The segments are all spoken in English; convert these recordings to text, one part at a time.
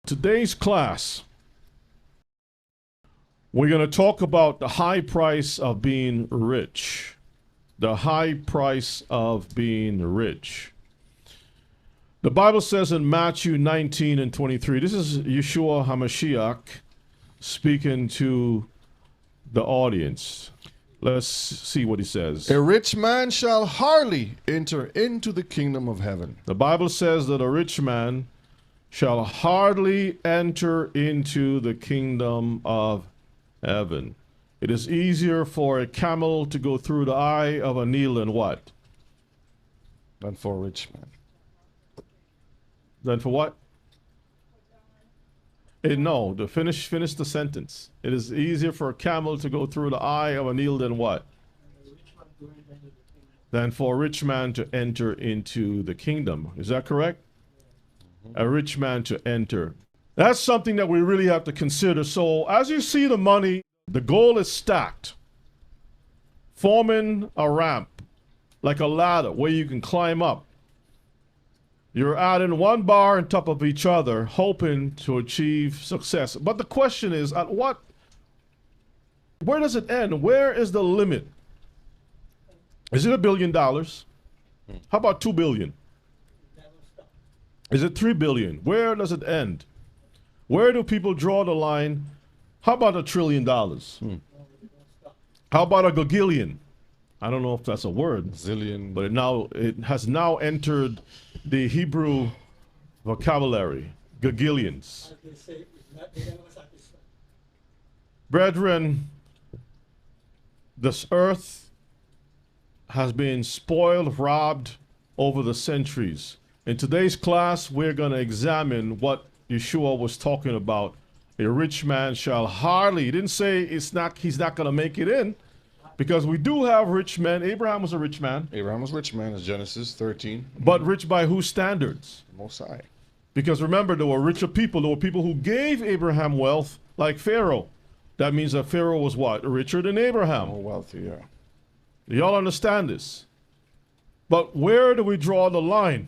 Today's class, we're going to talk about the high price of being rich. The high price of being rich. The Bible says in Matthew 19 and 23, this is Yeshua HaMashiach speaking to the audience. Let's see what he says. A rich man shall hardly enter into the kingdom of heaven. The Bible says that a rich man shall hardly enter into the kingdom of heaven. It is easier for a camel to go through the eye of a needle than what? Than for a rich man. Than for what? No, finish the sentence. It is easier for a camel to go through the eye of a needle than what? Than for a rich man to enter into the kingdom. Is that correct? A rich man to enter. That's something that we really have to consider. So as you see the money, the goal is stacked, forming a ramp, like a ladder where you can climb up. You're adding one bar on top of each other, hoping to achieve success. But the question is, where does it end? Where is the limit? Is it $1 billion? How about 2 billion? Is it 3 billion? Where does it end? Where do people draw the line? How about $1 trillion? How about a gagillion? I don't know if that's a word. Zillion. But it has now entered the Hebrew vocabulary. Gagillions. Brethren, this earth has been spoiled, robbed over the centuries. In today's class, we're going to examine what Yeshua was talking about. A rich man shall hardly. He didn't say he's not going to make it in, because we do have rich men. Abraham was a rich man. Abraham was a rich man, as Genesis 13. But rich by whose standards? Most High. Because remember, there were richer people. There were people who gave Abraham wealth, like Pharaoh. That means that Pharaoh was what? Richer than Abraham. More wealthy, yeah. Y'all understand this? But where do we draw the line?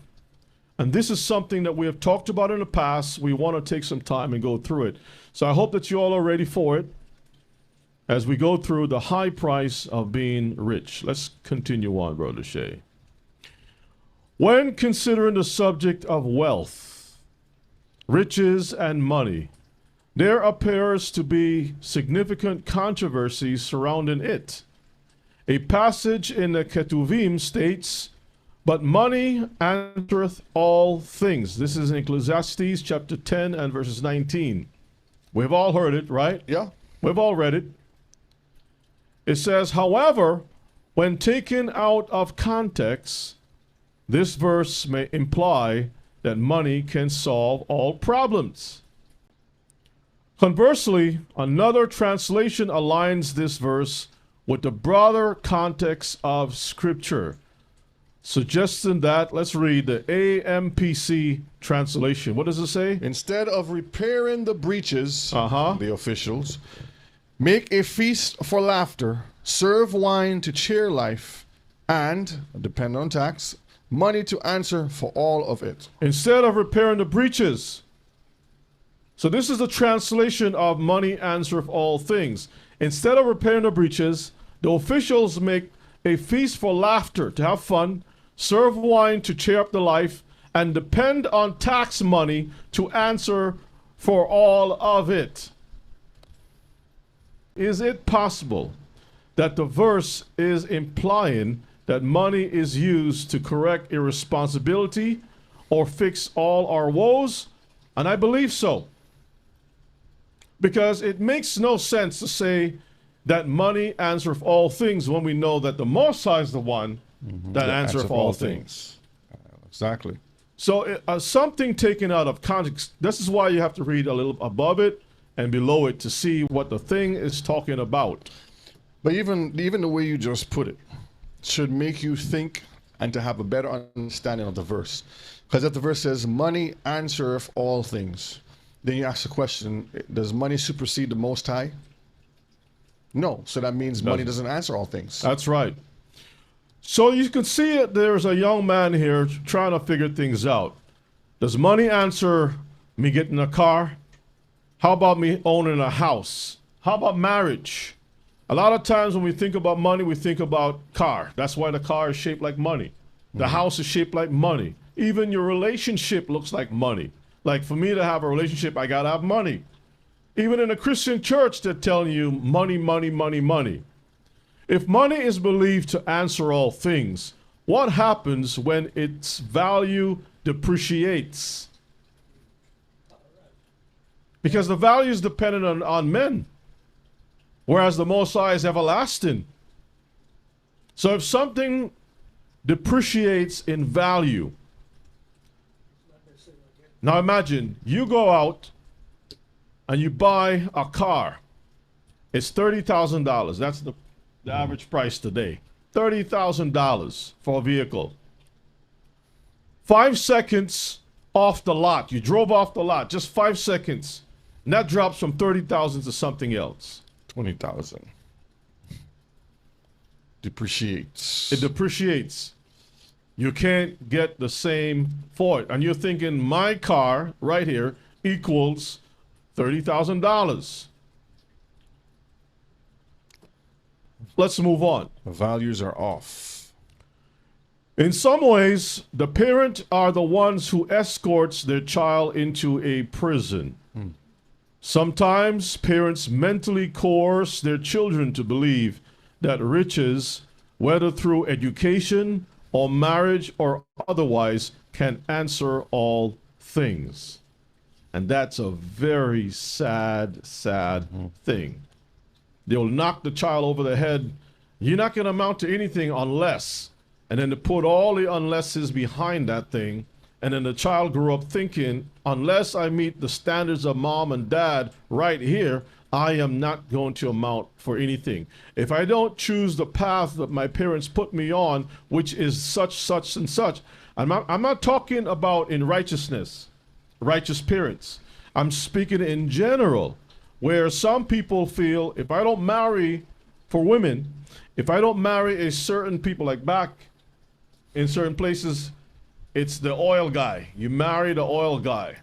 And this is something that we have talked about in the past. We want to take some time and go through it. So I hope that you all are ready for it as we go through the high price of being rich. Let's continue on, Brother Shay. When considering the subject of wealth, riches, and money, there appears to be significant controversy surrounding it. A passage in the Ketuvim states, "But money answereth all things." This is in Ecclesiastes chapter 10 and verses 19. We've all heard it, right? Yeah. We've all read it. It says, however, when taken out of context, this verse may imply that money can solve all problems. Conversely, another translation aligns this verse with the broader context of Scripture, suggesting that, let's read the AMPC translation. What does it say? Instead of repairing the breaches, the officials, make a feast for laughter, serve wine to cheer life, and, depend on tax, money to answer for all of it. Instead of repairing the breaches. So this is the translation of money answereth all things. Instead of repairing the breaches, the officials make a feast for laughter, to have fun, serve wine to cheer up the life, and depend on tax money to answer for all of it. Is it possible that the verse is implying that money is used to correct irresponsibility or fix all our woes? And I believe so. Because it makes no sense to say that money answereth all things when we know that the Most High is the one that answereth all things. Exactly. So something taken out of context, this is why you have to read a little above it and below it to see what the thing is talking about. But even the way you just put it should make you think and to have a better understanding of the verse. Because if the verse says, money answereth all things, then you ask the question, does money supersede the Most High? No. So that means money doesn't answer all things. That's right. So you can see it, there's a young man here trying to figure things out. Does money answer Me getting a car? How about me owning a house? How about marriage? A lot of times when we think about money, we think about car. That's why the car is shaped like money. The house is shaped like money. Even your relationship looks like money. Like for me to have a relationship, I gotta have money. Even in a Christian church, they're telling you money, money, money, money. If money is believed to answer all things, what happens when its value depreciates? Because the value is dependent on men, whereas the Most High is everlasting. So if something depreciates in value, now imagine you go out and you buy a car. It's $30,000. That's the average price today. $30,000 for a vehicle. 5 seconds off the lot. You drove off the lot, just 5 seconds. And that drops from 30,000 to something else. 20,000. Depreciates. It depreciates. You can't get the same for it. And you're thinking my car right here equals $30,000. Let's move on. The values are off. In some ways, the parent are the ones who escorts their child into a prison. Sometimes parents mentally coerce their children to believe that riches, whether through education or marriage or otherwise, can answer all things. And that's a very sad, sad thing. They'll knock the child over the head. You're not going to amount to anything unless, and then to put all the unlesses behind that thing. And then the child grew up thinking, unless I meet the standards of mom and dad right here, I am not going to amount for anything. If I don't choose the path that my parents put me on, which is such, such, and such, I'm not talking about in righteousness, righteous parents. I'm speaking in general, where some people feel if I don't marry for women, if I don't marry a certain people, like back in certain places, it's the oil guy. You marry the oil guy.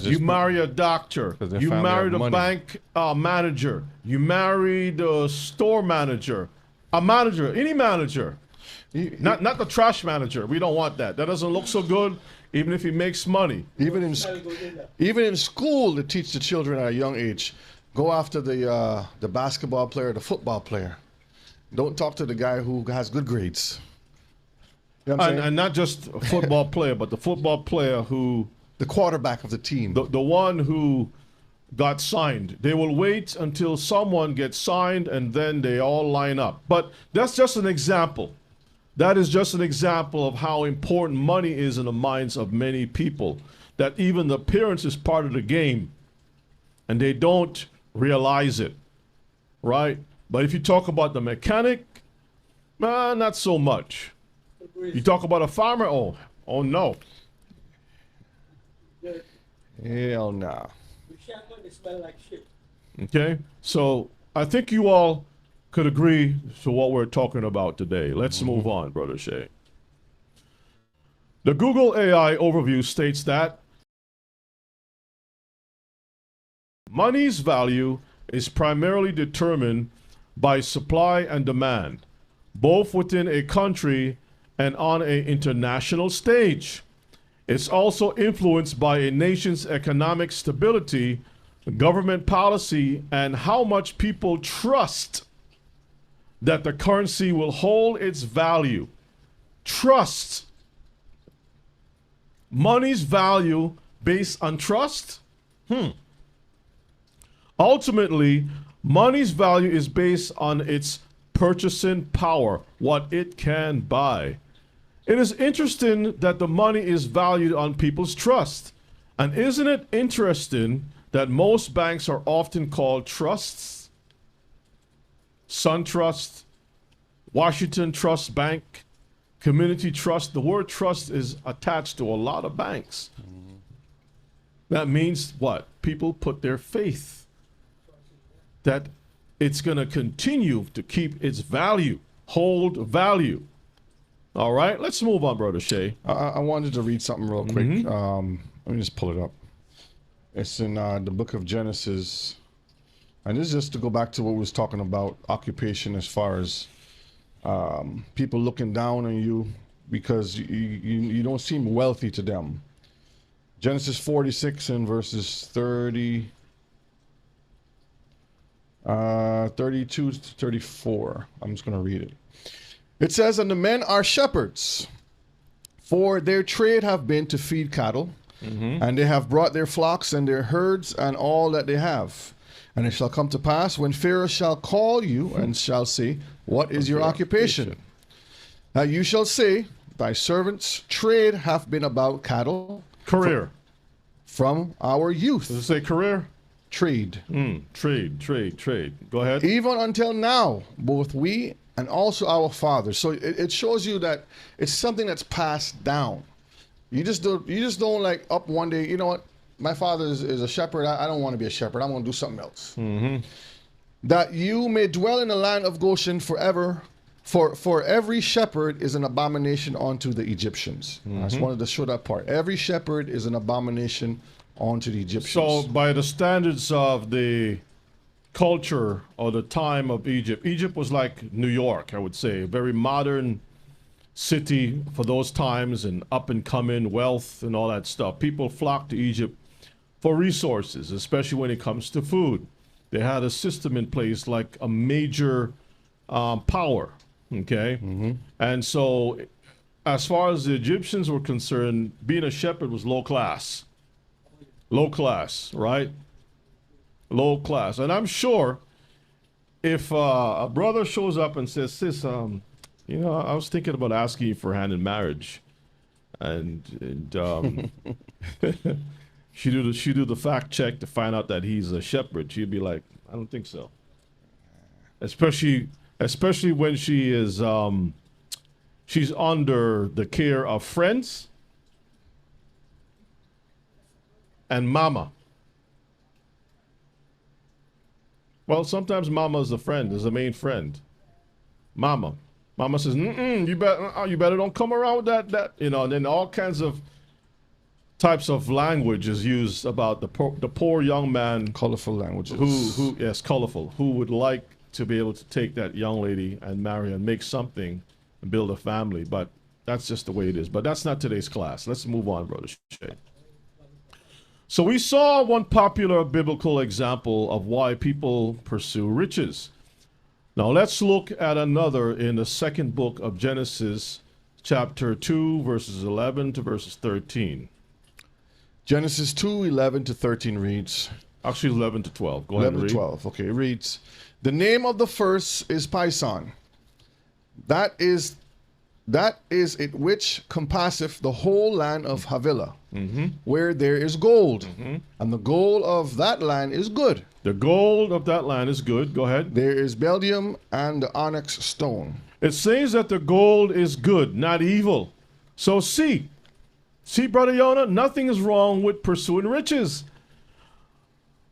You marry a doctor. You marry the bank manager. You marry the store manager. A manager, any manager. Not the trash manager. We don't want that. That doesn't look so good, even if he makes money. Even in school, they teach the children at a young age, go after the basketball player, the football player. Don't talk to the guy who has good grades. You know what I'm saying? And not just a football player, but the football player who... The quarterback of the team. The one who got signed. They will wait until someone gets signed and then they all line up. But that's just an example. That is just an example of how important money is in the minds of many people. That even the parents is part of the game and they don't realize it, right? But if you talk about the mechanic, not so much. You talk about a farmer, oh no. Hell no. Okay, so I think you all could agree to what we're talking about today. Let's move on, Brother Shay. The Google AI overview states that money's value is primarily determined by supply and demand, both within a country and on an international stage. It's also influenced by a nation's economic stability, government policy, and how much people trust that the currency will hold its value. Trust. Money's value based on trust? Ultimately, money's value is based on its purchasing power, what it can buy. It is interesting that the money is valued on people's trust. And isn't it interesting that most banks are often called trusts? SunTrust, Washington Trust Bank, Community Trust. The word trust is attached to a lot of banks. That means what? People put their faith that it's going to continue to keep its value, hold value. All right, let's move on, Brother Shay. I wanted to read something real quick. Let me just pull it up. It's in the book of Genesis. And this is just to go back to what we was talking about, occupation, as far as people looking down on you because you don't seem wealthy to them. Genesis 46 and verses 32 to 34. I'm just going to read it. It says, "And the men are shepherds, for their trade have been to feed cattle, and they have brought their flocks and their herds and all that they have. And it shall come to pass when Pharaoh shall call you and shall say, What is your occupation? That you shall say, Thy servants' trade hath been about cattle. Career. From our youth. Does it say career? Trade. Trade. Go ahead. Even until now, both we and also our fathers." So it shows you that it's something that's passed down. You just don't like up one day, you know what? My father is a shepherd. I don't want to be a shepherd. I'm going to do something else. That you may dwell in the land of Goshen forever. For every shepherd is an abomination unto the Egyptians. I just wanted to show that part. Every shepherd is an abomination unto the Egyptians. So by the standards of the culture or the time of Egypt, Egypt was like New York, I would say. A very modern city for those times and up and coming wealth and all that stuff. People flocked to Egypt for resources, especially when it comes to food. They had a system in place like a major power. Okay. And so as far as the Egyptians were concerned, being a shepherd was low class, right? Low class. And I'm sure if a brother shows up and says, "Sis, you know, I was thinking about asking you for hand in marriage," and she do the fact check to find out that he's a shepherd, she'd be like, "I don't think so." Especially when she is she's under the care of friends and mama. Well, sometimes mama is a friend, is a main friend. Mama says, you better don't come around with that, you know, and then all kinds of types of language is used about the poor young man. Colorful languages. Yes, colorful, who would like to be able to take that young lady and marry and make something and build a family. But that's just the way it is. But that's not today's class. Let's move on, Brother Shay. So we saw one popular biblical example of why people pursue riches. Now let's look at another in the second book of Genesis, chapter 2, verses 11 to verses 13. Genesis 2:11 to 13 reads. Actually, 11 to 12. Go ahead and read. 11 to 12. Okay, it reads, "The name of the first is Pison. That is it which compasseth the whole land of Havilah, where there is gold, and the gold of that land is good. The gold of that land is good. Go ahead. There is bdellium and the onyx stone." It says that the gold is good, not evil. So see, Brother Yonah, nothing is wrong with pursuing riches.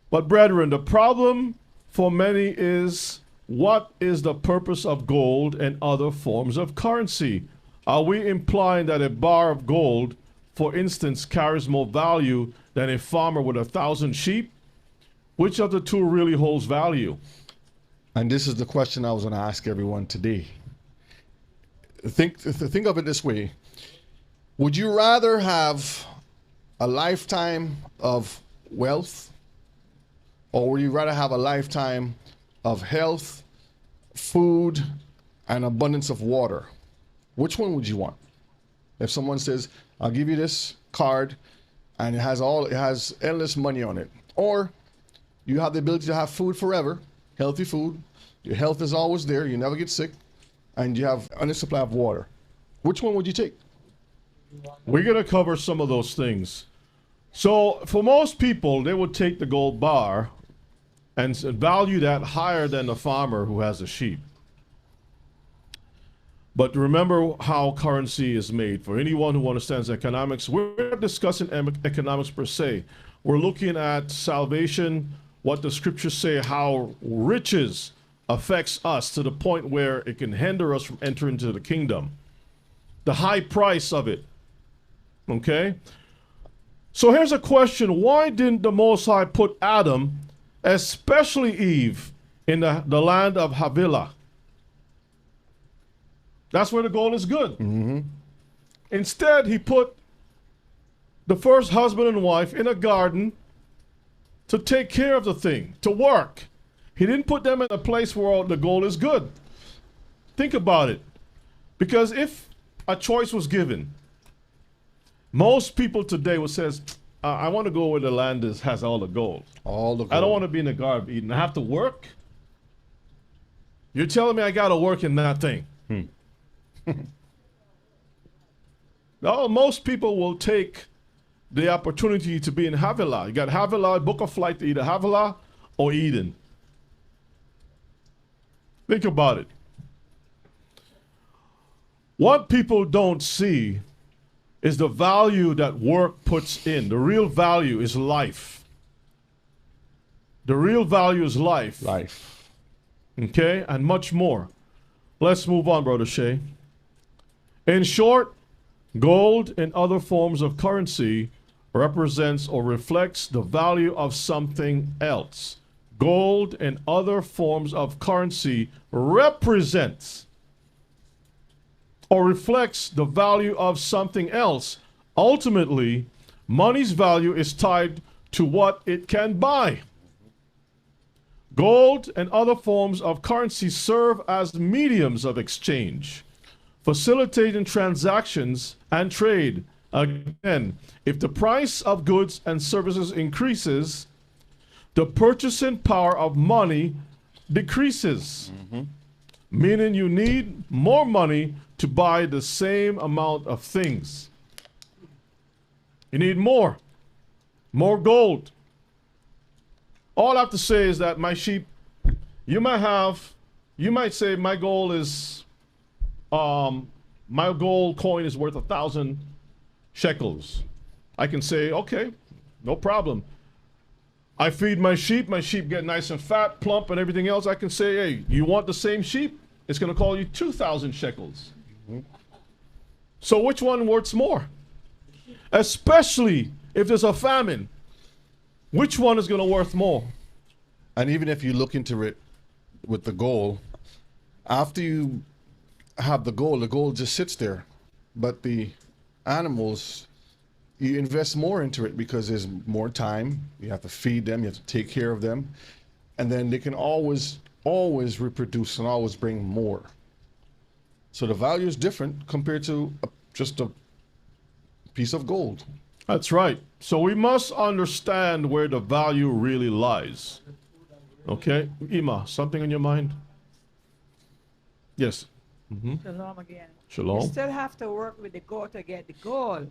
But brethren, the problem for many is, what is the purpose of gold and other forms of currency? Are we implying that a bar of gold, for instance, carries more value than a farmer with 1,000 sheep? Which of the two really holds value? And this is the question I was going to ask everyone today. Think of it this way. Would you rather have a lifetime of wealth, or would you rather have a lifetime of health, food, and abundance of water? Which one would you want? If someone says, "I'll give you this card and it has endless money on it," or you have the ability to have food forever, healthy food, your health is always there, you never get sick, and you have endless supply of water. Which one would you take? We're going to cover some of those things. So for most people, they would take the gold bar and value that higher than the farmer who has a sheep. But remember how currency is made. For anyone who understands economics, we're not discussing economics per se. We're looking at salvation, what the scriptures say, how riches affects us to the point where it can hinder us from entering into the kingdom. The high price of it. Okay? So here's a question. Why didn't the Most High put Adam, especially Eve, in the land of Havilah? That's where the gold is good. Instead, he put the first husband and wife in a garden to take care of the thing, to work. He didn't put them in a place where the gold is good. Think about it. Because if a choice was given, most people today would say, I want to go where the land has all the gold. All the gold. I don't want to be in the Garden of Eden. I have to work? You're telling me I got to work in that thing? No, most people will take the opportunity to be in Havilah. You got Havilah, book a flight to either Havilah or Eden. Think about it. What people don't see is the value that work puts in. The real value is life. The real value is life. Life. Okay, and much more. Let's move on, Brother Shay. In short, gold and other forms of currency represents or reflects the value of something else. Gold and other forms of currency represents or reflects the value of something else. Ultimately, money's value is tied to what it can buy. Gold and other forms of currency serve as mediums of exchange, facilitating transactions and trade. Again, if the price of goods and services increases, the purchasing power of money decreases, meaning you need more money to buy the same amount of things. You need more gold. All I have to say is that my sheep, you might say my gold is, my gold coin is worth 1,000 shekels. I can say, okay, no problem. I feed my sheep get nice and fat, plump, and everything else. I can say, hey, you want the same sheep? It's going to call you 2,000 shekels. So which one worth more? Especially if there's a famine. Which one is going to worth more? And even if you look into it with the gold, after you have the gold just sits there. But the animals, you invest more into it because there's more time. You have to feed them, you have to take care of them. And then they can always reproduce and always bring more. So the value is different compared to just a piece of gold. That's right. So we must understand where the value really lies. Okay? Ima, something on your mind? Yes. Shalom again. Shalom. You still have to work with the gold to get the gold,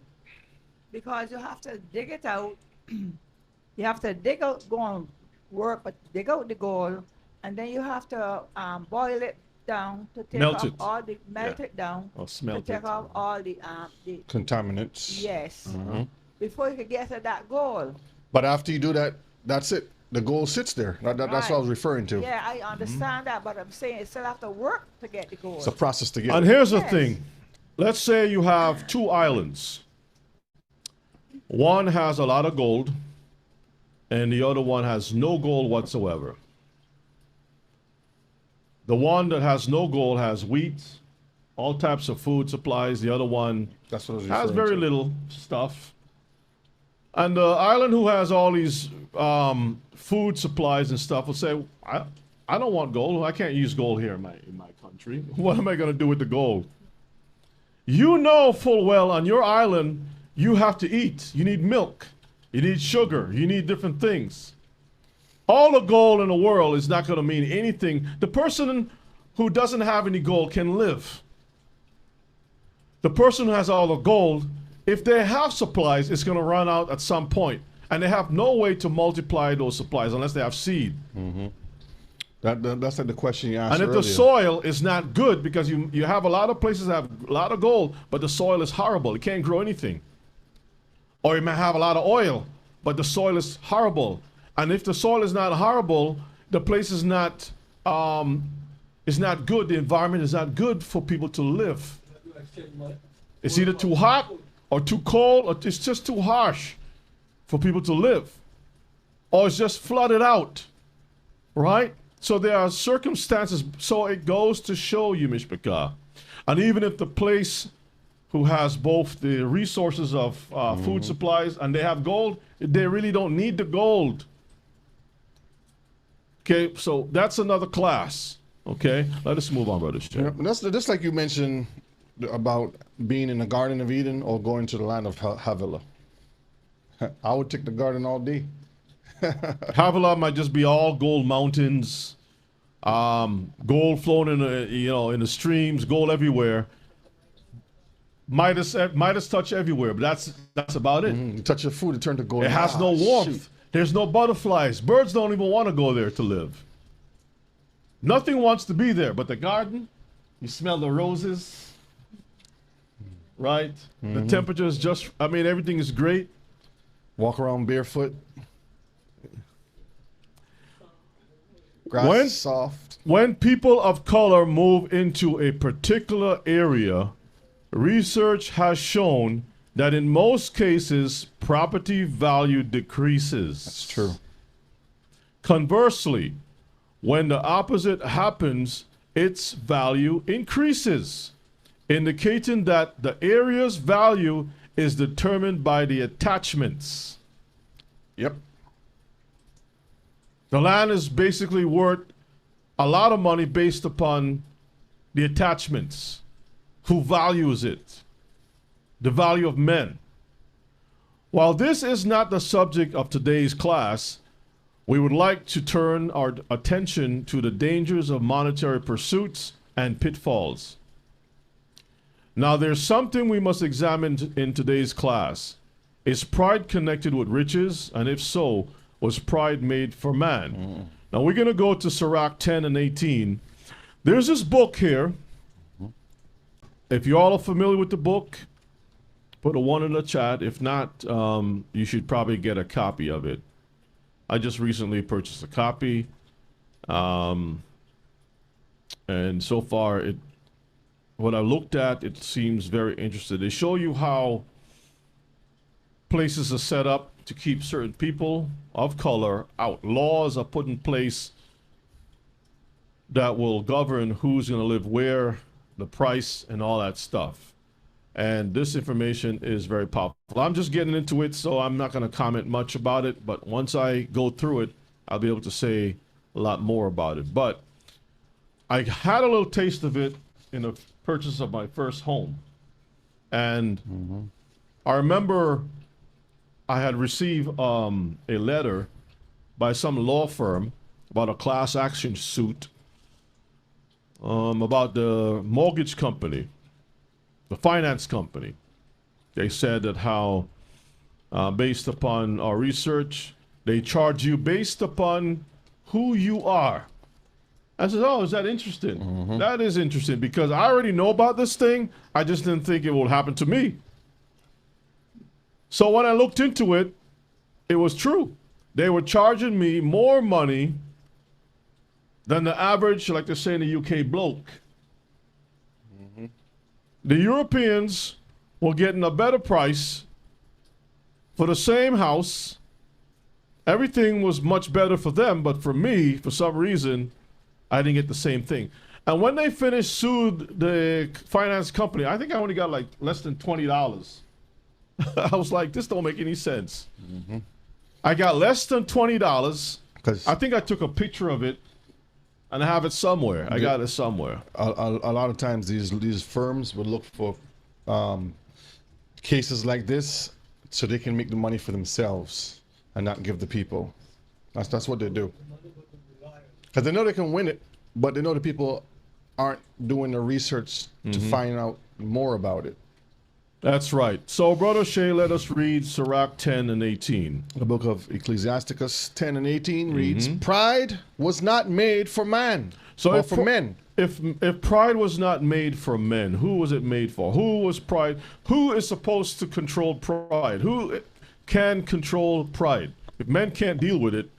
because you have to dig it out. You have to go and work, but dig out the gold, and then you have to boil it down to take Melt off it. all the it down Or to smelt take it. off all the Contaminants. yes, before you can get to that gold. But after you do that, that's it. The gold sits there. That's what I was referring to. Yeah, I understand that, but I'm saying you still have to work to get the gold. It's a process to get And it. here's the Yes. thing. Let's say you have two islands. One has a lot of gold, and the other one has no gold whatsoever. The one that has no gold has wheat, all types of food supplies. The other one That's what I was has referring very to. little stuff. And the island who has all these food supplies and stuff will say, I don't want gold. I can't use gold here in my country. What am I going to do with the gold? You know full well on your island you have to eat. You need milk. You need sugar. You need different things. All the gold in the world is not going to mean anything. The person who doesn't have any gold can live. The person who has all the gold, if they have supplies, it's going to run out at some point. And they have no way to multiply those supplies unless they have seed. That's like the question you asked And if earlier. the soil is not good, because you have a lot of places that have a lot of gold, but the soil is horrible. It can't grow anything. Or you may have a lot of oil, but the soil is horrible. And if the soil is not horrible, the place is not good. The environment is not good for people to live. It's either too hot or too cold, or it's just too harsh. for people to live, or it's just flooded out, right? So there are circumstances. So it goes to show you, Mishpachah, and even if the place who has both the resources of food supplies and they have gold, they really don't need the gold. Okay, so that's another class. Okay, let us move on, Brother Shay. Yeah, that's just like you mentioned about being in the Garden of Eden or going to the land of Havilah. I would take the garden all day. Havilah might just be all gold mountains, gold flowing in the in the streams, gold everywhere. Midas touch everywhere, but that's about it. You touch your food, it turns to gold. It has no warmth. Shoot. There's no butterflies. Birds don't even want to go there to live. Nothing wants to be there, but the garden, you smell the roses, right? The temperature is just, everything is great. Walk around barefoot. Grass is soft. When people of color move into a particular area, research has shown that in most cases, property value decreases. That's true. Conversely, when the opposite happens, its value increases, indicating that the area's value is determined by the attachments. Yep. The land is basically worth a lot of money based upon the attachments. Who values it? The value of men. While this is not the subject of today's class, we would like to turn our attention to the dangers of monetary pursuits and pitfalls. Now, there's something we must examine in today's class. Is pride connected with riches? And if so, was pride made for man? Now, we're going to go to Sirach 10 and 18. There's this book here. If you all are familiar with the book, put a 1 in the chat. If not, you should probably get a copy of it. I just recently purchased a copy. And so far, what I looked at, it seems very interesting. They show you how places are set up to keep certain people of color out. Laws are put in place that will govern who's going to live where, the price, and all that stuff. And this information is very powerful. I'm just getting into it, so I'm not going to comment much about it. But once I go through it, I'll be able to say a lot more about it. But I had a little taste of it in the purchase of my first home. And I remember I had received a letter by some law firm about a class action suit about the mortgage company, the finance company. They said that how, based upon our research, they charge you based upon who you are. I said, oh, is that interesting? That is interesting because I already know about this thing. I just didn't think it would happen to me. So when I looked into it, it was true. They were charging me more money than the average, like they say in the UK, bloke. The Europeans were getting a better price for the same house. Everything was much better for them, but for me, for some reason, I didn't get the same thing. And when they sued the finance company, I think I only got like less than $20. I was like, this don't make any sense. I got less than $20. I think I took a picture of it and I have it somewhere. I got it somewhere. A lot of times these firms would look for cases like this so they can make the money for themselves and not give the people. That's what they do. Because they know they can win it, but they know the people aren't doing the research to find out more about it. That's right. So, Brother Shay, let us read Sirach 10 and 18. The book of Ecclesiasticus 10 and 18 reads, pride was not made for man, or for men. If pride was not made for men, who was it made for? Who was pride? Who is supposed to control pride? Who can control pride? If men can't deal with it,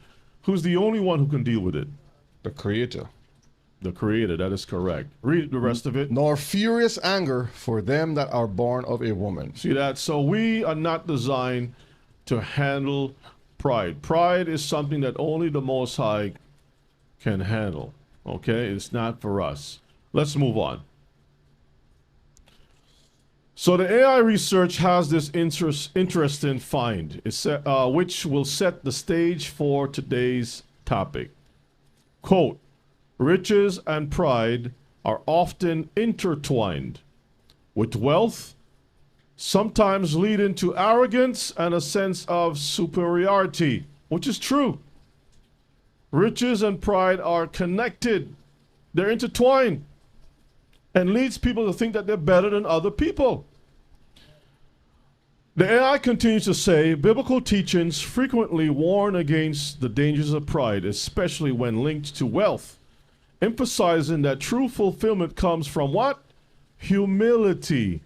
who's the only one who can deal with it? The Creator. The Creator, that is correct. Read the rest of it. Nor furious anger for them that are born of a woman. See that? So we are not designed to handle pride. Pride is something that only the Most High can handle. Okay? It's not for us. Let's move on. So the AI research has this interesting find, which will set the stage for today's topic. Quote, riches and pride are often intertwined with wealth, sometimes leading to arrogance and a sense of superiority, which is true. Riches and pride are connected. They're intertwined and leads people to think that they're better than other people. The AI continues to say, biblical teachings frequently warn against the dangers of pride, especially when linked to wealth, emphasizing that true fulfillment comes from what? Humility.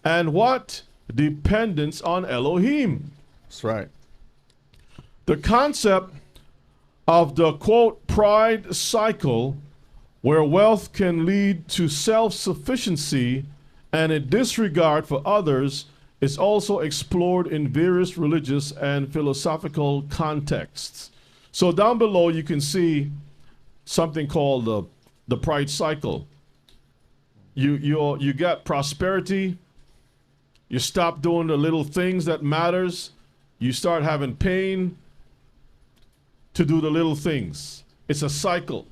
And what? Dependence on Elohim. That's right. The concept of the, quote, pride cycle, where wealth can lead to self-sufficiency and a disregard for others, is also explored in various religious and philosophical contexts. So down below you can see something called the pride cycle. You got prosperity, you stop doing the little things that matters, you start having pain to do the little things. It's a cycle.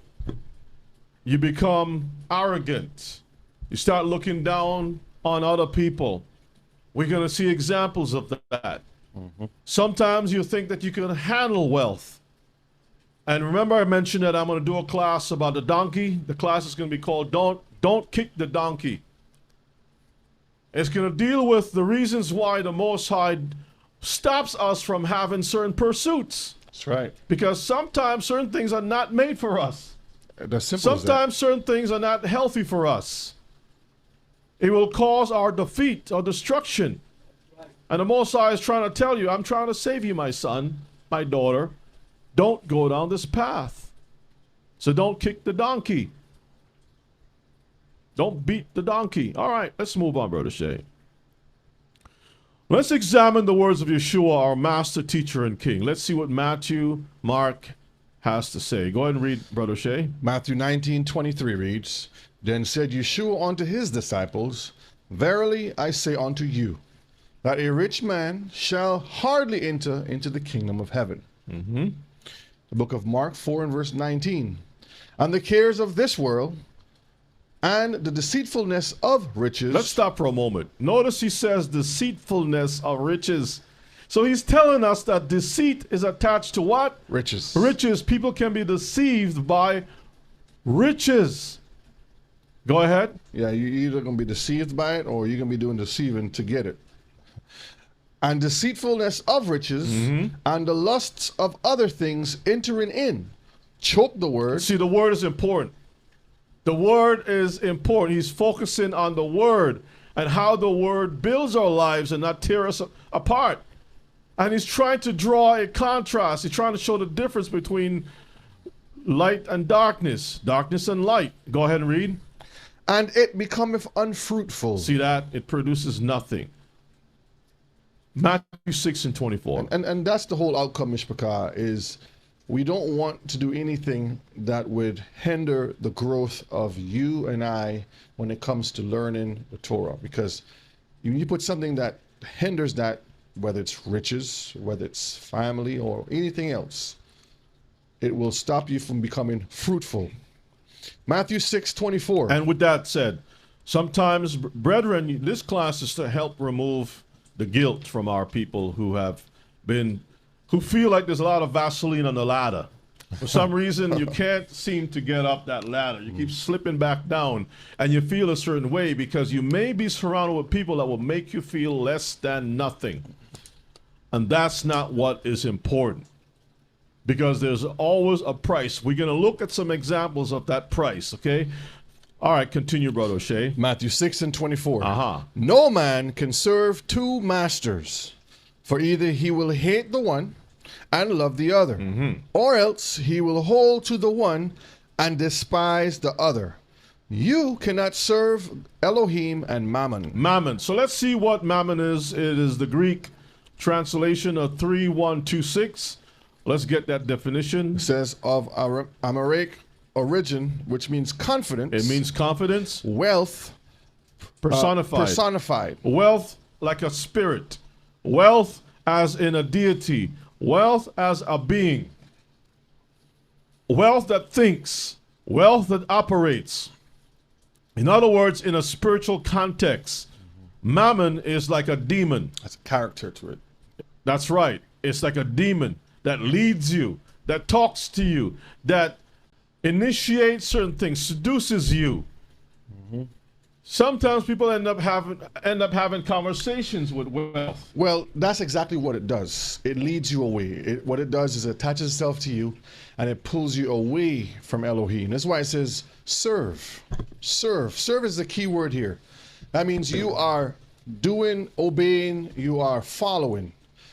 You become arrogant. You start looking down on other people. We're going to see examples of that. Sometimes you think that you can handle wealth. And remember I mentioned that I'm going to do a class about the donkey. The class is going to be called Don't Kick the Donkey. It's going to deal with the reasons why the Most High stops us from having certain pursuits. That's right. Because sometimes certain things are not made for us. That's simple as that. Sometimes certain things are not healthy for us. It will cause our defeat or destruction. And the Most High is trying to tell you, I'm trying to save you, my son, my daughter. Don't go down this path. So don't kick the donkey. Don't beat the donkey. All right, let's move on, Brother Shay. Let's examine the words of Yeshua, our master, teacher, and king. Let's see what Matthew, Mark has to say. Go ahead and read, Brother Shay. Matthew 19:23 reads, Then said Yeshua unto his disciples, Verily I say unto you, that a rich man shall hardly enter into the kingdom of heaven. The book of Mark 4 and verse 19. And the cares of this world and the deceitfulness of riches. Let's stop for a moment. Notice he says deceitfulness of riches. So he's telling us that deceit is attached to what? Riches. Riches. People can be deceived by riches. Go ahead. Yeah, you're either going to be deceived by it or you're going to be doing deceiving to get it. And deceitfulness of riches and the lusts of other things entering in. Choke the word. See, the word is important. The word is important. He's focusing on the word and how the word builds our lives and not tear us apart. And he's trying to draw a contrast. He's trying to show the difference between light and darkness, darkness and light. Go ahead and read. And it becometh unfruitful. See that? It produces nothing. Matthew 6 and 24. And that's the whole outcome, Mishpachah, is we don't want to do anything that would hinder the growth of you and I when it comes to learning the Torah. Because you put something that hinders that, whether it's riches, whether it's family, or anything else, it will stop you from becoming fruitful. Matthew 6:24. And with that said, sometimes, brethren, this class is to help remove the guilt from our people who feel like there's a lot of Vaseline on the ladder. For some reason, you can't seem to get up that ladder. You keep slipping back down, and you feel a certain way because you may be surrounded with people that will make you feel less than nothing. And that's not what is important, because there's always a price. We're going to look at some examples of that price, okay? All right, continue, Brother O'Shea. Matthew 6 and 24. No man can serve two masters, for either he will hate the one and love the other, or else he will hold to the one and despise the other. You cannot serve Elohim and Mammon. Mammon. So let's see what Mammon is. It is the Greek translation of 3126. Let's get that definition. It says of Amharic origin, which means confidence. It means confidence, wealth personified. personified. Wealth like a spirit. Wealth as in a deity. Wealth as a being. Wealth that thinks. Wealth that operates. In other words, in a spiritual context, Mammon is like a demon. That's a character to it. That's right. It's like a demon that leads you, that talks to you, that initiates certain things, seduces you. Sometimes people end up having conversations with wealth. Well, that's exactly what it does. It leads you away. What it does is it attaches itself to you and it pulls you away from Elohim. That's why it says serve. Serve. Serve is the key word here. That means you are doing, obeying, you are following.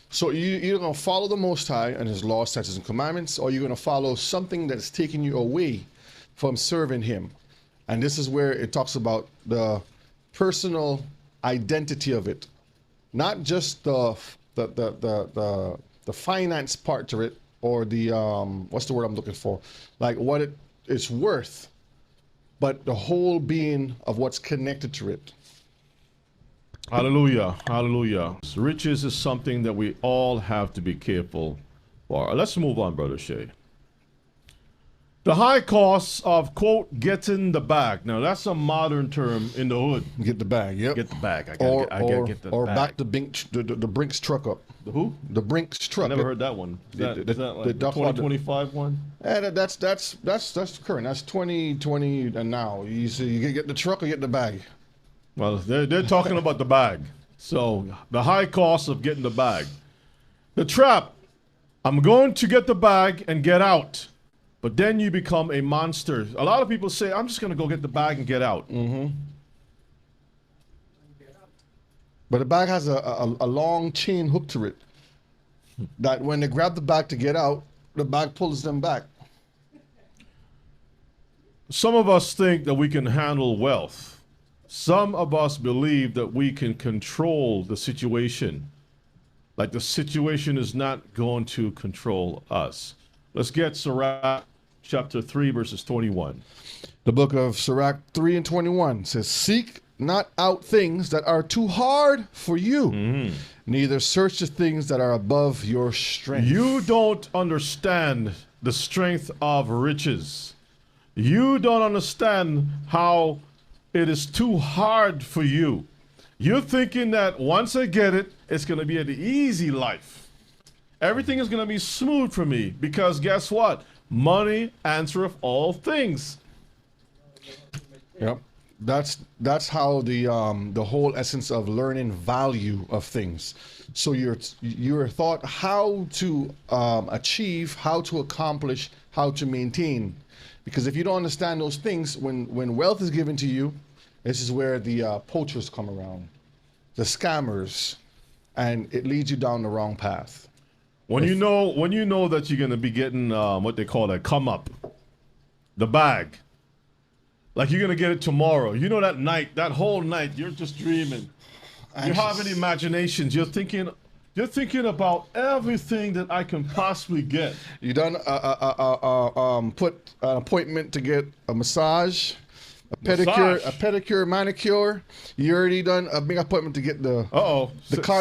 So you're going to follow the Most High and His laws, statutes, and commandments, or you're going to follow something that's taking you away from serving Him. And this is where it talks about the personal identity of it, not just the finance part to it, or the what's the word I'm looking for, like what it's worth, but the whole being of what's connected to it. Hallelujah. Hallelujah. Riches is something that we all have to be careful for. Let's move on, Brother Shay. The high costs of, quote, getting the bag. Now, that's a modern term in the hood. Get the bag, yep. Get the bag. I gotta get the bag. Back the Brinks truck up. The who? The Brinks truck. I never heard that one. Is that like the 2025 one? That's current. That's 2020 and now. You see, you get the truck or get the bag. Well, they're talking about the bag. So, the high cost of getting the bag. The trap. I'm going to get the bag and get out. But then you become a monster. A lot of people say, I'm just going to go get the bag and get out. Mm-hmm. But the bag has a long chain hook to it. That when they grab the bag to get out, the bag pulls them back. Some of us think that we can handle wealth. Some of us believe that we can control the situation. Like the situation is not going to control us. Let's get Sirach chapter 3, verses 21. The book of Sirach 3 and 21 says, seek not out things that are too hard for you, neither search the things that are above your strength. You don't understand the strength of riches. You don't understand how it is too hard for you. You're thinking that once I get it, it's going to be an easy life. Everything is going to be smooth for me because guess what? Money answereth all things. Yep. That's how the whole essence of learning value of things. So you're taught how to achieve, how to accomplish, how to maintain. Because if you don't understand those things, when wealth is given to you, this is where the poachers come around, the scammers, and it leads you down the wrong path. When you know that you're going to be getting what they call a come up, the bag, like you're going to get it tomorrow. You know that night, that whole night, you're just dreaming. You're having imaginations. You're thinking about everything that I can possibly get. You done put an appointment to get a massage, a pedicure, manicure. You already done a big appointment to get the car,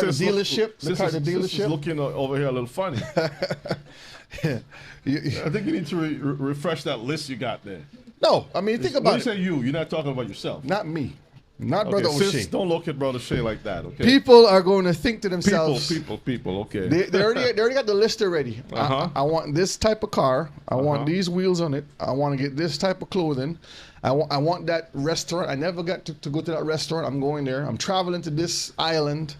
the dealership. The car, the dealership. Is looking over here a little funny. I think you need to refresh that list you got there. No, I mean, think about it. When you say you're not talking about yourself. Not me. Not Brother O'Shea. Don't look at Brother Shea like that, okay? People are going to think to themselves. People, okay. They already got the list already. I want this type of car. I want these wheels on it. I want to get this type of clothing. I want that restaurant. I never got to go to that restaurant. I'm going there. I'm traveling to this island.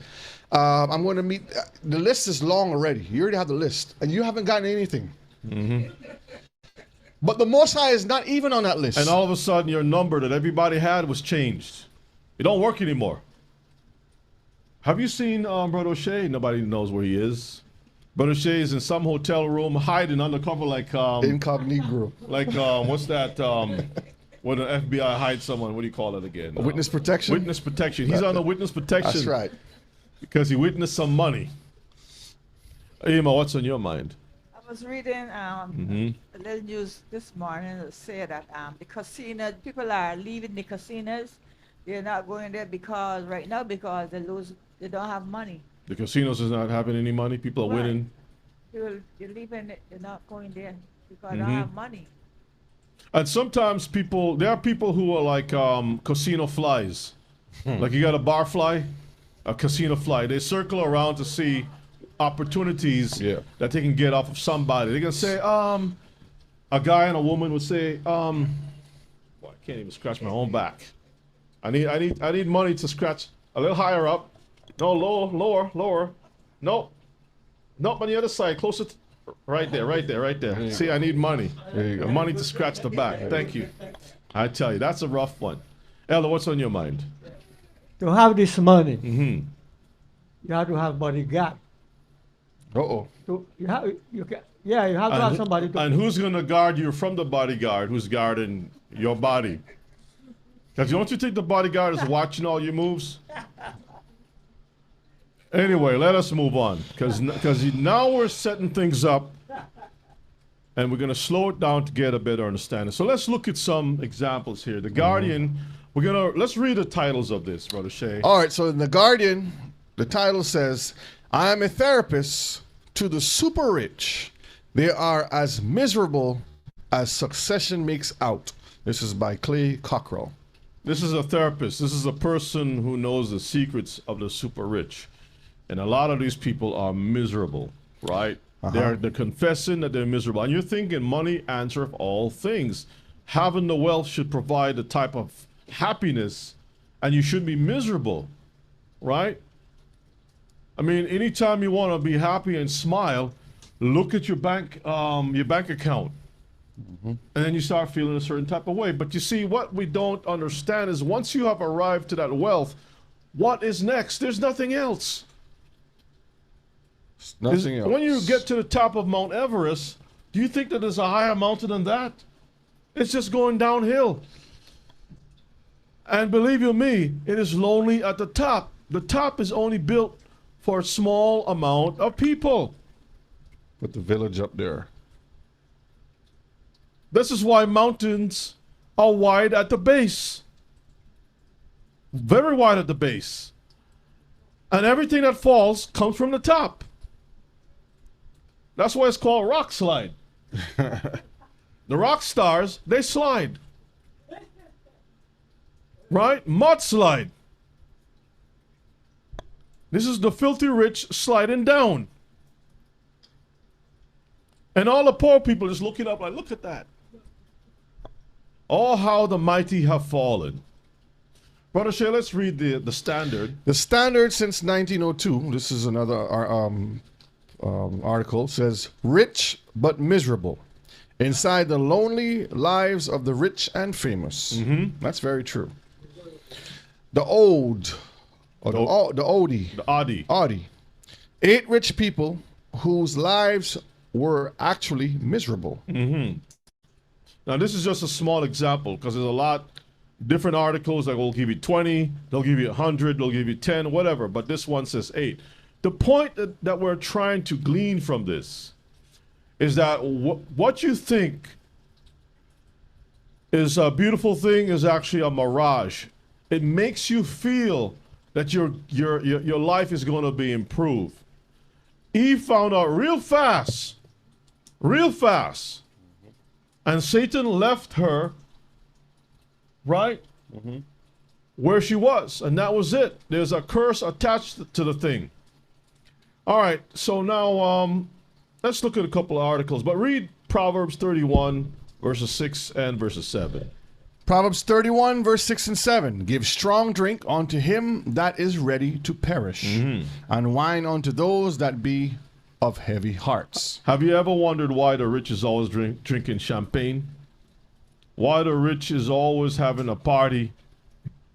I'm going to meet. The list is long already. You already have the list, and you haven't gotten anything. But the Most High is not even on that list. And all of a sudden, your number that everybody had was changed. It don't work anymore. Have you seen Brother O'Shea? Nobody knows where he is. Brother O'Shea is in some hotel room hiding undercover like incognito. Like what's that? When the FBI hides someone, what do you call it again? Witness protection. Witness protection. He's on the witness protection. That's right. Because he witnessed some money. Emma, what's on your mind? I was reading Mm-hmm. a little news this morning that say that the casinos, people are leaving the casinos. They're not going there because right now because they don't have money. The casinos is not having any money. People are Right. winning. People, they're leaving it, they're not going there because they don't Mhm. have money. And sometimes there are people who are like casino flies. Like you got a bar fly, a casino fly. They circle around to see opportunities Yeah. that they can get off of somebody. They can say, a guy and a woman would say, boy, I can't even scratch my own back. I need money to scratch a little higher up. No, lower. Nope. Nope, on the other side, closer to, right there. See, I need money. There you go. Money to scratch the back. Thank you. I tell you, that's a rough one. Ella, what's on your mind? To have this money, Mm-hmm. you have to have bodyguard. Uh-oh. You have you have to have somebody to. And who's going to guard you from the bodyguard who's guarding your body? Because don't you think the bodyguard is watching all your moves? Anyway, let us move on. Because now we're setting things up. And we're going to slow it down to get a better understanding. So let's look at some examples here. The Guardian, let's read the titles of this, Brother Shay. All right, so in The Guardian, the title says, I am a therapist to the super rich. They are as miserable as Succession makes out. This is by Clay Cockrell. This is a therapist. This is a person who knows the secrets of the super rich. And a lot of these people are miserable, right? They're confessing that they're miserable. And you're thinking money answereth all things. Having the wealth should provide the type of happiness, and you shouldn't be miserable, right? I mean, anytime you want to be happy and smile, look at your bank account. And then you start feeling a certain type of way. But you see, what we don't understand is once you have arrived to that wealth, what is next? There's nothing else. Nothing else. When you get to the top of Mount Everest, do you think that there's a higher mountain than that? It's just going downhill. And believe you me, it is lonely at the top. The top is only built for a small amount of people. Put the village up there. This is why mountains are wide at the base. Very wide at the base. And everything that falls comes from the top. That's why it's called rock slide. The rock stars, they slide. Right? Mudslide. This is the filthy rich sliding down. And all the poor people just looking up like, look at that. Oh, how the mighty have fallen. Brother Shay, let's read the standard. The standard since 1902, this is another article, says, rich but miserable. Inside the lonely lives of the rich and famous. That's very true. The Ode, or the Odie. The Adi. Audi. 8 rich people whose lives were actually miserable. Now, this is just a small example because there's a lot different articles that will give you 20, they'll give you 100, they'll give you 10, whatever. But this one says 8. The point that we're trying to glean from this is that what you think is a beautiful thing is actually a mirage. It makes you feel that your life is going to be improved. Eve found out real fast, and Satan left her, right, where she was, and that was it. There's a curse attached to the thing. All right, so now let's look at a couple of articles, but read Proverbs 31, verses 6 and verses 7. Proverbs 31, verse 6 and 7. Give strong drink unto him that is ready to perish, and wine unto those that be of heavy hearts. Have you ever wondered why the rich is always drinking champagne? Why the rich is always having a party?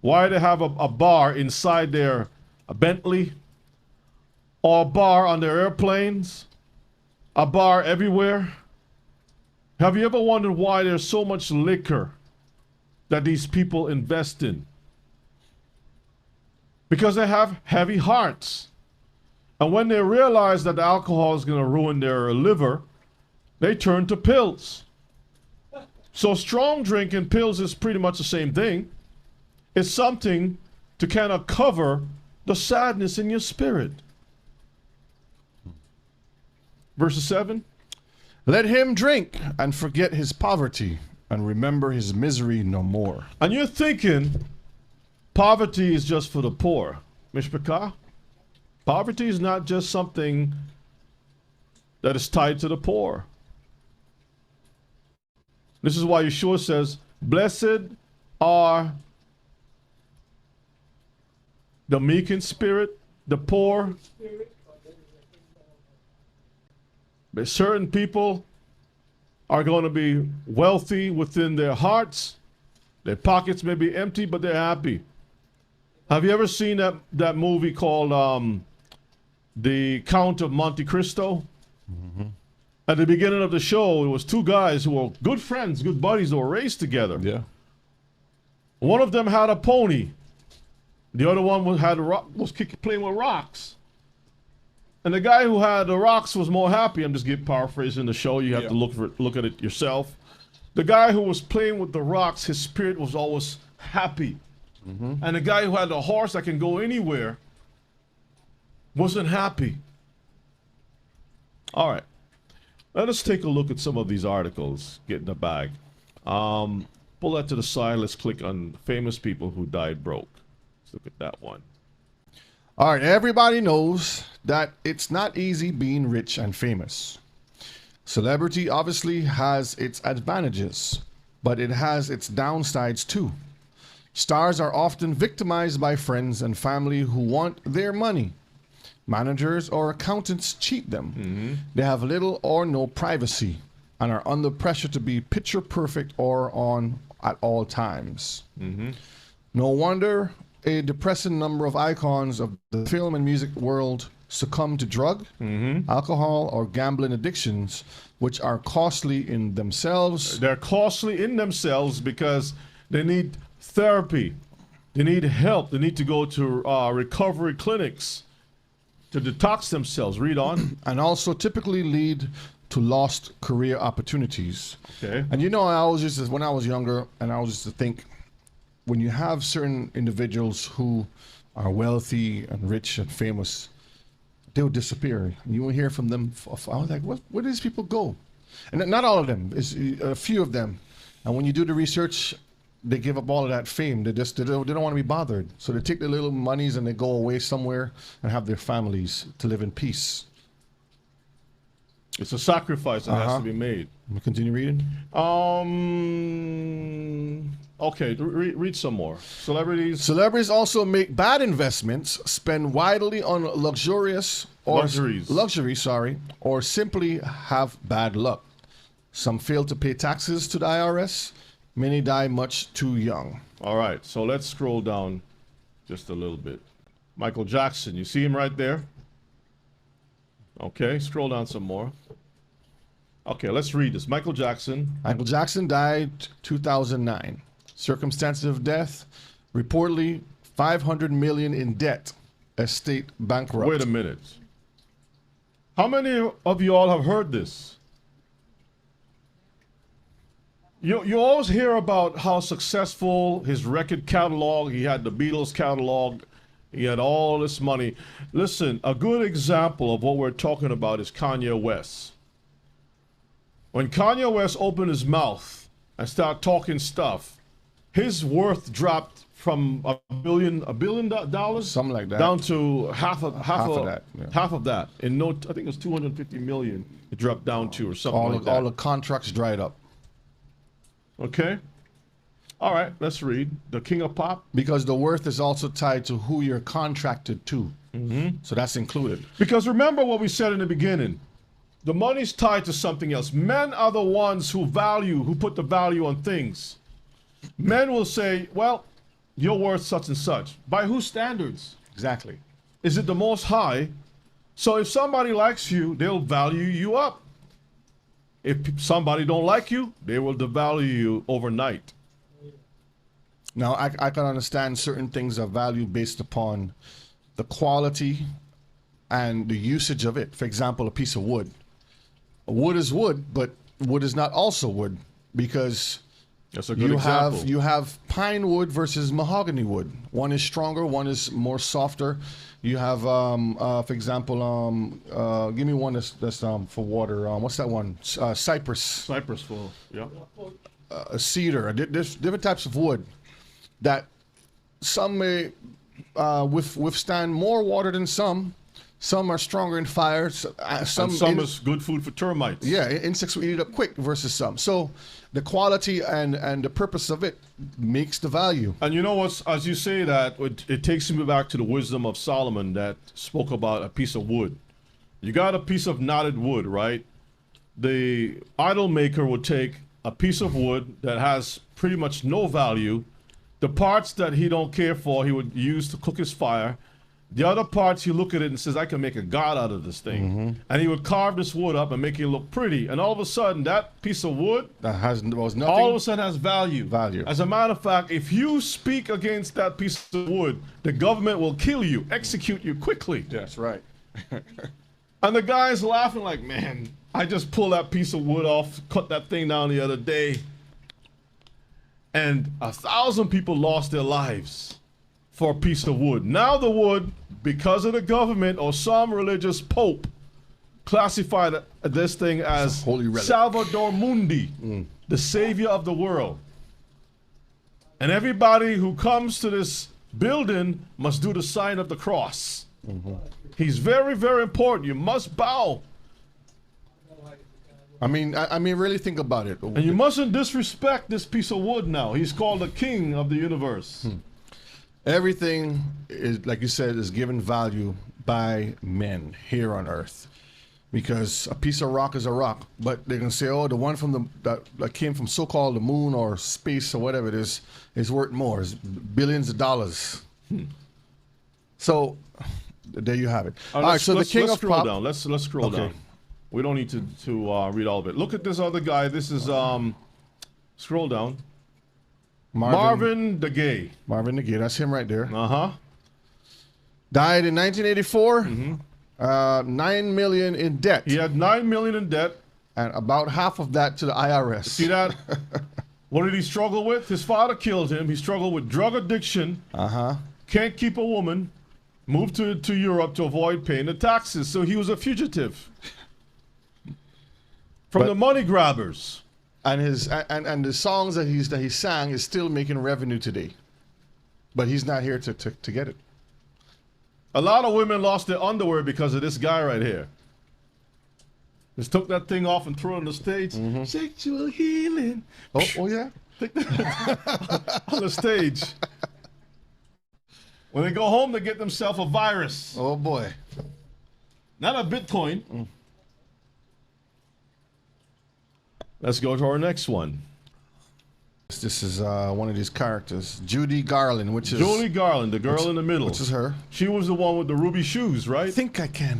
Why they have a bar inside their Bentley? Or a bar on their airplanes? A bar everywhere? Have you ever wondered why there's so much liquor that these people invest in? Because they have heavy hearts. And when they realize that the alcohol is going to ruin their liver, they turn to pills. So strong drink and pills is pretty much the same thing. It's something to kind of cover the sadness in your spirit. Verse 7. Let him drink and forget his poverty and remember his misery no more. And you're thinking poverty is just for the poor. Mishpachah, poverty is not just something that is tied to the poor. This is why Yeshua says, blessed are the meek in spirit, the poor. But certain people are going to be wealthy within their hearts. Their pockets may be empty, but they're happy. Have you ever seen that movie called The Count of Monte Cristo? Mm-hmm. At the beginning of the show, it was two guys who were good friends, good buddies, who were raised together. Yeah. One of them had a pony. The other one was playing with rocks. And the guy who had the rocks was more happy. I'm just paraphrasing the show. You have to look at it yourself. The guy who was playing with the rocks, his spirit was always happy. Mm-hmm. And the guy who had the horse that can go anywhere wasn't happy. All right. Let us take a look at some of these articles. Get in the bag. Pull that to the side. Let's click on famous people who died broke. Let's look at that one. All right, everybody knows that it's not easy being rich and famous. Celebrity obviously has its advantages, but it has its downsides too. Stars are often victimized by friends and family who want their money. Managers or accountants cheat them. Mm-hmm. They have little or no privacy and are under pressure to be picture perfect or on at all times. Mm-hmm. No wonder a depressing number of icons of the film and music world succumb to drug, alcohol, or gambling addictions, which are costly in themselves. They're costly in themselves because they need therapy. They need help. They need to go to recovery clinics to detox themselves. Read on. And also typically lead to lost career opportunities. Okay. And you know, I always used to, when I was younger, and I always used to think, when you have certain individuals who are wealthy and rich and famous, they'll disappear. You won't hear from them. I was like, where do these people go? And not all of them. It's a few of them. And when you do the research, they give up all of that fame. They don't want to be bothered. So they take their little monies and they go away somewhere and have their families to live in peace. It's a sacrifice that has to be made. Continue reading. Okay, read some more. Celebrities also make bad investments, spend widely on luxury, or simply have bad luck. Some fail to pay taxes to the IRS. Many die much too young. All right, so let's scroll down just a little bit. Michael Jackson, you see him right there? Okay, scroll down some more. Okay, let's read this. Michael Jackson died 2009. Circumstances of death, reportedly $500 million in debt, estate bankrupt. Wait a minute. How many of you all have heard this? You always hear about how successful his record catalog, he had the Beatles catalog, he had all this money. Listen, a good example of what we're talking about is Kanye West. When Kanye West opened his mouth and started talking stuff, his worth dropped from $1 billion dollars, something like that, down to half of that. Yeah. Half of that. I think it was 250 million. It dropped down to, or something like that. All the contracts dried up. Okay. All right, let's read. The King of Pop. Because the worth is also tied to who you're contracted to. Mm-hmm. So that's included. Because remember what we said in the beginning. The money's tied to something else. Men are the ones who put the value on things. Men will say, well, you're worth such and such. By whose standards? Exactly. Is it the Most High? So if somebody likes you, they'll value you up. If somebody don't like you, they will devalue you overnight. Now, I can understand certain things are valued based upon the quality and the usage of it. For example, a piece of wood. Wood is wood, but wood is not also wood, because That's a good example. you have pine wood versus mahogany wood. One is stronger, one is more softer. You have, for example, give me one that's for water. What's that one? Cypress. Cypress full. Yeah. Cedar. There's different types of wood that some may withstand more water than some. Some are stronger in fire. Some is good food for termites. Yeah, insects will eat it up quick versus some. So the quality and the purpose of it makes the value. And you know what's, as you say that, it takes me back to the wisdom of Solomon that spoke about a piece of wood. You got a piece of knotted wood, right? The idol maker would take a piece of wood that has pretty much no value. The parts that he don't care for, he would use to cook his fire. The other parts, you look at it and says, I can make a god out of this thing. And he would carve this wood up and make it look pretty. And all of a sudden, that piece of wood Was nothing. all of a sudden has value. Value. As a matter of fact, if you speak against that piece of wood, the government will kill you, execute you quickly. That's right. And the guy's laughing like, man, I just pulled that piece of wood off, cut that thing down the other day. And 1,000 people lost their lives for a piece of wood. Now the wood, because of the government or some religious pope, classified this thing as Holy relic. Salvador Mundi, the savior of the world. And everybody who comes to this building must do the sign of the cross. He's very, very important. You must bow. I mean, really think about it. And you mustn't disrespect this piece of wood now. He's called the king of the universe. Everything is, like you said, is given value by men here on earth, because a piece of rock is a rock, but they can say, oh, the one from that came from so-called the moon or space or whatever it is worth more, it's billions of dollars. So there you have it. All right, so the king let's of scroll pop. down. Let's scroll Okay. down. We don't need to read all of it. Look at this other guy. This is scroll down. Marvin the Gay. Marvin the Gay, that's him right there. Uh-huh. Died in 1984. 9 million in debt, He had 9 million in debt. and about half of that to the IRS. See that? What did he struggle with? His father killed him. He struggled with drug addiction. Can't keep a woman. Moved to Europe to avoid paying the taxes. So he was a fugitive from the money grabbers. And his and the songs that he sang is still making revenue today, but he's not here to get it. A lot of women lost their underwear because of this guy right here. Just took that thing off and threw it on the stage. Sexual healing. Oh yeah. On the stage. When they go home, they get themselves a virus. Oh boy. Not a Bitcoin. Let's go to our next one. This is one of these characters, Judy Garland, which is Julie Garland, the girl in the middle. which is her. She was the one with the ruby shoes, right? I think I can.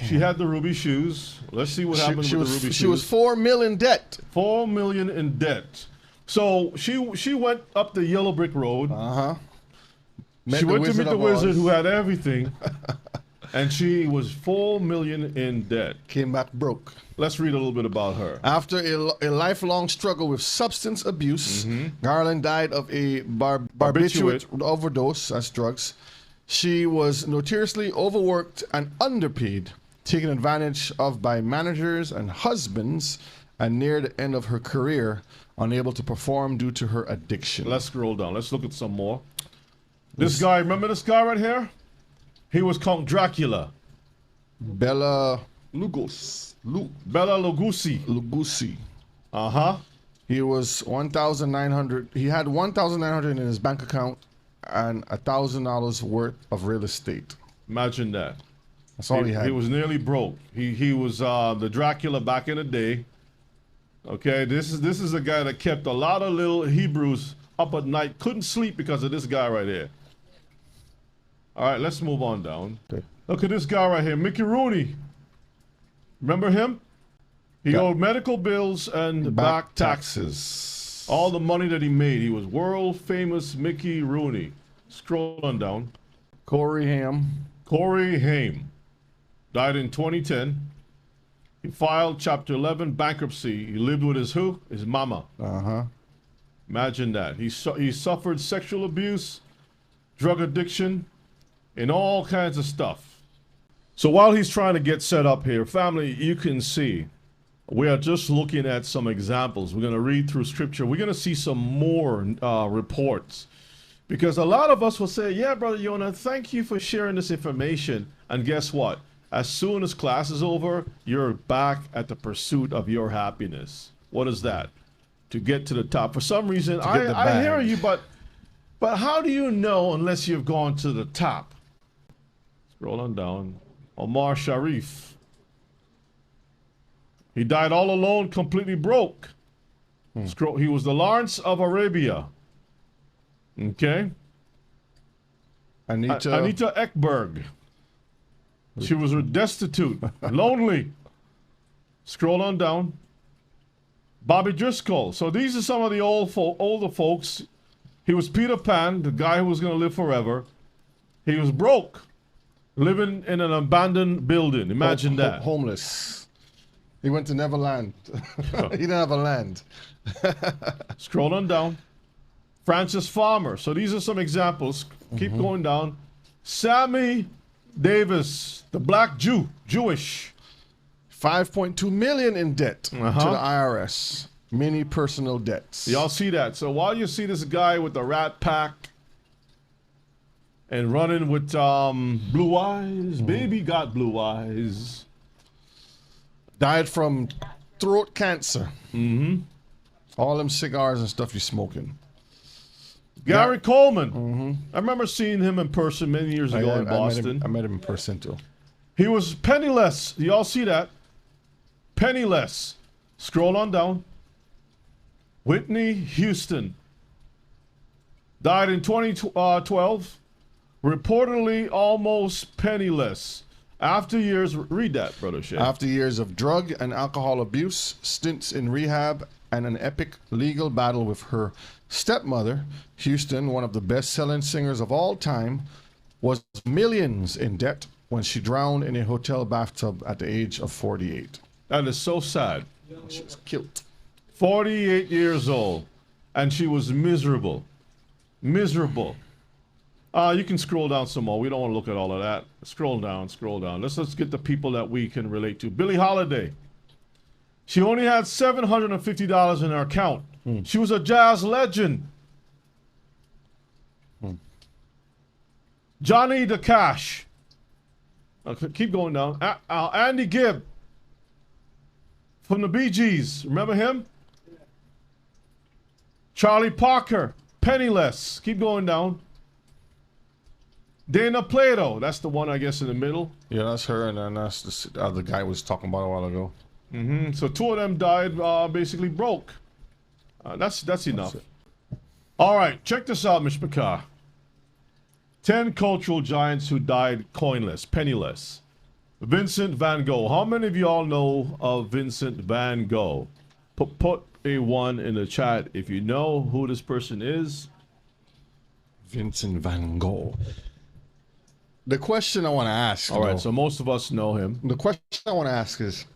She had the ruby shoes. Let's see what happened with the ruby shoes. She was $4 million in debt. 4 million in debt. So she went up the yellow brick road. She went to meet the wizard who had everything. And she was 4 million in debt. Came back broke. Let's read a little bit about her. After a lifelong struggle with substance abuse, Garland died of a barbiturate overdose, that's drugs. She was notoriously overworked and underpaid, taken advantage of by managers and husbands, and near the end of her career, unable to perform due to her addiction. Let's scroll down. Let's look at some more. This guy, remember this guy right here? He was Count Dracula. Bela Lugosi. Lugosi. Uh-huh. He was 1,900. He had 1,900 in his bank account and $1,000 worth of real estate. Imagine that. That's all he had. He was nearly broke. He was the Dracula back in the day. Okay, this is a guy that kept a lot of little Hebrews up at night. Couldn't sleep because of this guy right here. All right, let's move on down. Okay. Look at this guy right here, Mickey Rooney. Remember him? He owed medical bills and back taxes. All the money that he made. He was world famous Mickey Rooney. Scroll on down. Corey Haim. Corey Haim. Died in 2010. He filed Chapter 11 bankruptcy. He lived with his who? His mama. Uh-huh. Imagine that. He suffered sexual abuse, drug addiction, and all kinds of stuff. So while he's trying to get set up here, family, you can see we are just looking at some examples. We're going to read through scripture. We're going to see some more reports. Because a lot of us will say, yeah, Brother Yonah, thank you for sharing this information. And guess what? As soon as class is over, you're back at the pursuit of your happiness. What is that? To get to the top. For some reason, I hear you, but how do you know unless you've gone to the top? Scroll on down. Omar Sharif. He died all alone, completely broke. He was the Lawrence of Arabia. Okay. Anita Ekberg. She was destitute, lonely. Scroll on down. Bobby Driscoll. So these are some of the older folks. He was Peter Pan, the guy who was going to live forever. He was broke, living in an abandoned building. Imagine that. Homeless. He went to Neverland. He didn't have a land. Scroll on down. Francis Farmer. So these are some examples. Keep going down. Sammy Davis, the black Jew, Jewish. 5.2 million in debt to the IRS. Many personal debts. Y'all see that? So while you see this guy with the Rat Pack and running with blue eyes, baby got blue eyes. Died from throat cancer. Mm-hmm. All them cigars and stuff you're smoking. Gary Coleman. I remember seeing him in person many years ago in Boston. I met him in person too. He was penniless. Y'all see that? Penniless. Scroll on down. Whitney Houston. Died in 2012. Reportedly almost penniless. After years, read that, Brother Shay. After years of drug and alcohol abuse, stints in rehab, and an epic legal battle with her stepmother, Houston, one of the best-selling singers of all time, was millions in debt when she drowned in a hotel bathtub at the age of 48. That is so sad. She was killed. 48 years old, and she was miserable. Miserable. You can scroll down some more. We don't want to look at all of that. Scroll down, scroll down. Let's get the people that we can relate to. Billie Holiday. She only had $750 in her account. She was a jazz legend. Johnny the Cash. Okay, keep going down. Andy Gibb from the Bee Gees. Remember him? Charlie Parker. Penniless. Keep going down. Dana Plato. That's the one, I guess, in the middle. Yeah, that's her, and then that's the other guy was talking about a while ago. So two of them died basically broke. That's enough. All right, check this out, Mr. McCarr. 10 cultural giants who died coinless, penniless. Vincent van Gogh. How many of y'all know of Vincent van Gogh? Put a 1 in the chat if you know who this person is. Vincent van Gogh. The question I want to ask. All right, so most of us know him. The question I want to ask is,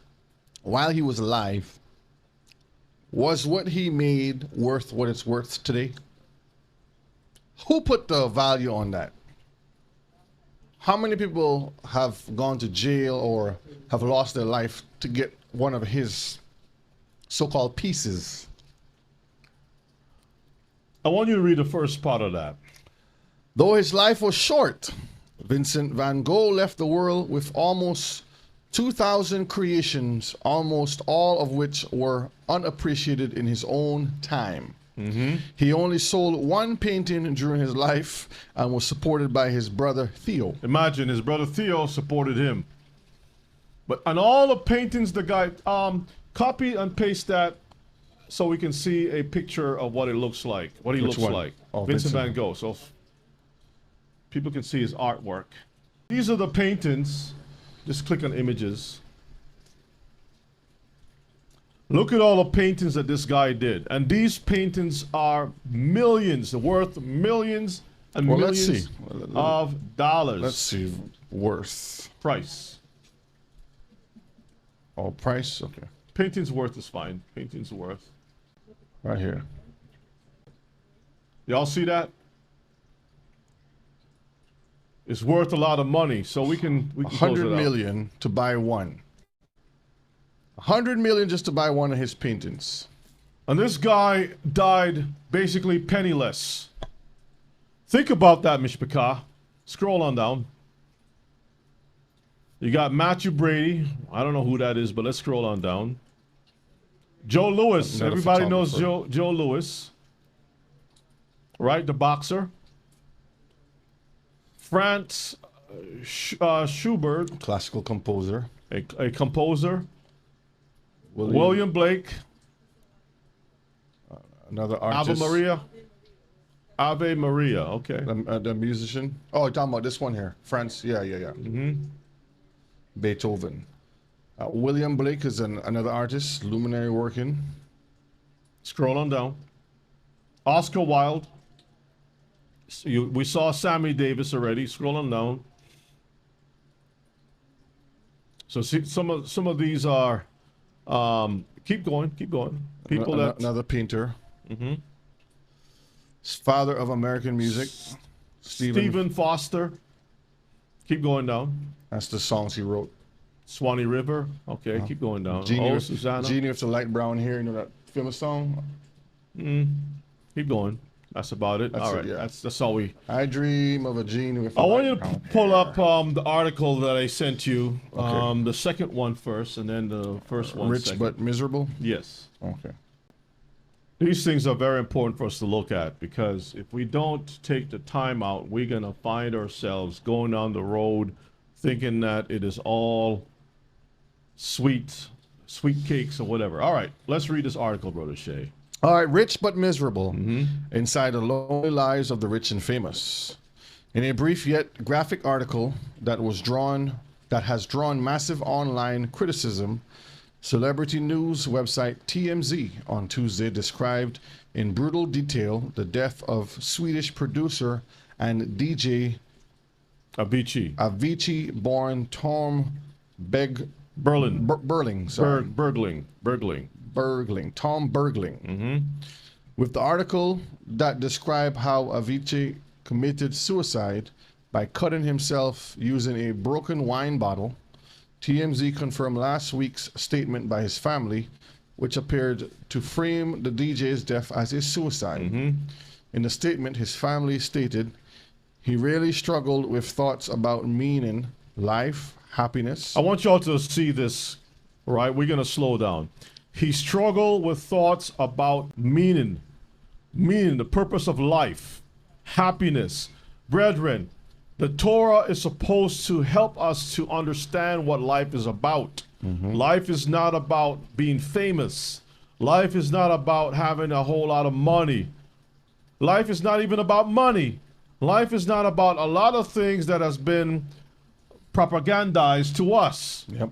while he was alive, was what he made worth what it's worth today? Who put the value on that? How many people have gone to jail or have lost their life to get one of his so-called pieces? I want you to read the first part of that. Though his life was short, Vincent van Gogh left the world with almost 2,000 creations, almost all of which were unappreciated in his own time. He only sold one painting during his life and was supported by his brother Theo. Imagine his brother Theo supported him. But on all the paintings, the guy, copy and paste that so we can see a picture of what it looks like, what he looks like. Oh, Vincent van Gogh. So people can see his artwork. These are the paintings. Just click on images. Look at all the paintings that this guy did. And these paintings are millions, worth millions and millions of dollars. Let's see. Worth. Price. Oh, price? Okay. Painting's worth is fine. Painting's worth. Right here. Y'all see that? It's worth a lot of money, so we can close it 100 out. million to buy one. 100 million just to buy one of his paintings. And this guy died basically penniless. Think about that, Mishpaka. Scroll on down. You got Matthew Brady. I don't know who that is, but let's scroll on down. Joe Louis. Another Everybody knows photographer. Joe Louis. Right, the boxer. Franz Schubert, Classical composer. a composer. William Blake. Another artist. Ave Maria, okay. The musician. Oh, you're talking about this one here. France. Yeah. Beethoven. William Blake is another artist, luminary working. Scroll on down. Oscar Wilde. We saw Sammy Davis already. Scroll on down. So see, some of these are. Keep going. People that Another painter. Father of American music. Stephen Foster. Keep going down. That's the songs he wrote. Swanee River. Okay, keep going down. Genie, Susanna. Genie with the light brown hair. You know that famous song? Keep going. That's about it. That's all it, right. yeah. That's all we. I dream of a genie with. I want you to pull up the article that I sent you. Okay. The second one first, and then the first one Rich second. but miserable. Yes. Okay. These things are very important for us to look at, because if we don't take the time out, we're going to find ourselves going down the road thinking that it is all sweet cakes or whatever. All right, let's read this article, Brother Shay. All right, rich but miserable. Inside the lonely lives of the rich and famous. In a brief yet graphic article that has drawn massive online criticism, celebrity news website TMZ on Tuesday described in brutal detail the death of Swedish producer and DJ Avicii-born Tom Bergling. Tom Bergling. With the article that described how Avicii committed suicide by cutting himself using a broken wine bottle, TMZ confirmed last week's statement by his family, which appeared to frame the DJ's death as a suicide. In the statement, his family stated he really struggled with thoughts about meaning, life, happiness. I want y'all to see this, right? We're going to slow down. He struggled with thoughts about meaning, the purpose of life, happiness. Brethren, the Torah is supposed to help us to understand what life is about. Life is not about being famous. Life is not about having a whole lot of money. Life is not even about money. Life is not about a lot of things that has been propagandized to us. Yep.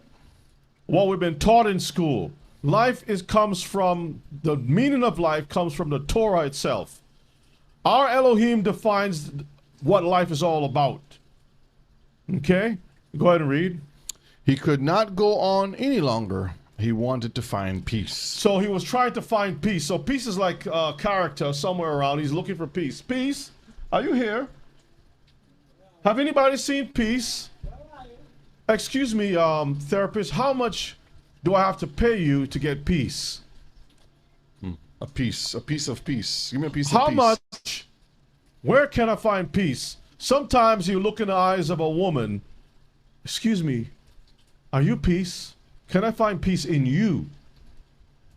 What we've been taught in school. Comes from, the meaning of life comes from the Torah itself. Our Elohim defines what life is all about. Okay? Go ahead and read. He could not go on any longer. He wanted to find peace. So he was trying to find peace. So peace is like a character somewhere around. He's looking for peace. Peace, are you here? Have anybody seen Peace? Excuse me, therapist, how much do I have to pay you to get peace? A piece of peace. Give me a piece How of peace. much? Where can I find peace? Sometimes you look in the eyes of a woman. Excuse me, are you peace? Can I find peace in you?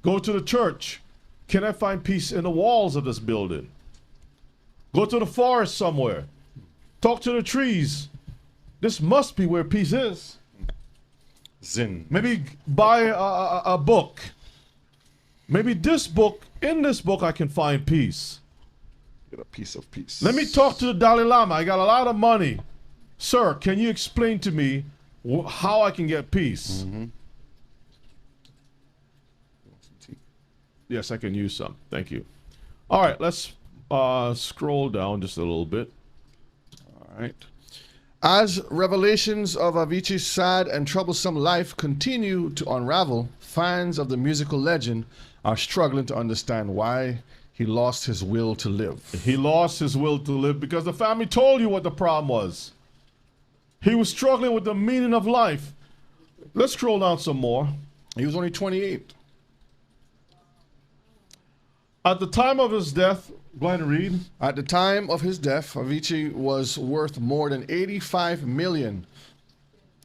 Go to the church. Can I find peace in the walls of this building? Go to the forest somewhere. Talk to the trees. This must be where peace is. Zin. Maybe buy a book. Maybe in this book I can find peace. Get a piece of peace. Let me talk to the Dalai Lama. I got a lot of money. Sir, can you explain to me how I can get peace? Yes, I can use some. Thank you. All right, let's scroll down just a little bit. All right. As revelations of Avicii's sad and troublesome life continue to unravel, fans of the musical legend are struggling to understand why he lost his will to live. He lost his will to live because the family told you what the problem was. He was struggling with the meaning of life. Let's scroll down some more. He was only 28. At the time of his death, go ahead and read. At the time of his death, Avicii was worth more than 85 million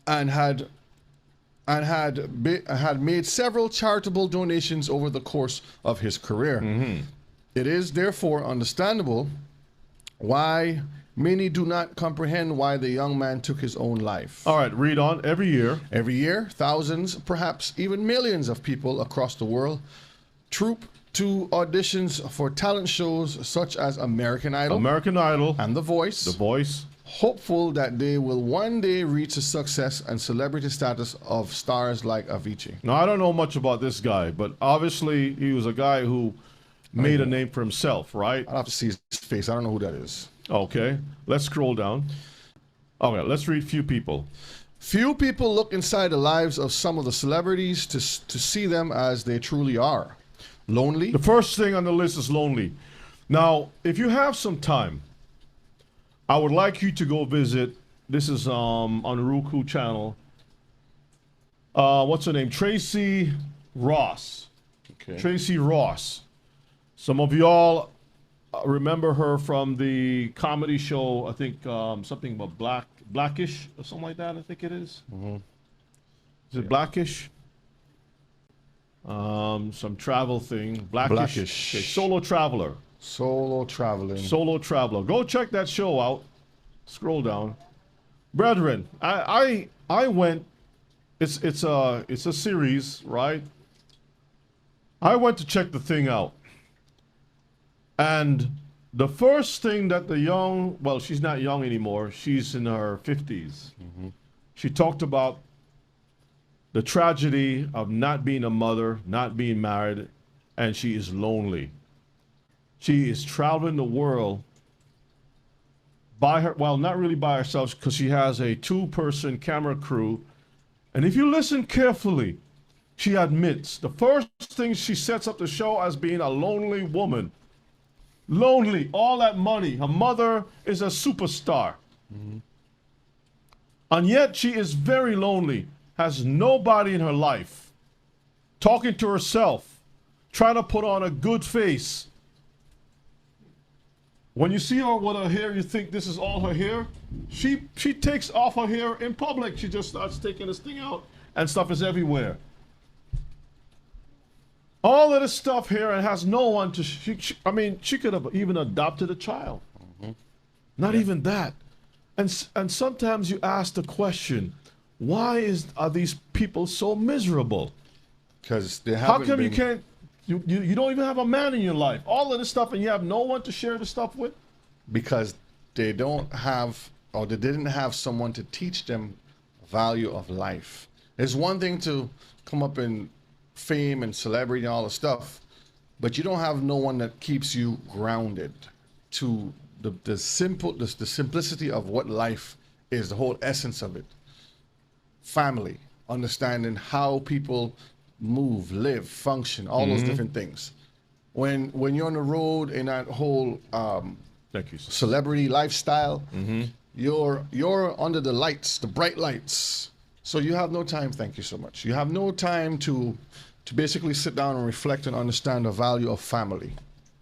and had made several charitable donations over the course of his career. It is therefore understandable why many do not comprehend why the young man took his own life. All right, read on. Every year, thousands, perhaps even millions of people across the world troop to auditions for talent shows such as American Idol and The Voice, hopeful that they will one day reach the success and celebrity status of stars like Avicii. Now, I don't know much about this guy, but obviously he was a guy who made a name for himself, right? I'll have to see his face. I don't know who that is. Okay, let's scroll down. Okay, let's read few people. Few people look inside the lives of some of the celebrities to see them as they truly are. Lonely. The first thing on the list is lonely. Now, if you have some time, I would like you to go visit. This is on the Roku channel. What's her name? Tracy Ross. Okay. Tracy Ross. Some of y'all remember her from the comedy show. I think something about Blackish or something like that. I think it is. Is it Blackish? Some travel thing. Blackish. Okay, Solo Traveler. Solo traveling. Solo Traveler. Go check that show out. Scroll down. Brethren, I went, it's a series, right? I went to check the thing out. And the first thing that the young, well, she's not young anymore. She's in her 50s. She talked about the tragedy of not being a mother, not being married, and she is lonely. She is traveling the world by her, well, not really by herself, because she has a 2-person camera crew. And if you listen carefully, she admits the first thing she sets up the show as being a lonely woman. Lonely, all that money. Her mother is a superstar. And yet she is very lonely. Has nobody in her life, talking to herself, trying to put on a good face. When you see her with her hair, you think this is all her hair. She takes off her hair in public. She just starts taking this thing out, and stuff is everywhere. All of this stuff here, and has no one to. I mean, she could have even adopted a child. Not even that. And sometimes you ask the question, why are these people so miserable? Because they haven't. How come you can't? You don't even have a man in your life. All of this stuff, and you have no one to share the stuff with. Because they don't have, or they didn't have someone to teach them value of life. It's one thing to come up in fame and celebrity and all the stuff, but you don't have no one that keeps you grounded to the simplicity of what life is, the whole essence of it. Family, understanding how people move, live, function, all those different things. When you're on the road in that whole Thank you, sir. celebrity lifestyle, you're under the lights, the bright lights. So you have no time, thank you so much. You have no time to basically sit down and reflect and understand the value of family.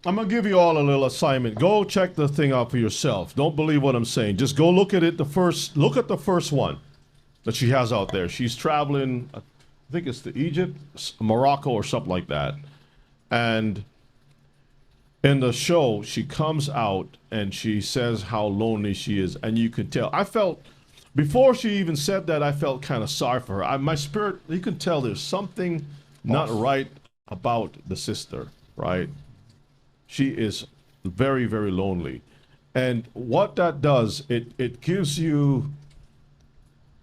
I'm gonna give you all a little assignment. Go check the thing out for yourself. Don't believe what I'm saying. Just go look at it. Look at the first one that she has out there. She's traveling, I think it's to Egypt, Morocco, or something like that. And in the show, she comes out and she says how lonely she is, and you can tell. I felt, before she even said that, I felt kind of sorry for her. My spirit, you can tell there's something not right about the sister, right? She is very, very lonely. And what that does, it gives you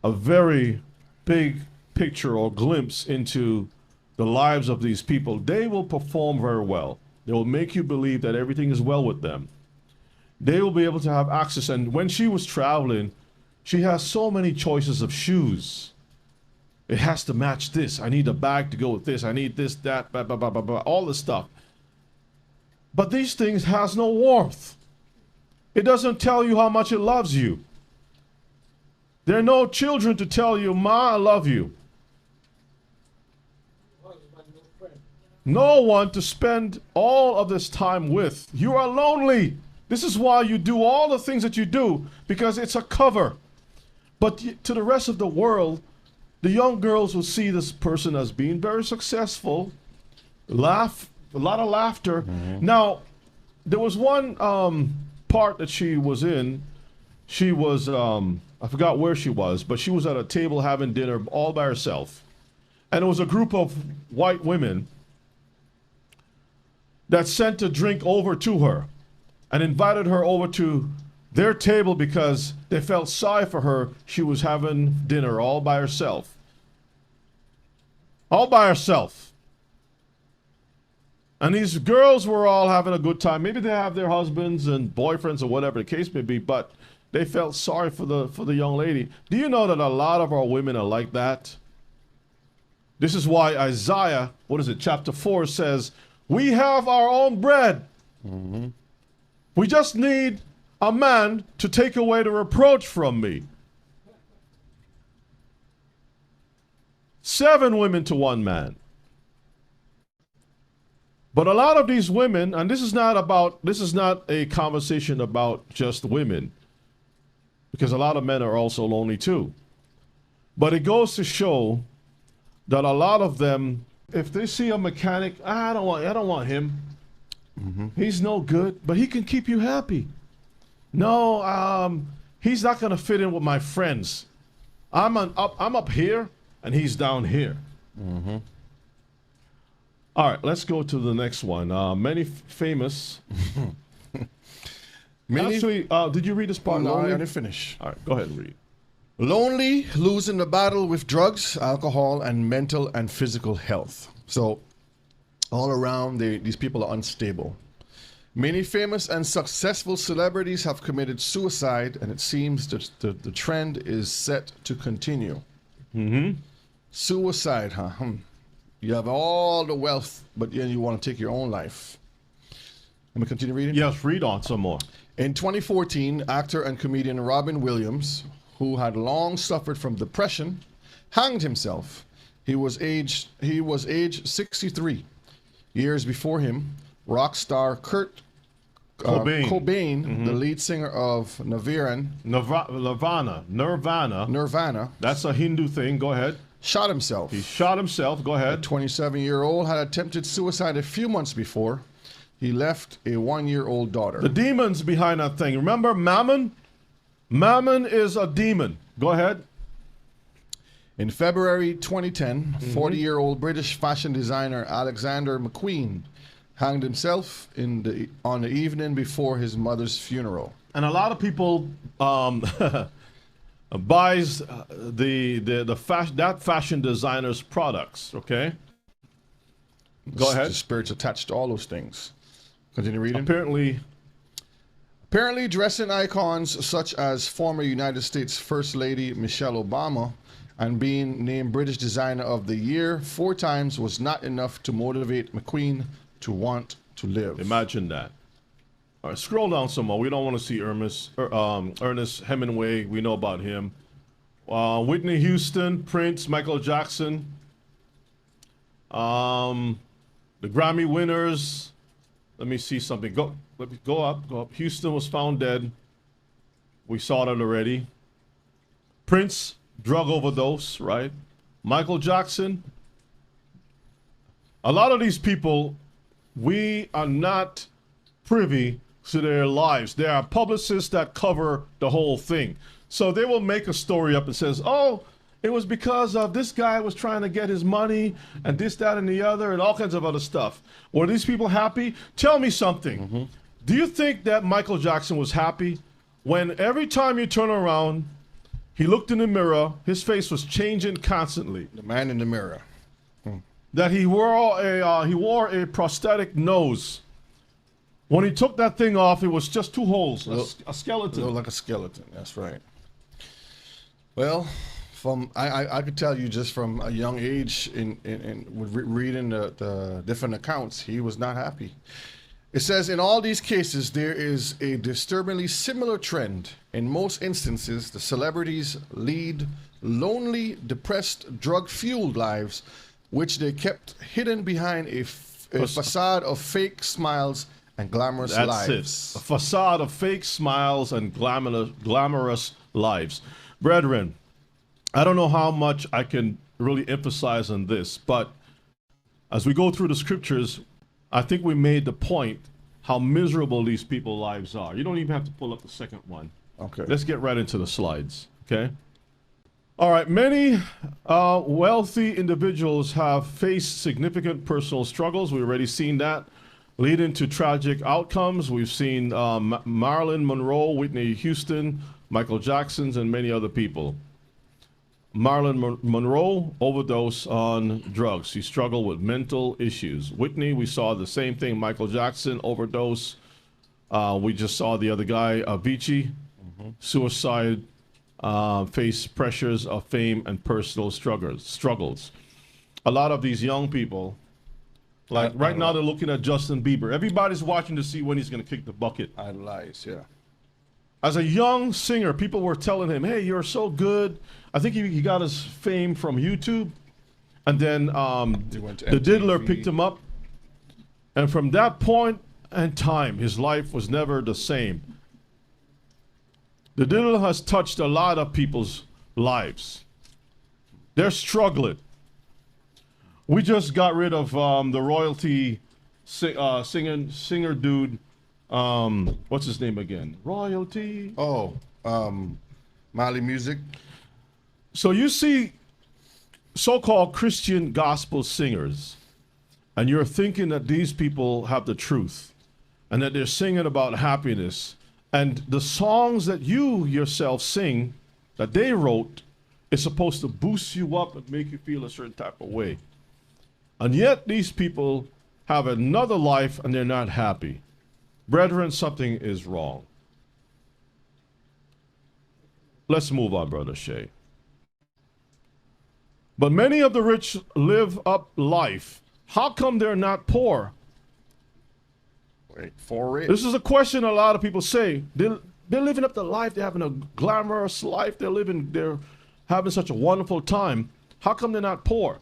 a very big picture or glimpse into the lives of these people. They will perform very well. They will make you believe that everything is well with them. They will be able to have access. And when she was traveling, She has so many choices of shoes. It has to match this. I need a bag to go with this. I need this, that, blah, blah, blah, blah, blah, all this stuff. But these things has no warmth. It doesn't tell you how much it loves you. There are no children to tell you, Ma, I love you. No one to spend all of this time with. You are lonely. This is why you do all the things that you do, because it's a cover. But to the rest of the world, the young girls will see this person as being very successful, laugh, a lot of laughter. Now, there was one part that she was in. She was, I forgot where she was, but she was at a table having dinner all by herself. And it was a group of white women that sent a drink over to her and invited her over to their table because they felt sorry for her. She was having dinner all by herself. All by herself. And these girls were all having a good time. Maybe they have their husbands and boyfriends or whatever the case may be, but they felt sorry for the young lady. Do you know that a lot of our women are like that? This is why Isaiah, chapter 4 says, we have our own bread. We just need a man to take away the reproach from me. 7 women to 1 man. But a lot of these women, and this is not a conversation about just women, because a lot of men are also lonely too. But it goes to show that a lot of them, if they see a mechanic, I don't want him. He's no good, but he can keep you happy. No, he's not going to fit in with my friends. I'm up here, and he's down here. All right, let's go to the next one. Many famous. Actually, did you read this part? No, I didn't finish. All right, go ahead and read. Lonely, losing the battle with drugs, alcohol, and mental and physical health. So, all around, these people are unstable. Many famous and successful celebrities have committed suicide, and it seems that the trend is set to continue. Suicide, huh? You have all the wealth, but then you want to take your own life. Let me continue reading? Yes, read on some more. In 2014, actor and comedian Robin Williams, who had long suffered from depression, hanged himself. He was aged 63. Years before him, rock star Kurt Cobain, the lead singer of Nirvana. That's a Hindu thing. Go ahead. Shot himself. He shot himself. Go ahead. The 27-year-old had attempted suicide a few months before. He left a 1-year-old daughter. The demons behind that thing. Remember Mammon? Mammon is a demon. Go ahead. In February 2010, 40-year-old British fashion designer Alexander McQueen hanged himself on the evening before his mother's funeral. And a lot of people buys that fashion designer's products. Okay. Go ahead. The spirits attached to all those things. Continue reading. Apparently, dressing icons such as former United States First Lady Michelle Obama and being named British Designer of the Year 4 times was not enough to motivate McQueen to want to live. Imagine that. All right, scroll down some more. We don't want to see Ernest Hemingway. We know about him. Whitney Houston, Prince, Michael Jackson. The Grammy winners. Let me see something. Go up. Houston was found dead. We saw that already. Prince, drug overdose, right? Michael Jackson. A lot of these people, we are not privy to their lives. There are publicists that cover the whole thing. So they will make a story up and says, oh, it was because of this guy was trying to get his money and this, that, and the other and all kinds of other stuff. Were these people happy? Tell me something. Do you think that Michael Jackson was happy when every time you turn around, he looked in the mirror, his face was changing constantly? The man in the mirror. That he wore a prosthetic nose. When he took that thing off, it was just 2 holes, a skeleton. Looked like a skeleton, that's right. Well, I could tell you just from a young age in reading the different accounts, he was not happy. It says, in all these cases, there is a disturbingly similar trend. In most instances, the celebrities lead lonely, depressed, drug-fueled lives, which they kept hidden behind a facade of fake smiles and glamorous lives. That's it. A facade of fake smiles and glamorous lives. Brethren, I don't know how much I can really emphasize on this, but as we go through the scriptures, I think we made the point how miserable these people's lives are. You don't even have to pull up the second one. Okay. Let's get right into the slides, okay? All right, many wealthy individuals have faced significant personal struggles. We've already seen that, leading to tragic outcomes. We've seen Marilyn Monroe, Whitney Houston, Michael Jackson's, and many other people. Marilyn Monroe overdosed on drugs. She struggled with mental issues. Whitney, we saw the same thing. Michael Jackson overdose. We just saw the other guy, Avicii, suicide, faced pressures of fame and personal struggles. A lot of these young people, like right now, they're looking at Justin Bieber. Everybody's watching to see when he's going to kick the bucket. Idolize, yeah. As a young singer, people were telling him, hey, you're so good. I think he got his fame from YouTube. And then the diddler picked him up. And from that point in time, his life was never the same. The diddler has touched a lot of people's lives. They're struggling. We just got rid of the royalty singer dude. What's his name again? Royalty. Oh, Mali Music. So you see so-called Christian gospel singers, and you're thinking that these people have the truth and that they're singing about happiness. And the songs that you yourself sing, that they wrote, is supposed to boost you up and make you feel a certain type of way. And yet these people have another life and they're not happy. Brethren, something is wrong. Let's move on, Brother Shay. But many of the rich live up life. How come they're not poor? Wait, for it. This is a question a lot of people say. They're living up the life. They're having a glamorous life. They're having such a wonderful time. How come they're not poor?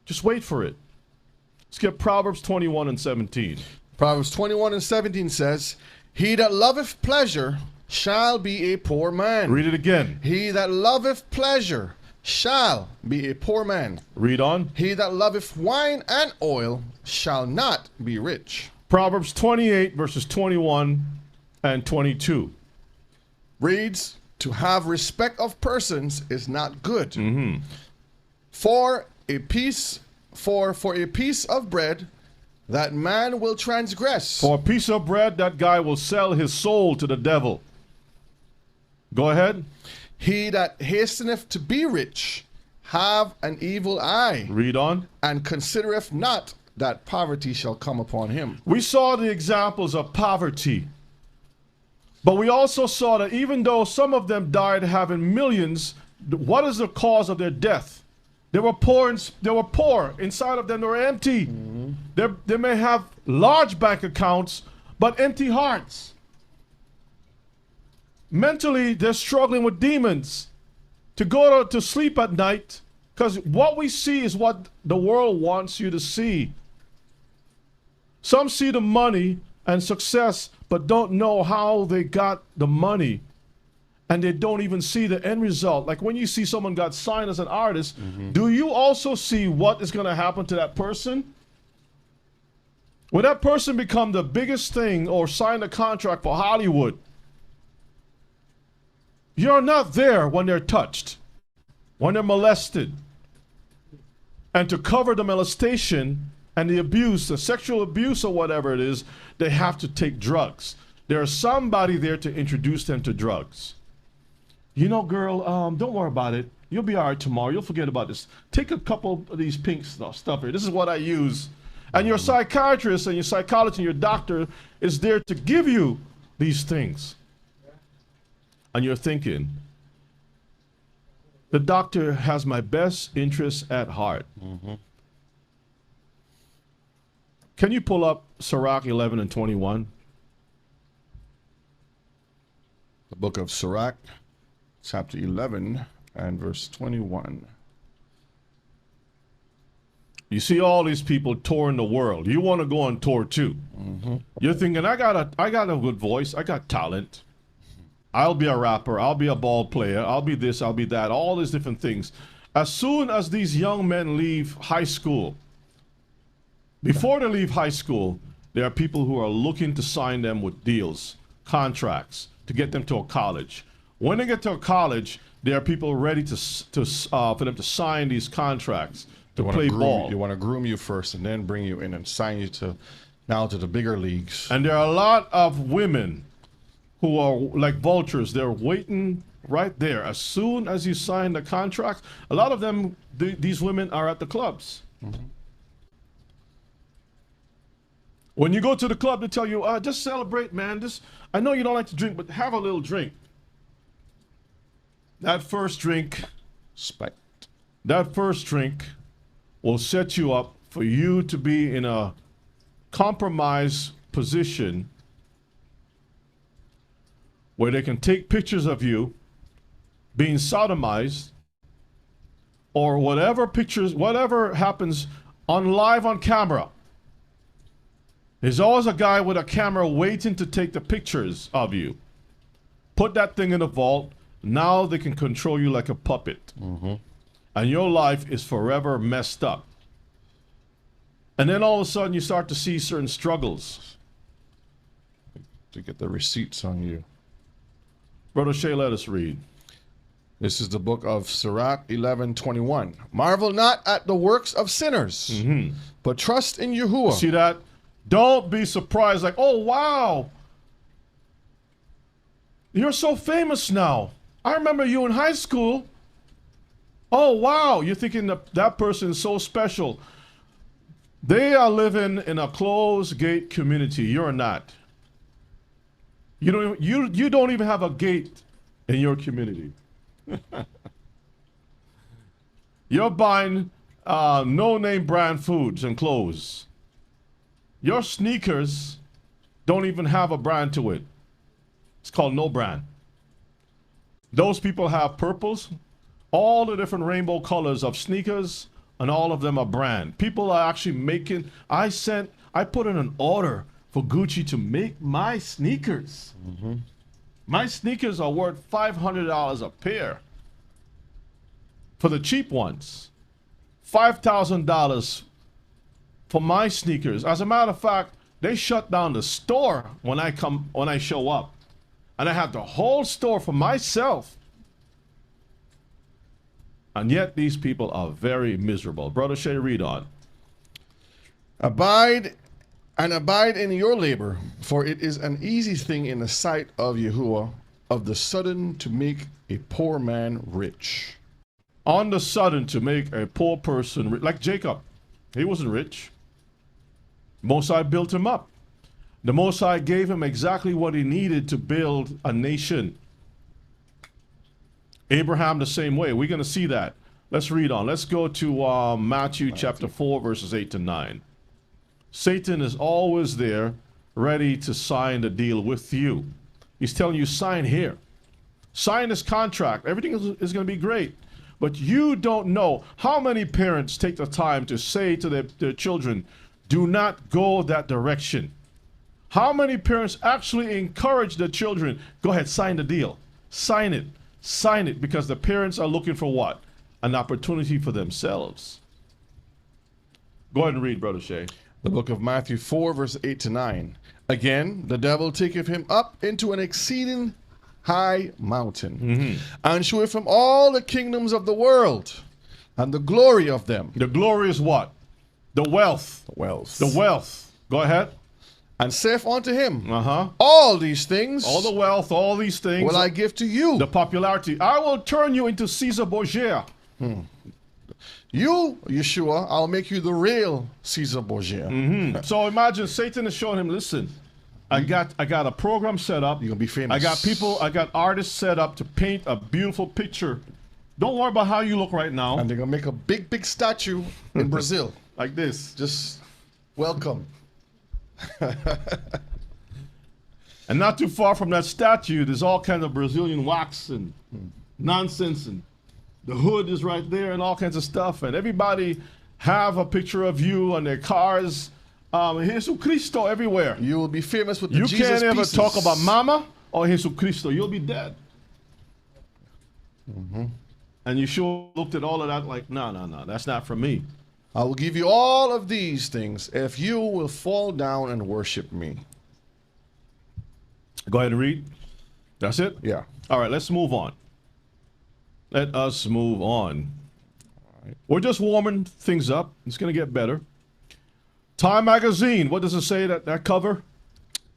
Just wait for it. Let's get Proverbs 21 and 17. Proverbs 21 and 17 says, he that loveth pleasure shall be a poor man. Read it again. He that loveth pleasure shall be a poor man. Read on. He that loveth wine and oil shall not be rich. Proverbs 28 verses 21 and 22. Reads, to have respect of persons is not good. Mm-hmm. For a piece of bread that man will transgress. For a piece of bread, that guy will sell his soul to the devil. Go ahead. He that hasteneth to be rich have an evil eye. Read on. And considereth not that poverty shall come upon him. We saw the examples of poverty. But we also saw that even though some of them died having millions, what is the cause of their death? They were poor. Inside of them, they were empty. Mm-hmm. They may have large bank accounts, but empty hearts. Mentally, they're struggling with demons. To go to sleep at night, because what we see is what the world wants you to see. Some see the money and success, but don't know how they got the money. And they don't even see the end result. Like when you see someone got signed as an artist, do you also see what is going to happen to that person? When that person become the biggest thing or sign a contract for Hollywood, you're not there when they're touched, when they're molested. And to cover the molestation and the abuse, the sexual abuse or whatever it is, they have to take drugs. There's somebody there to introduce them to drugs. You know, girl, don't worry about it. You'll be all right tomorrow. You'll forget about this. Take a couple of these pink stuff here. This is what I use. And your psychiatrist and your psychologist and your doctor is there to give you these things. And you're thinking, The doctor has my best interests at heart. Can you pull up Sirach 11 and 21? The book of Sirach, chapter 11 and verse 21. You see all these people touring the world. You want to go on tour too. You're thinking, I got a good voice. I got talent. I'll be a rapper. I'll be a ball player. I'll be this. I'll be that. All these different things. As soon as these young men leave high school, before they leave high school, there are people who are looking to sign them with deals, contracts, to get them to a college. When they get to a college, there are people ready for them to sign these contracts to play ball. They want to groom you first and then bring you in and sign you to the bigger leagues. And there are a lot of women who are like vultures. They're waiting right there. As soon as you sign the contract, a lot of them, these women are at the clubs. When you go to the club, they tell you, just celebrate, man. I know you don't like to drink, but have a little drink. That first drink will set you up for you to be in a compromised position where they can take pictures of you being sodomized or whatever happens live on camera. There's always a guy with a camera waiting to take the pictures of you. Put that thing in the vault. Now they can control you like a puppet. And your life is forever messed up. And then all of a sudden you start to see certain struggles. To get the receipts on you. Brother Shay, let us read. This is the book of Sirach 11:21. Marvel not at the works of sinners, but trust in Yahuwah. See that? Don't be surprised like, oh, wow. You're so famous now. I remember you in high school. Oh, wow. You're thinking that person is so special. They are living in a closed gate community. You're not. You don't even have a gate in your community. You're buying no-name brand foods and clothes. Your sneakers don't even have a brand to it. It's called no brand. Those people have purples, all the different rainbow colors of sneakers, and all of them are brand. People are actually making, I put in an order for Gucci to make my sneakers. My sneakers are worth $500 a pair. For the cheap ones, $5,000 for my sneakers. As a matter of fact, they shut down the store when I show up. And I have the whole store for myself. And yet these people are very miserable. Brother Shay, read on. Abide in your labor, for it is an easy thing in the sight of Yahuwah, of the sudden to make a poor man rich. On the sudden to make a poor person rich. Like Jacob, he wasn't rich. Most High built him up. The Most High gave him exactly what he needed to build a nation. Abraham the same way. We're going to see that. Let's read on. Let's go to Matthew chapter 4, verses 8 to 9. Satan is always there, ready to sign the deal with you. He's telling you, sign here. Sign this contract. Everything is going to be great. But you don't know how many parents take the time to say to their children, do not go that direction. How many parents actually encourage their children, go ahead, sign the deal. Sign it. Sign it, because the parents are looking for what? An opportunity for themselves. Go ahead and read, Brother Shay. The book of Matthew 4, verse 8 to 9. Again, the devil taketh him up into an exceeding high mountain, and sheweth him all the kingdoms of the world, and the glory of them. The glory is what? The wealth. The wealth. The wealth. Go ahead. And saith unto him, Uh-huh. all these things, All the wealth, all these things. will I give to you. The popularity. I will turn you into Caesar Borgia. You, Yeshua, I'll make you the real Caesar Borgia. So imagine Satan is showing him, listen, I got a program set up. You're going to be famous. I got artists set up to paint a beautiful picture Don't worry about how you look right now. And they're going to make a big, big statue in Brazil. Like this. Just welcome. And not too far from that statue, there's all kinds of Brazilian wax and nonsense. And the hood is right there and all kinds of stuff. And everybody have a picture of you on their cars. Jesus Cristo everywhere. You will be famous with the You Jesus can't ever pieces. talk about Mama or Jesus Cristo. You'll be dead. And you sure looked at all of that like, no, that's not for me. I will give you all of these things if you will fall down and worship me. Go ahead and read. That's it? Yeah. All right, let's move on. Let us move on. We're just warming things up. It's going to get better. Time magazine. What does it say, that cover?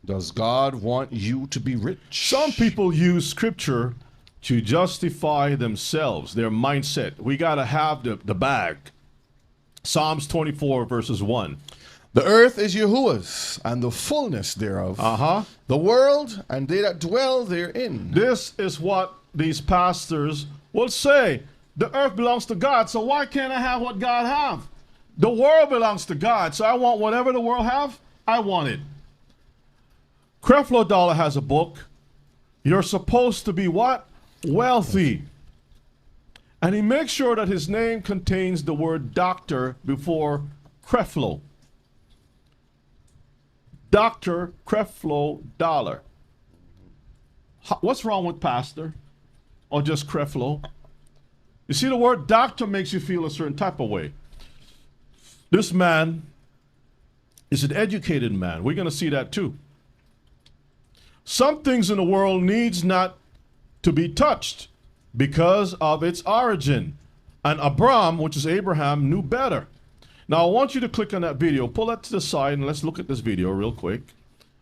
Does God want you to be rich? Some people use scripture to justify themselves, their mindset. We got to have the bag. Psalms 24 verses 1. The earth is Yahuwah's, and the fullness thereof. The world, and they that dwell therein. This is what these pastors will say. The earth belongs to God, so why can't I have what God have? The world belongs to God, so I want whatever the world have, I want it. Creflo Dollar has a book. You're supposed to be what? Wealthy. And he makes sure that his name contains the word doctor before Creflo. Dr. Creflo Dollar. What's wrong with pastor? Or just Creflo? You see, the word doctor makes you feel a certain type of way. This man is an educated man. We're going to see that too. Some things in the world needs not to be touched because of its origin. And Abram, which is Abraham, knew better. Now, I want you to click on that video. Pull that to the side and let's look at this video real quick.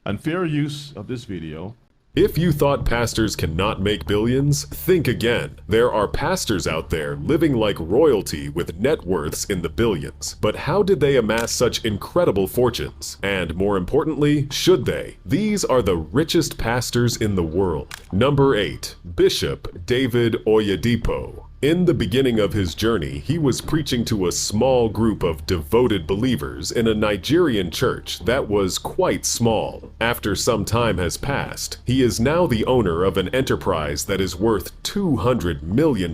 And fair use of this video. If you thought pastors cannot make billions, think again. There are pastors out there living like royalty with net worths in the billions. But how did they amass such incredible fortunes? And more importantly, should they? These are the richest pastors in the world. Number 8. Bishop David Oyedepo. In the beginning of his journey, he was preaching to a small group of devoted believers in a Nigerian church that was quite small. After some time has passed, he is now the owner of an enterprise that is worth $200 million.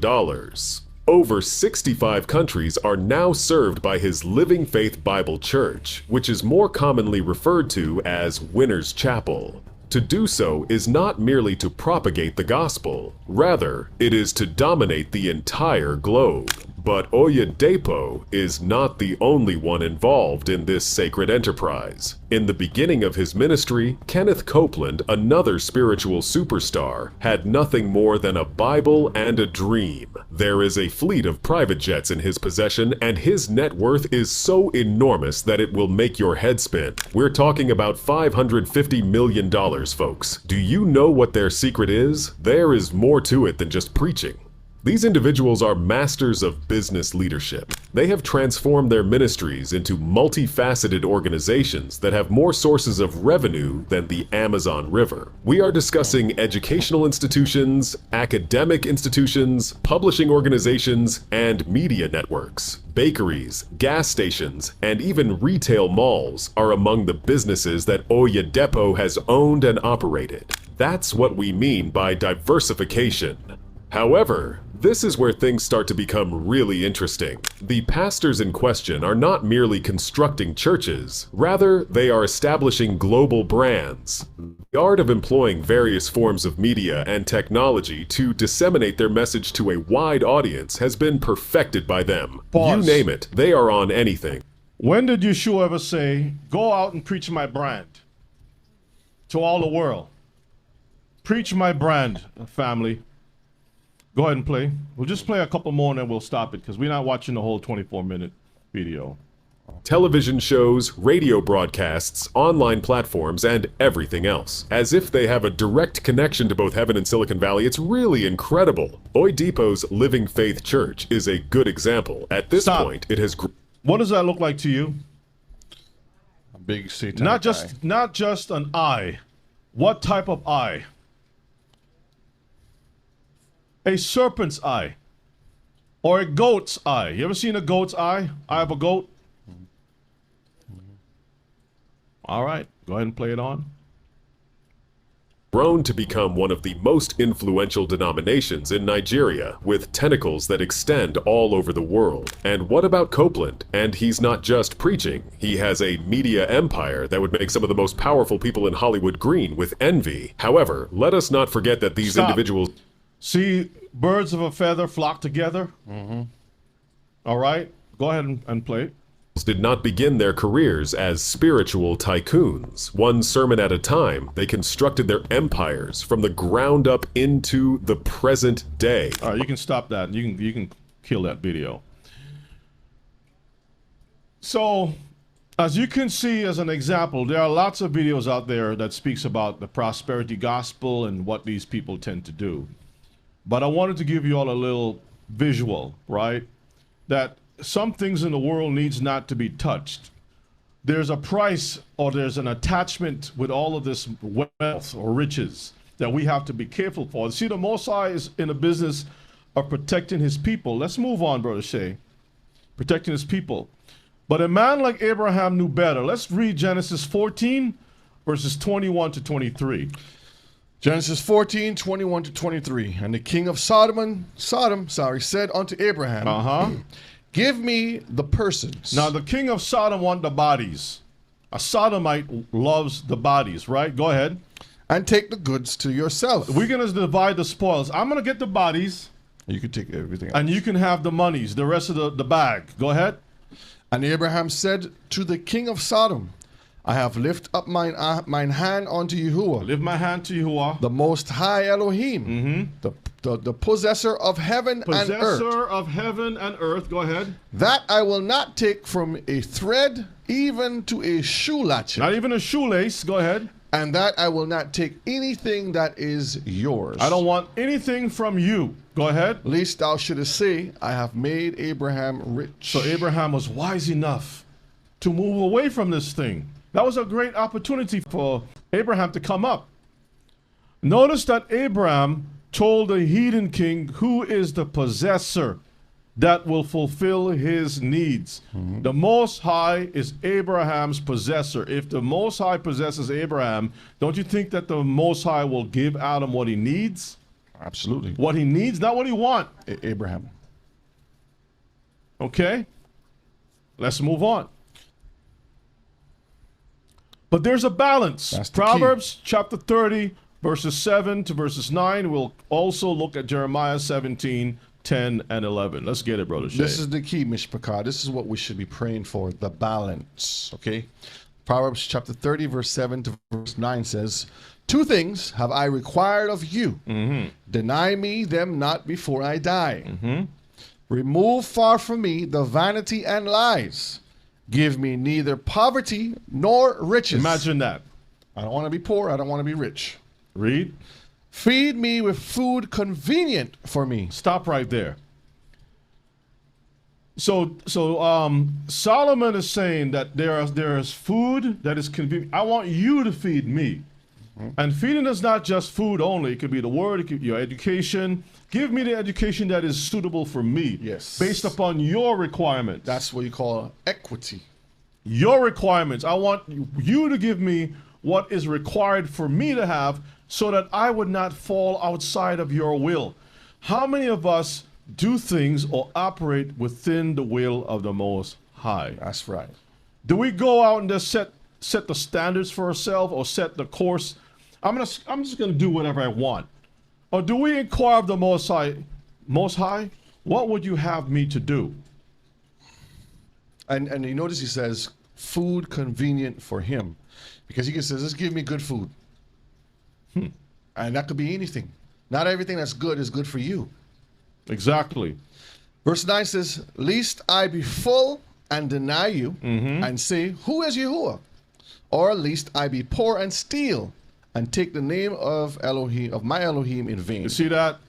Over 65 countries are now served by his Living Faith Bible Church, which is more commonly referred to as Winners Chapel. To do so is not merely to propagate the gospel, rather, it is to dominate the entire globe. But Oyedepo is not the only one involved in this sacred enterprise. In the beginning of his ministry, Kenneth Copeland, another spiritual superstar, had nothing more than a Bible and a dream. There is a fleet of private jets in his possession, and his net worth is so enormous that it will make your head spin. We're talking about $550 million, folks. Do you know what their secret is? There is more to it than just preaching. These individuals are masters of business leadership. They have transformed their ministries into multifaceted organizations that have more sources of revenue than the Amazon River. We are discussing educational institutions, academic institutions, publishing organizations, and media networks. Bakeries, gas stations, and even retail malls are among the businesses that Oyedepo has owned and operated. That's what we mean by diversification. However, this is where things start to become really interesting. The pastors in question are not merely constructing churches, rather they are establishing global brands. The art of employing various forms of media and technology to disseminate their message to a wide audience has been perfected by them. Pause. You name it, they are on anything. When did Yeshua ever say, go out and preach my brand to all the world? Preach my brand, family. Go ahead and play. We'll just play a couple more and then we'll stop it because we're not watching the whole 24-minute video. Television shows, radio broadcasts, online platforms, and everything else. As if they have a direct connection to both heaven and Silicon Valley, it's really incredible. Oyedepo's Living Faith Church is a good example. At this point, it has... What does that look like to you? A big satanic Not just an eye. What type of eye? A serpent's eye. or a goat's eye. You ever seen a goat's eye? Eye of a goat? All right, go ahead and play it on. Grown to become one of the most influential denominations in Nigeria, with tentacles that extend all over the world. And what about Copeland? And he's not just preaching, he has a media empire that would make some of the most powerful people in Hollywood green with envy. However, let us not forget that these individuals... See, birds of a feather flock together? All right, go ahead and play it. Did not begin their careers as spiritual tycoons. One sermon at a time, they constructed their empires from the ground up into the present day. All right, you can stop that. You can kill that video. So, as you can see as an example, there are lots of videos out there that speaks about the prosperity gospel and what these people tend to do. But I wanted to give you all a little visual, right? That some things in the world needs not to be touched. There's a price or there's an attachment with all of this wealth or riches that we have to be careful for. See, the Most High is in the business of protecting his people. Let's move on, Brother Shay. Protecting his people. But a man like Abraham knew better. Let's read Genesis 14, verses 21 to 23. Genesis 14, 21 to 23. And the king of Sodom said unto Abraham, give me the persons. Now, the king of Sodom want the bodies. A Sodomite loves the bodies, right? Go ahead. And take the goods to yourself. We're going to divide the spoils. I'm going to get the bodies. You can take everything else. And you can have the monies, the rest of the bag. Go ahead. And Abraham said to the king of Sodom, I have lift up mine hand unto Yahuwah. Lift my hand to Yahuwah. The Most High Elohim. The possessor of heaven and earth. Possessor of heaven and earth. Go ahead. That I will not take from a thread even to a shoe latchet. Not even a shoelace. Go ahead. And that I will not take anything that is yours. I don't want anything from you. Go ahead. Lest thou shouldest say, I have made Abraham rich. So Abraham was wise enough to move away from this thing. That was a great opportunity for Abraham to come up. Notice that Abraham told the heathen king who is the possessor that will fulfill his needs. The Most High is Abraham's possessor. If the Most High possesses Abraham, don't you think that the Most High will give Adam what he needs? Absolutely. What he needs, not what he wants. Abraham. Okay? Let's move on. But there's a balance. That's the Proverbs chapter 30, verses 7 to verses 9. We'll also look at Jeremiah 17, 10, and 11. Let's get it, Brother Shay. This is the key, Mishpachah. This is what we should be praying for, the balance, okay? Proverbs chapter 30, verse 7 to verse 9 says, 2 things have I required of you. Deny me them not before I die. Remove far from me the vanity and lies. Give me neither poverty nor riches. Imagine that. I don't want to be poor. I don't want to be rich. Read. Feed me with food convenient for me. Stop right there. So Solomon is saying that there is food that is convenient. I want you to feed me. And feeding is not just food only. It could be the word, it could be your education. Give me the education that is suitable for me. Yes. Based upon your requirements. That's what you call equity. Your requirements. I want you to give me what is required for me to have so that I would not fall outside of your will. How many of us do things or operate within the will of the Most High? That's right. Do we go out and just set the standards for ourselves or set the course? I'm just gonna do whatever I want. Or do we inquire of the Most High, what would you have me to do? And you notice he says, food convenient for him. Because he says, just give me good food. And that could be anything. Not everything that's good is good for you. Exactly. Verse 9 says, lest I be full and deny you and say, who is Yahuwah? Or lest I be poor and steal and take the name of Elohim, of my Elohim in vain. You see that?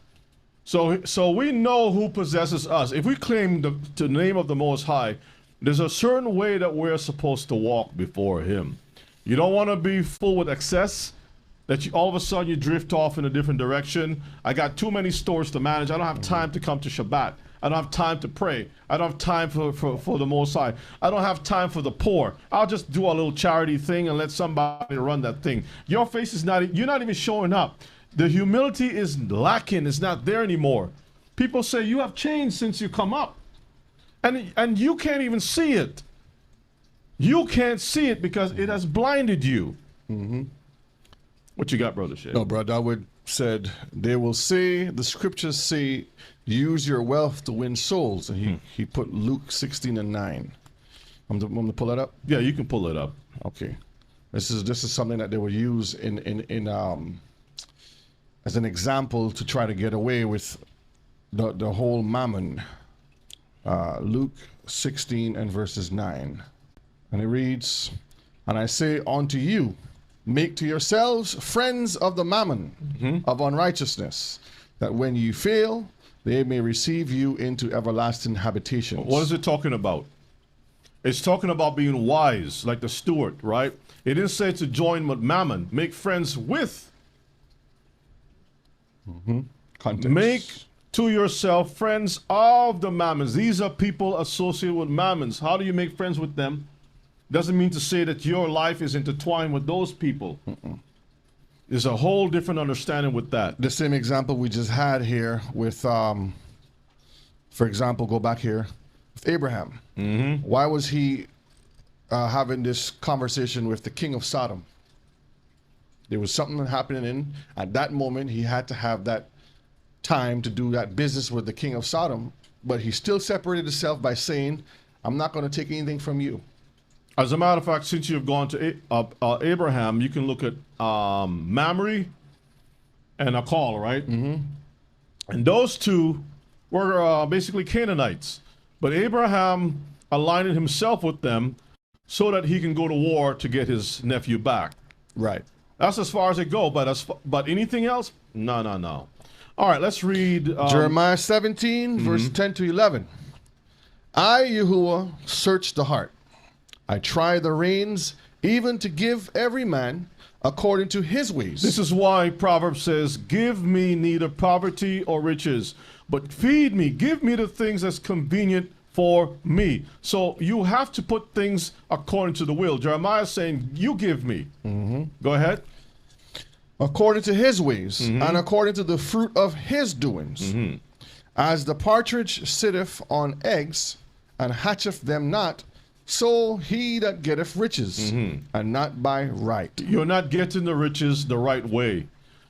So we know who possesses us. If we claim the name of the Most High, there's a certain way that we're supposed to walk before him. You don't want to be full with excess, that all of a sudden you drift off in a different direction. I got too many stores to manage. I don't have time to come to Shabbat. I don't have time to pray. I don't have time for the Most High. I don't have time for the poor. I'll just do a little charity thing and let somebody run that thing. Your face is not, you're not even showing up. The humility is lacking. It's not there anymore. People say, you have changed since you come up. And you can't even see it. You can't see it because it has blinded you. Mm-hmm. What you got, Brother Shay? No, Brother Dawood said, they will say, the scriptures say, use your wealth to win souls. And he put Luke 16:9. I'm going to pull that up? Yeah, you can pull it up. Okay. This is something that they will use in as an example to try to get away with the whole Mammon. Luke 16 and verses 9. And it reads, and I say unto you, make to yourselves friends of the Mammon of unrighteousness, that when you fail, they may receive you into everlasting habitations. What is it talking about? It's talking about being wise, like the steward, right? It didn't say to join with Mammon. Make friends with. Context. Make to yourself friends of the Mammons. These are people associated with Mammons. How do you make friends with them? Doesn't mean to say that your life is intertwined with those people. There's a whole different understanding with that. The same example we just had here with, for example, go back here, with Abraham. Why was he having this conversation with the king of Sodom? There was something happening at that moment. He had to have that time to do that business with the king of Sodom, but he still separated himself by saying, I'm not going to take anything from you. As a matter of fact, since you've gone to Abraham, you can look at Mamre and Akal, right? And those two were basically Canaanites. But Abraham aligned himself with them so that he can go to war to get his nephew back. Right. That's as far as it goes. But anything else? No. All right, let's read. Jeremiah 17, verse 10 to 11. I, Yahuwah, search the heart. I try the reins, even to give every man according to his ways. This is why Proverbs says, give me neither poverty or riches, but feed me. Give me the things that's convenient for me. So you have to put things according to the will. Jeremiah is saying, you give me. Go ahead. According to his ways, and according to the fruit of his doings. As the partridge sitteth on eggs, and hatcheth them not, so he that getteth riches, and not by right. You're not getting the riches the right way.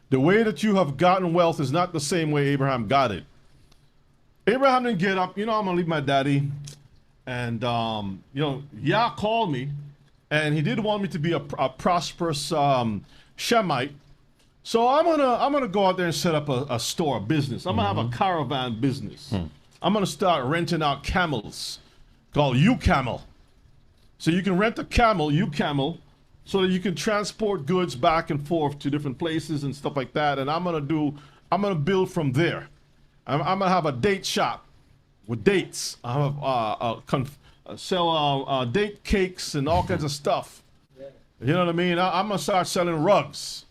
The way that you have gotten wealth is not the same way Abraham got it. Abraham didn't get up, I'm going to leave my daddy. And, Yah called me, and he did want me to be a prosperous Shemite. So I'm gonna go out there and set up a store, a business. I'm gonna have a caravan business. I'm gonna start renting out camels, called U-Camel. So you can rent a camel, U-Camel, so that you can transport goods back and forth to different places and stuff like that. And I'm gonna build from there. I'm gonna have a date shop with dates. I have sell date cakes and all kinds of stuff. You know what I mean? I'm gonna start selling rugs.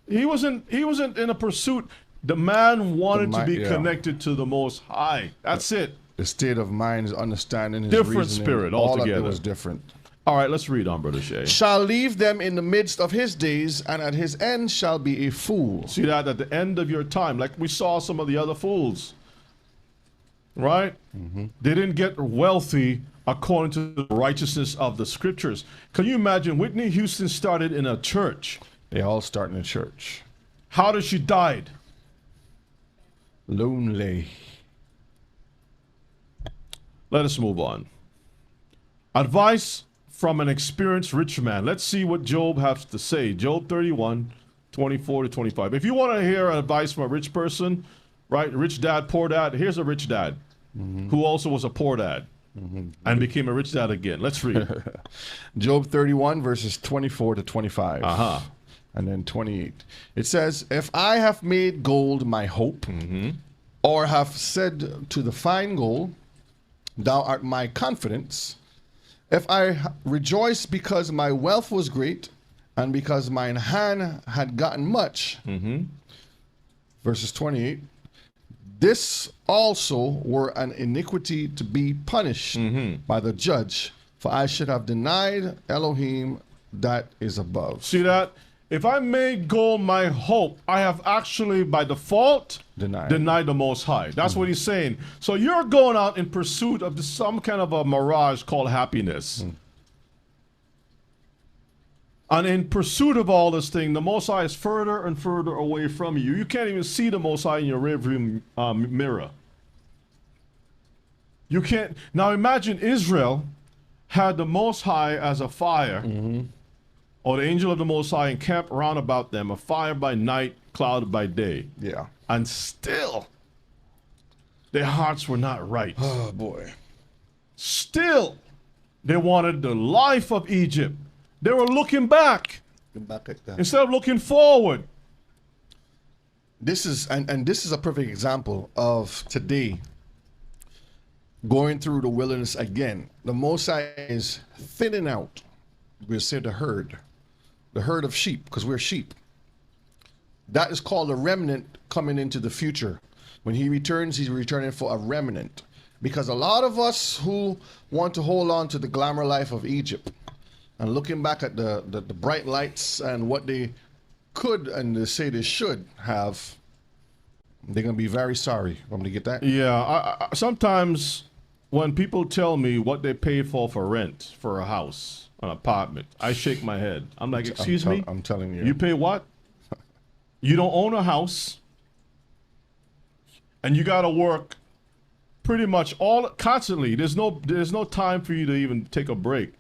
He wasn't in a pursuit. The man wanted to be connected to the Most High. That's it. The state of mind, his understanding, his Different reasoning, spirit all altogether. of it was different. All right, let's read on, Brother Shay. Shall leave them in the midst of his days, and at his end shall be a fool. See that at the end of your time, like we saw some of the other fools, right? They didn't get wealthy according to the righteousness of the scriptures. Can you imagine? Whitney Houston started in a church. They all start in the church. How did she die? Lonely. Let us move on. Advice from an experienced rich man. Let's see what Job has to say. Job 31, 24 to 25. If you want to hear advice from a rich person, right? Rich dad, poor dad. Here's a rich dad who also was a poor dad and became a rich dad again. Let's read. Job 31, verses 24 to 25. And then 28. It says, if I have made gold my hope, or have said to the fine gold, thou art my confidence, if I rejoice because my wealth was great, and because mine hand had gotten much, verses 28, This also were an iniquity to be punished by the judge, for I should have denied Elohim that is above. See that? If I made gold my hope, I have actually, by default, denied the Most High. That's what he's saying. So you're going out in pursuit of some kind of a mirage called happiness. And in pursuit of all this thing, the Most High is further and further away from you. You can't even see the Most High in your rearview mirror. You can't. Now imagine Israel had the Most High as a fire, or the angel of the Most High encamped round about them, a fire by night, cloud by day. Yeah. And still, their hearts were not right. Oh, boy. Still, they wanted the life of Egypt. They were looking back instead of looking forward. This is and this is a perfect example of today going through the wilderness again. The Most High is thinning out, we'll say, the herd of sheep, because we're sheep. That is called a remnant coming into the future. When he returns, he's returning for a remnant. Because a lot of us who want to hold on to the glamour life of Egypt and looking back at the bright lights and what they could and they say they should have, they're going to be very sorry. Want me to get that? Yeah, I sometimes when people tell me what they paid for rent for a house, an apartment, I shake my head. I'm like, excuse me? I'm telling you. You pay what? You don't own a house, and you got to work pretty much constantly. There's no time for you to even take a break.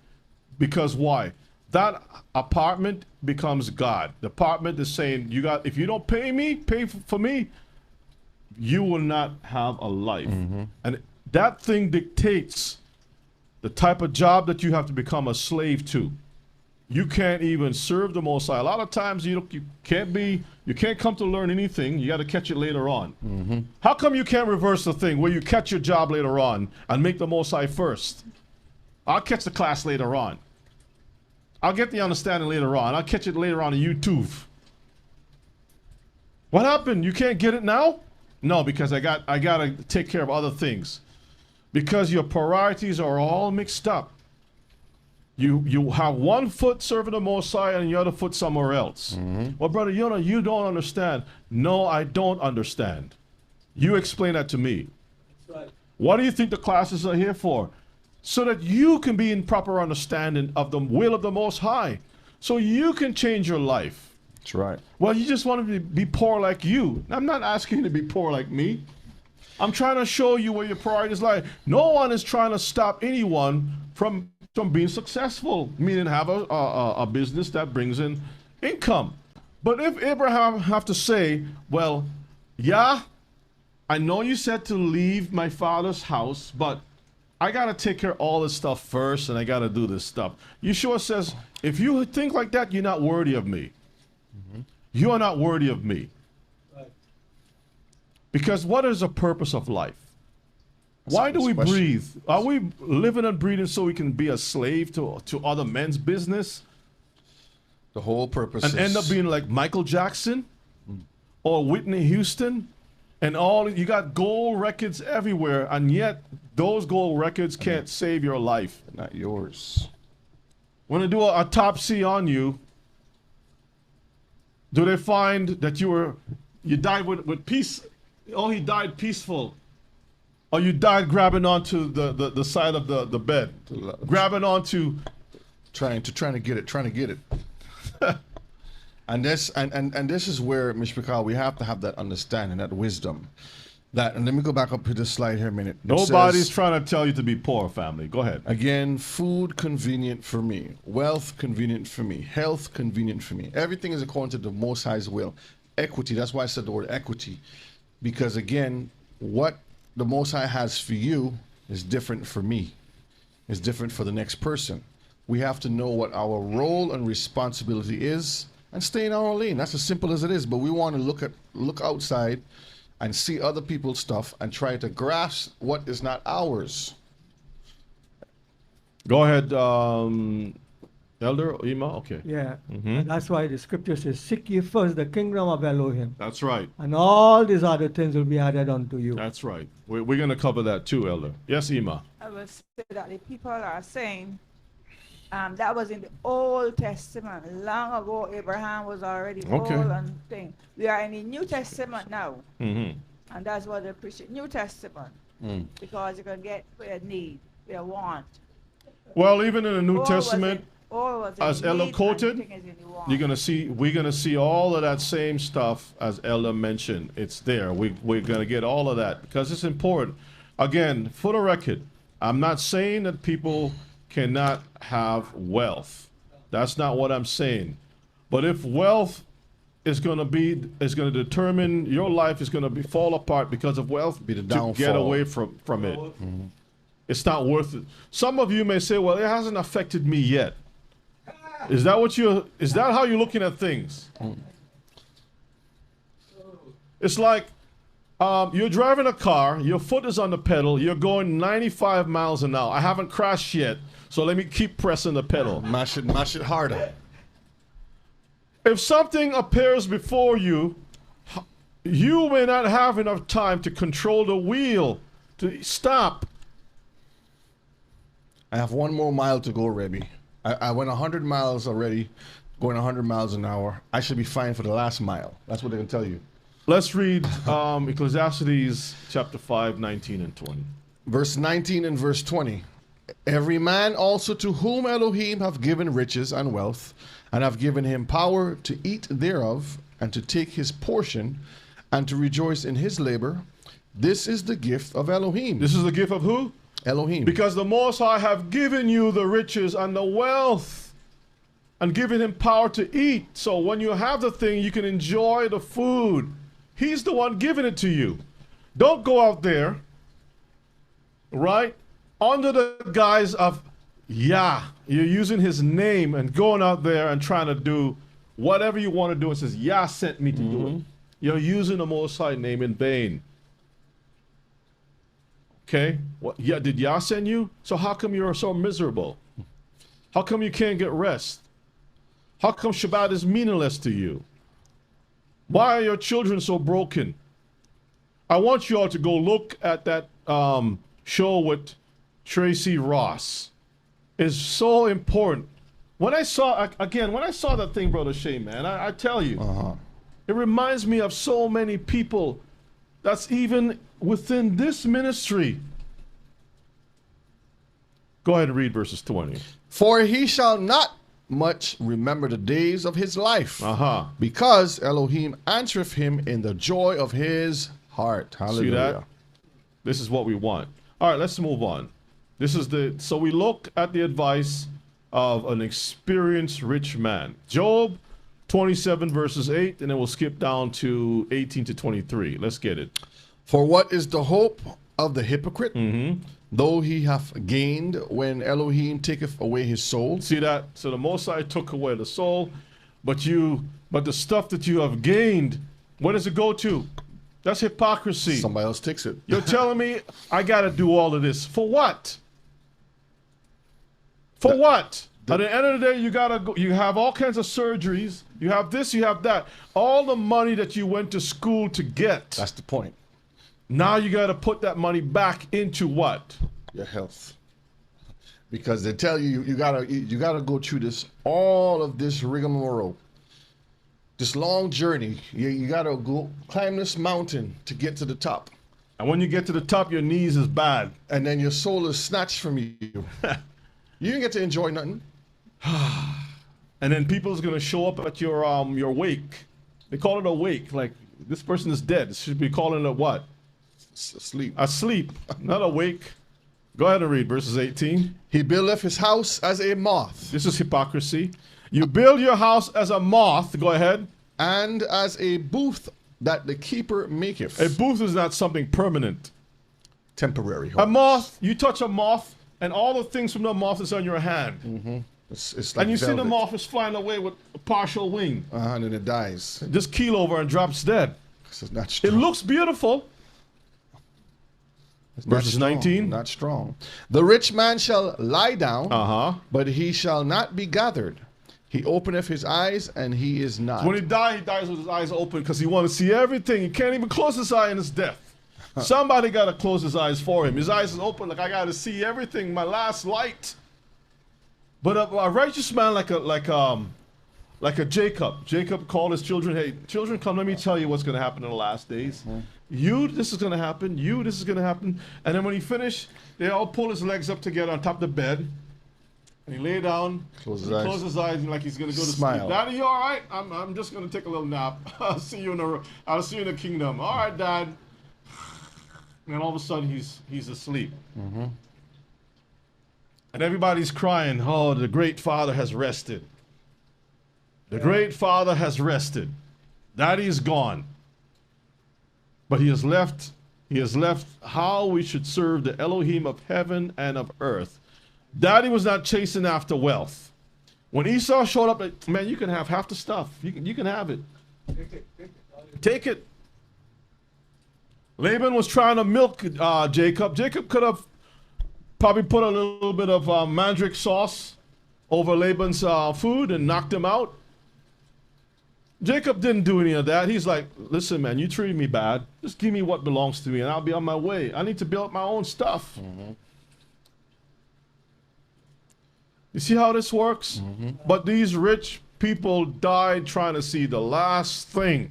Because why? That apartment becomes God. The apartment is saying, if you don't pay for me, you will not have a life. And that thing dictates the type of job that you have to become a slave to. You can't even serve the Most High. A lot of times you can't come to learn anything. You got to catch it later on. How come you can't reverse the thing where you catch your job later on and make the Most High first? I'll catch the class later on. I'll get the understanding later on. I'll catch it later on YouTube. What happened? You can't get it now? No, because I gotta take care of other things. Because your priorities are all mixed up. You have one foot serving the Most High and the other foot somewhere else. Well, brother, you don't understand. No, I don't understand. You explain that to me. That's right. What do you think the classes are here for? So that you can be in proper understanding of the will of the Most High. So you can change your life. That's right. Well, you just want to be poor like you. I'm not asking you to be poor like me. I'm trying to show you where your priorities lie. No one is trying to stop anyone from being successful, meaning have a business that brings in income. But if Abraham have to say, well, yeah, I know you said to leave my father's house, but I got to take care of all this stuff first, and I got to do this stuff. Yeshua says, if you think like that, you're not worthy of me. You are not worthy of me. Right. Because what is the purpose of life? Why do we breathe? Are we living and breathing so we can be a slave to other men's business? The whole purpose and end up being like Michael Jackson or Whitney Houston? And you got gold records everywhere, and yet those gold records can't save your life. Not yours. When they do an autopsy on you, do they find that you died with peace? Oh, he died peaceful. Or you died grabbing onto the side of the bed, grabbing onto, trying to get it. And this is where, Mishpachal, we have to have that understanding, that wisdom. And let me go back up to this slide here a minute. Nobody's trying to tell you to be poor, family. Go ahead. Again, food convenient for me, wealth convenient for me, health convenient for me. Everything is according to the Most High's will. Equity, that's why I said the word equity. Because again, what the Most High has for you is different for me. It's different for the next person. We have to know what our role and responsibility is and stay in our lane. That's as simple as it is. But we want to look outside and see other people's stuff and try to grasp what is not ours. Go ahead, Elder Ima? Okay. Yeah. Mhm. And that's why the scripture says, seek ye first the kingdom of Elohim, That's right. and all these other things will be added unto you. That's right. We're going to cover that too, Elder. Yes, Ima. I will say that the people are saying that was in the Old Testament. Long ago, Abraham was already Okay. old and thing. We are in the New Testament now, Mm-hmm. and that's what they preach. New Testament, because you can get what you need, what you want. Well, even in the New All Testament, was in as the Ella need, quoted, and thing is in the want. we're gonna see all of that same stuff as Ella mentioned. It's there. We're gonna get all of that because it's important. Again, for the record, I'm not saying that people cannot have wealth. That's not what I'm saying. But if wealth is gonna determine your life is gonna fall apart because of wealth, Be the to downfall. get away from it. It's not worth it. Some of you may say, well, it hasn't affected me yet. Is that how you're looking at things? It's like you're driving a car, your foot is on the pedal, you're going 95 miles an hour. I haven't crashed yet, so let me keep pressing the pedal. Mash it harder. If something appears before you, you may not have enough time to control the wheel, to stop. I have 1 more mile to go, Rebbe. I went 100 miles already, going 100 miles an hour. I should be fine for the last mile. That's what they're going to tell you. Let's read Ecclesiastes chapter 5, 19 and 20. Verse 19 and verse 20. Every man also to whom Elohim have given riches and wealth, and have given him power to eat thereof, and to take his portion, and to rejoice in his labor, this is the gift of Elohim. This is the gift of who? Elohim. Because the Most High have given you the riches and the wealth and given him power to eat. So when you have the thing, you can enjoy the food. He's the one giving it to you. Don't go out there, right, under the guise of Yah. You're using his name and going out there and trying to do whatever you want to do. It says, Yah sent me to do it. You're using the Most High name in vain. Okay? What, yeah, did Yah send you? So how come you're so miserable? How come you can't get rest? How come Shabbat is meaningless to you? Why are your children so broken? I want you all to go look at that show with Tracy Ross. It's so important. When I saw that thing, Brother Shane, man, I tell you, it reminds me of so many people that's even within this ministry. Go ahead and read verses 20. For he shall not much remember the days of his life, Uh-huh. because Elohim answereth him in the joy of his heart. Hallelujah. See that? This is what we want. All right, let's move on. So we look at the advice of an experienced rich man. Job 27 verses 8, and then we'll skip down to 18 to 23. Let's get it. For what is the hope of the hypocrite, though he hath gained, when Elohim taketh away his soul? See that? So the Most High took away the soul, but the stuff that you have gained, where does it go to? That's hypocrisy. Somebody else takes it. You're telling me I got to do all of this for what? For what? At the end of the day, you gotta go. You have all kinds of surgeries. You have this. You have that. All the money that you went to school to get. That's the point. Now you got to put that money back into what? Your health. Because they tell you you gotta go through all of this rigmarole, this long journey. You gotta go climb this mountain to get to the top, And when you get to the top, your knees is bad. and then your soul is snatched from you. You didn't get to enjoy nothing. And then people's gonna show up at your wake. They call it a wake. Like, this person is dead. It should be calling it what? Sleep. Asleep, not awake. Go ahead and read verses 18. He buildeth his house as a moth, This is hypocrisy. You build your house as a moth. Go ahead. and as a booth that the keeper maketh. A booth is not something permanent. Temporary. A moth, you touch a moth, and all the things from the moth is on your hand. It's like And you see the velvet. moth is flying away with a partial wing. And then it dies. Just keel over and drops dead. It's not It strong. looks beautiful. Verses 19. Not strong. The rich man shall lie down, but he shall not be gathered. He openeth his eyes, and he is not. So when he dies with his eyes open because he wants to see everything. He can't even close his eye in his death. Somebody got to close his eyes for him. His eyes is open like I got to see everything, my last light. But a righteous man like a Jacob. Jacob called his children, hey, children, come, let me tell you what's going to happen in the last days. You, this is going to happen. You, this is going to happen. And then when he finished, they all pull his legs up together on top of the bed. And he lay down, closes his eyes like he's going to go to sleep. Daddy, you all right? I'm just going to take a little nap. I'll see you in the kingdom. All right, Dad. And then all of a sudden, he's asleep. And everybody's crying, oh, the great Father has rested. The great Father has rested. Daddy is gone. But he has left how we should serve the Elohim of heaven and of earth. Daddy was not chasing after wealth. When Esau showed up, like, man, you can have half the stuff. You can have it. Take it. Laban was trying to milk Jacob. Jacob could have probably put a little bit of mandrake sauce over Laban's food and knocked him out. Jacob didn't do any of that. He's like, listen, man, you treated me bad. Just give me what belongs to me and I'll be on my way. I need to build my own stuff. You see how this works? But these rich people died trying to see the last thing.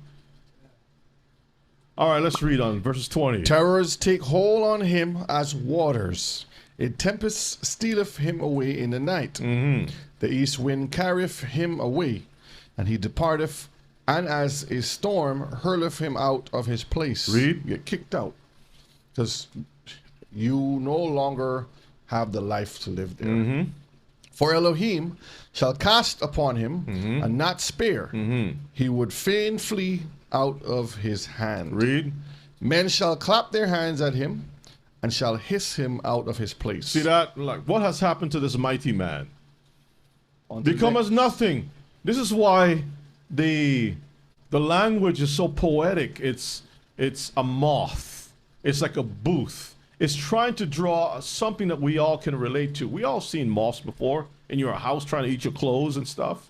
All right, let's read on verses 20. Terrors take hold on him as waters. A tempest stealeth him away in the night. The east wind carrieth him away, and he departeth, and as a storm hurleth him out of his place. Read. Get kicked out. Because you no longer have the life to live there. For Elohim shall cast upon him and not spare. He would fain flee out of his hand. Read. Men shall clap their hands at him and shall hiss him out of his place. See that? Like, what has happened to this mighty man? Become as nothing. This is why the language is so poetic. It's a moth. It's like a booth. It's trying to draw something that we all can relate to. We all seen moths before in your house trying to eat your clothes and stuff.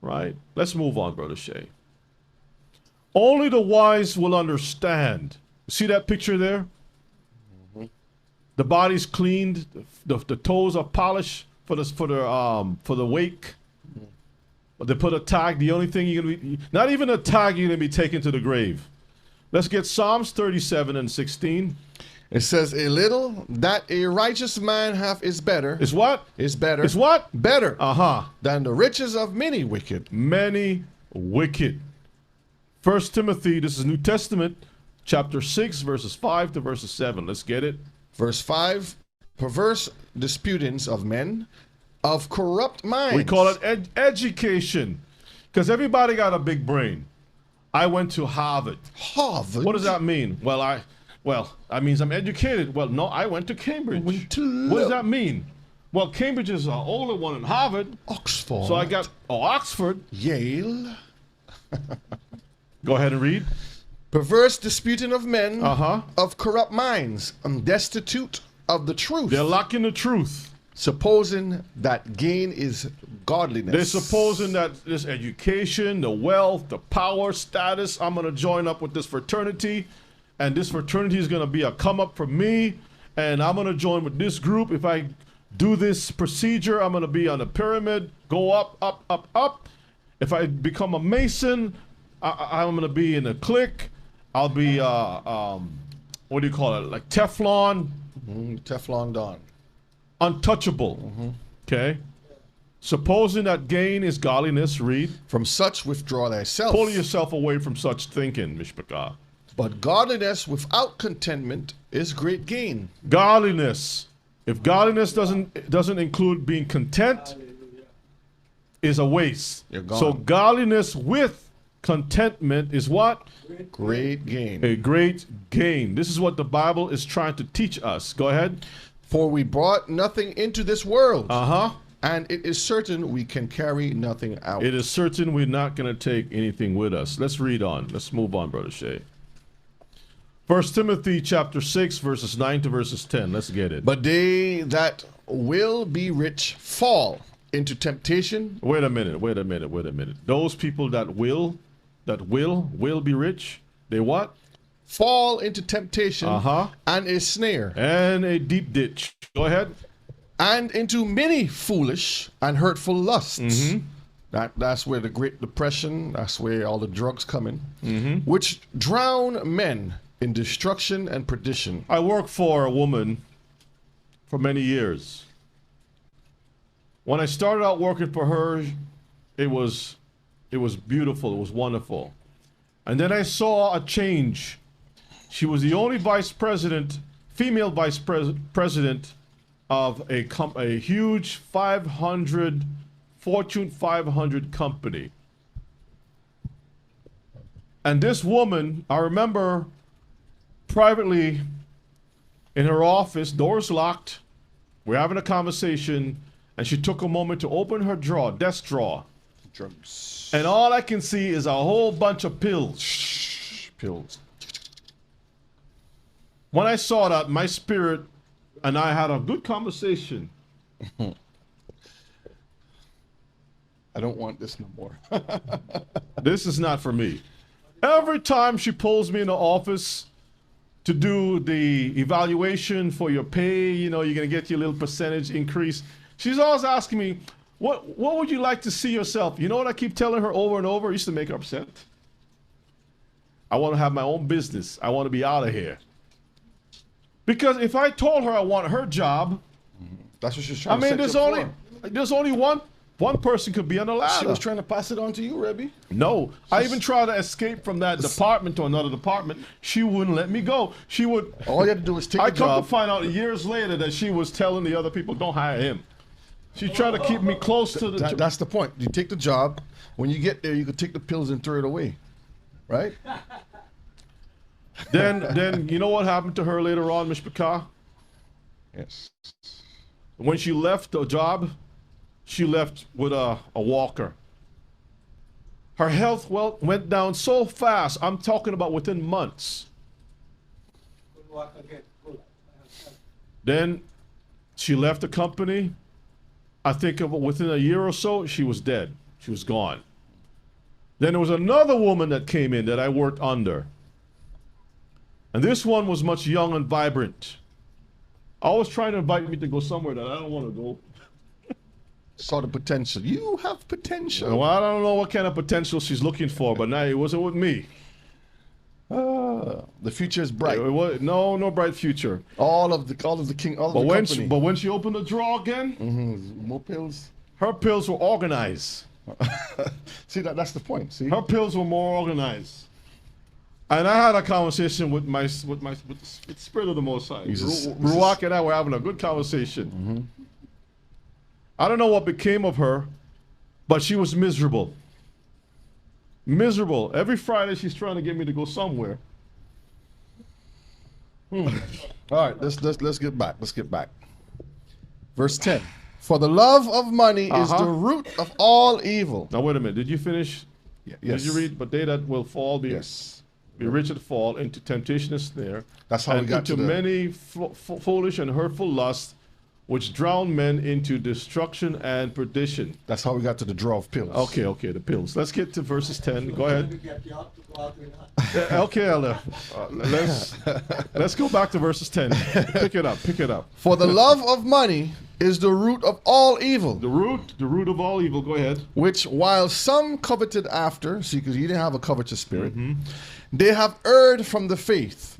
Right? Let's move on, Brother Shay. Only the wise will understand. See that picture there? The body's cleaned, the toes are polished for the wake. They put a tag. The only thing you're gonna be, not even a tag, you're gonna be taken to the grave. Let's get Psalms 37 and 16. It says, a little that a righteous man hath is better. Is what? Is better. Is what? Better. Uh-huh. Than the riches of many wicked. Many wicked. 1 Timothy, this is New Testament, chapter 6, verses 5 to verses 7. Let's get it. Verse 5, perverse disputings of men, of corrupt minds. We call it education. Because everybody got a big brain. I went to Harvard. Harvard? What does that mean? Well, that means I'm educated. Well, no, I went to Cambridge. What does that mean? Well, Cambridge is an older one than Harvard. Oxford. So I got, Oxford. Yale. Go ahead and read. Perverse disputing of men, Uh-huh. of corrupt minds, and destitute of the truth. They're lacking the truth. Supposing that gain is godliness. They're supposing that this education, the wealth, the power, status, I'm going to join up with this fraternity, and this fraternity is going to be a come up for me, and I'm going to join with this group. If I do this procedure, I'm going to be on a pyramid, go up, up, up, up. If I become a Mason, I'm going to be in a clique. I'll be, what do you call it, like Teflon? Teflon Don. Untouchable. Okay? Supposing that gain is godliness, read. From such withdraw thyself. Pull yourself away from such thinking, Mishpachah. But godliness without contentment is great gain. Godliness. If godliness doesn't include being content, is a waste. You're gone. So godliness with contentment is what? Great gain. A great gain. This is what the Bible is trying to teach us. Go ahead. For we brought nothing into this world. Uh-huh. And it is certain we can carry nothing out. It is certain we're not going to take anything with us. Let's read on. Let's move on, Brother Shay. 1 Timothy chapter 6, verses 9 to verses 10. Let's get it. But they that will be rich fall into temptation. Wait a minute. Those people that will be rich, they what? Fall into temptation and a snare. And a deep ditch. Go ahead. And into many foolish and hurtful lusts. That's where the Great Depression, that's where all the drugs come in, which drown men in destruction and perdition. I worked for a woman for many years. When I started out working for her, it was beautiful, it was wonderful. And then I saw a change. She was the only female vice president of a huge Fortune 500 company. And this woman, I remember privately in her office, doors locked, we're having a conversation, and she took a moment to open her desk drawer. Drugs. And all I can see is a whole bunch of pills. Pills. When I saw that, my spirit and I had a good conversation. I don't want this no more. This is not for me. Every time she pulls me in the office to do the evaluation for your pay, you're going to get your little percentage increase. She's always asking me, what would you like to see yourself? You know what I keep telling her over and over? I used to make her upset. I want to have my own business. I want to be out of here. Because if I told her I want her job, that's what she's trying to say. There's only one person could be on the ladder. She was trying to pass it on to you, Rebbe. No, I even tried to escape from that department to another department. She wouldn't let me go. She would. All you had to do was take the job. I come to find out years later that she was telling the other people, "Don't hire him." She tried to keep me close to the. That's the point. You take the job. When you get there, you can take the pills and throw it away, right? Then you know what happened to her later on, Mishpachah? Yes. When she left the job, she left with a walker. Her health went down so fast. I'm talking about within months. Then she left the company. I think within a year or so, she was dead. She was gone. Then there was another woman that came in that I worked under. And this one was much young and vibrant. Always trying to invite me to go somewhere that I don't want to go. Saw the potential. You have potential. Well, I don't know what kind of potential she's looking for, but now it wasn't with me. The future is bright. No bright future. All of the company. But when she opened the drawer again, more pills. Her pills were organized. See, that's the point. See, her pills were more organized. And I had a conversation with the Spirit of the Most High. Ruach and I were having a good conversation. I don't know what became of her, but she was miserable. Miserable. Every Friday she's trying to get me to go somewhere. All right, let's get back. Let's get back. Verse 10. For the love of money is the root of all evil. Now wait a minute. Did you finish? Yes. Did you read? But they that will fall be rich and fall into temptation and snare. That's how we got to many foolish and hurtful lusts, which drown men into destruction and perdition. That's how we got to the draw of pills. Okay, the pills. Let's get to verses 10. Go ahead. Okay, Elder. Let's go back to verses 10. Pick it up. For the love of money is the root of all evil. The root of all evil. Go ahead. Which while some coveted after, see, because you didn't have a covetous spirit, they have erred from the faith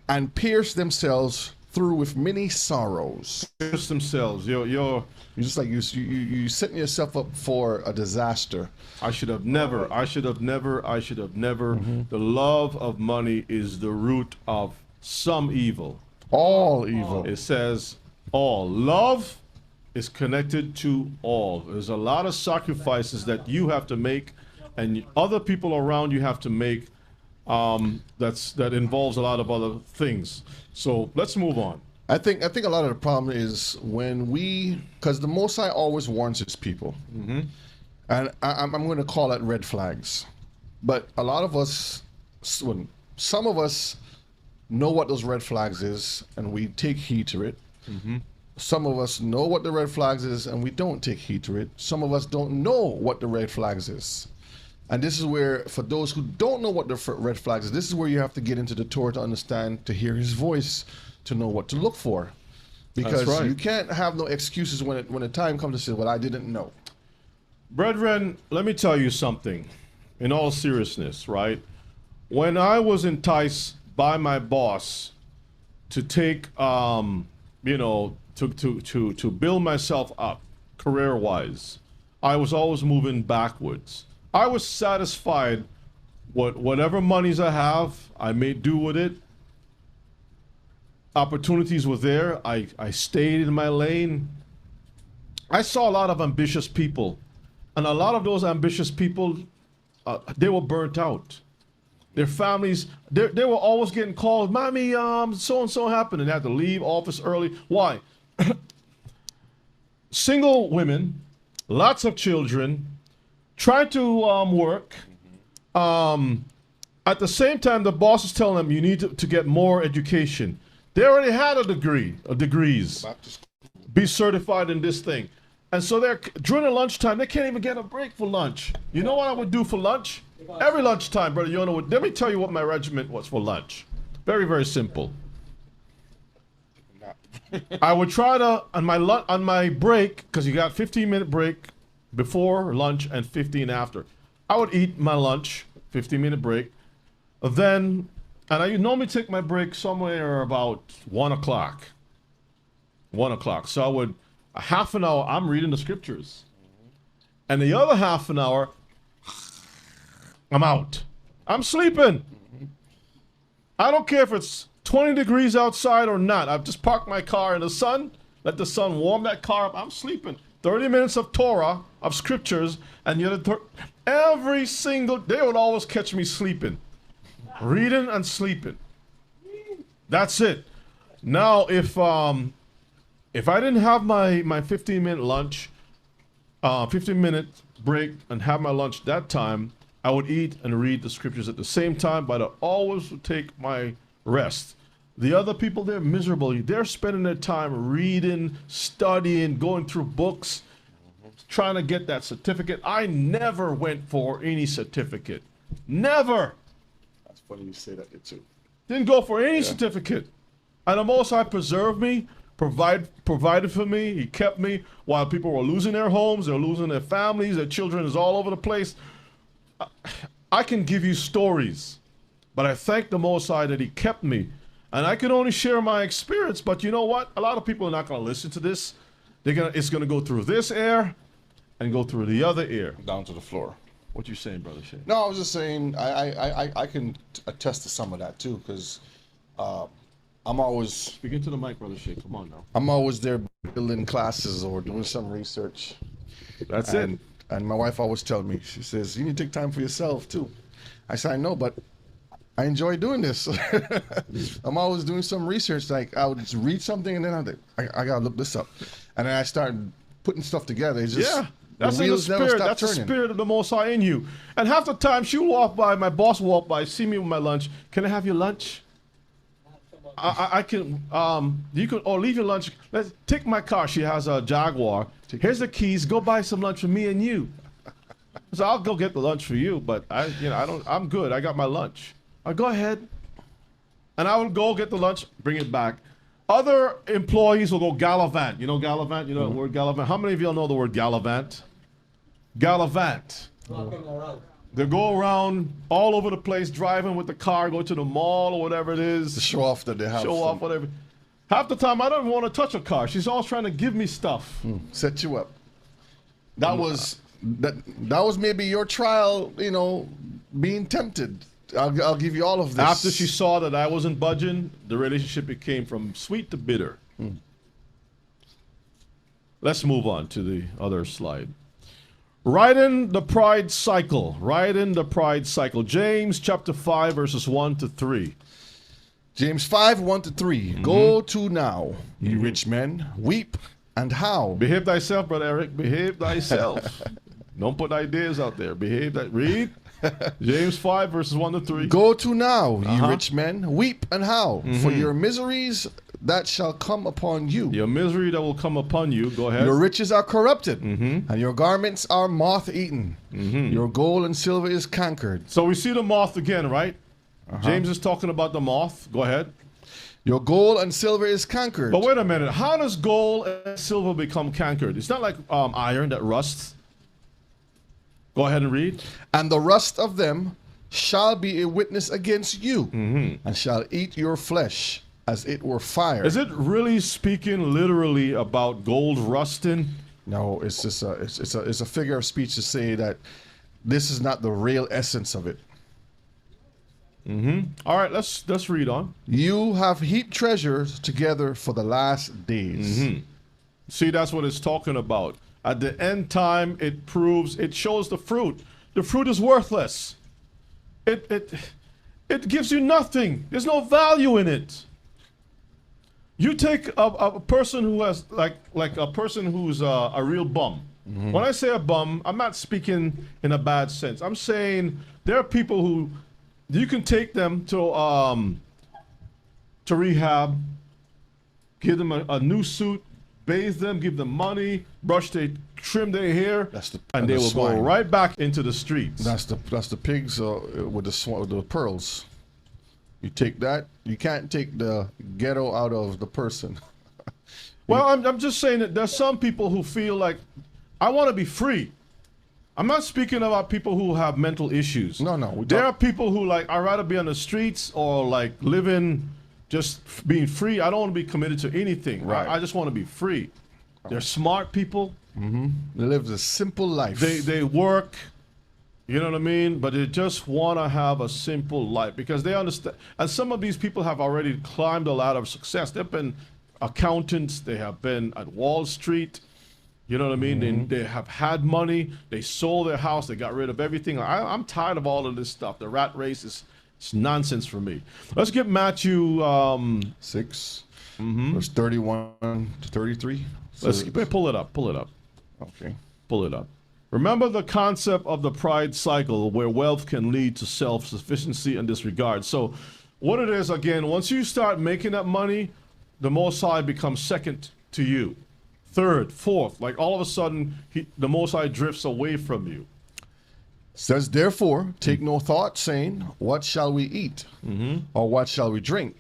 and pierced themselves through with many sorrows. Pierce themselves. You're just like you setting yourself up for a disaster. I should have never. The love of money is the root of some evil. All evil. It says all. Love is connected to all. There's a lot of sacrifices that you have to make and other people around you have to make. That involves a lot of other things. So let's move on. I think a lot of the problem is when because the Most High always warns his people, and I'm going to call that red flags. But a lot of us, some of us, know what those red flags is, and we take heed to it. Some of us know what the red flags is, and we don't take heed to it. Some of us don't know what the red flags is. And this is where, for those who don't know what the red flags is, this is where you have to get into the Torah to understand, to hear his voice, to know what to look for. Because right. you can't have no excuses when the time comes to say, well, I didn't know. Brethren, let me tell you something. In all seriousness, right? When I was enticed by my boss to take, to build myself up career-wise, I was always moving backwards. I was satisfied with whatever monies I have, I may do with it. Opportunities were there. I stayed in my lane. I saw a lot of ambitious people, and a lot of those ambitious people, they were burnt out. Their families, they were always getting called, "Mommy, so and so happened," and they had to leave office early. Why? Single women, lots of children, trying to work. At the same time, the boss is telling them you need to get more education. They already had a degree, degrees, be certified in this thing. And so they're during the lunchtime, they can't even get a break for lunch. You know what I would do for lunch? Every lunchtime, brother, you know what? Let me tell you what my regiment was for lunch. Very, very simple. I would try to on my break, because you got 15-minute break before lunch and 15 after. I would eat my lunch, 15-minute break. Then, and I normally take my break somewhere about 1 o'clock. 1 o'clock. So I would, a half an hour, I'm reading the scriptures. And the other half an hour, I'm out. I'm sleeping. I don't care if it's 20 degrees outside or not. I've just parked my car in the sun, let the sun warm that car up. I'm sleeping. 30 minutes of Torah, of scriptures, and every single, they would always catch me sleeping. Reading and sleeping. That's it. Now, if I didn't have my 15-minute lunch, 15-minute break, and have my lunch that time, I would eat and read the scriptures at the same time, but I always would take my rest. The other people, they're miserable. They're spending their time reading, studying, going through books, trying to get that certificate. I never went for any certificate. Never. That's funny you say that too. Didn't go for any certificate. And the Most High preserved me, provided for me. He kept me while people were losing their homes, they're losing their families, their children is all over the place. I can give you stories, but I thank the Most High that He kept me. And I can only share my experience, but you know what? A lot of people are not going to listen to this. It's going to go through this ear and go through the other ear. Down to the floor. What you saying, Brother Shay? No, I was just saying I can attest to some of that too, because I'm always Speaking to the mic, Brother Shay. Come on now. I'm always there building classes or doing some research. That's it. And my wife always tells me, she says, you need to take time for yourself too. I said, I know, but I enjoy doing this. I'm always doing some research. Like I would just read something and then I gotta look this up, and then I start putting stuff together. It's just that's in the spirit. That's the spirit of the Most High in you. And half the time she'll walk by, my boss will walk by, see me with my lunch. Can I have your lunch? I can. You can. Or leave your lunch. Let's take my car. She has a Jaguar. Here's the keys. Go buy some lunch for me and you. So I'll go get the lunch for you, but I'm good. I got my lunch. Go ahead. And I will go get the lunch, bring it back. Other employees will go gallivant. You know gallivant? You know the word gallivant? How many of y'all know the word gallivant? Gallivant. They go around all over the place, driving with the car, go to the mall or whatever it is. To show off that they have Show off whatever. Half the time, I don't even want to touch a car. She's always trying to give me stuff. Set you up. That was maybe your trial, being tempted. I'll give you all of this. After she saw that I wasn't budging, the relationship became from sweet to bitter. Let's move on to the other slide. Riding the pride cycle. Riding the pride cycle. James chapter 5, verses 1 to 3. James 5, 1 to 3. Go to now, ye rich men, weep and howl. Behave thyself, Brother Eric. Behave thyself. Don't put ideas out there. Behave that. Read. James 5, verses 1 to 3. Go to now, ye Uh-huh. rich men, weep and howl, for your miseries that shall come upon you. Your misery that will come upon you. Go ahead. Your riches are corrupted, and your garments are moth-eaten. Your gold and silver is cankered. So we see the moth again, right? James is talking about the moth. Go ahead. Your gold and silver is cankered. But wait a minute. How does gold and silver become cankered? It's not like iron that rusts. Go ahead and read. And the rust of them shall be a witness against you, and shall eat your flesh as it were fire. Is it really speaking literally about gold rusting? No, it's just it's a figure of speech to say that this is not the real essence of it. All right, let's read on. You have heaped treasures together for the last days. See, that's what it's talking about. At the end time, it shows the fruit. The fruit is worthless. It gives you nothing. There's no value in it. You take a person who has like a person who's a real bum. When I say a bum, I'm not speaking in a bad sense. I'm saying there are people who you can take them to rehab, give them a new suit, bathe them, give them money, trim their hair, and they will go right back into the streets. That's the pigs with the pearls. You take that. You can't take the ghetto out of the person. Well, I'm just saying that there's some people who feel like, I want to be free. I'm not speaking about people who have mental issues. No. There are people who like, I'd rather be on the streets or like living, just being free. I don't want to be committed to anything. Right. I just want to be free. They're smart people. They live a simple life. They work, you know what I mean? But they just want to have a simple life because they understand. And some of these people have already climbed a ladder of success. They've been accountants. They have been at Wall Street. You know what I mean? They have had money. They sold their house. They got rid of everything. I'm tired of all of this stuff. The rat race is nonsense for me. Let's get Matthew 6, verse 31 to 33. Let's pull it up. Pull it up. Okay. Pull it up. Remember the concept of the pride cycle where wealth can lead to self-sufficiency and disregard. So what it is, again, once you start making that money, the Most High becomes second to you. Third, fourth, like all of a sudden, the Most High drifts away from you. Says, therefore, take no thought, saying, what shall we eat? Or what shall we drink?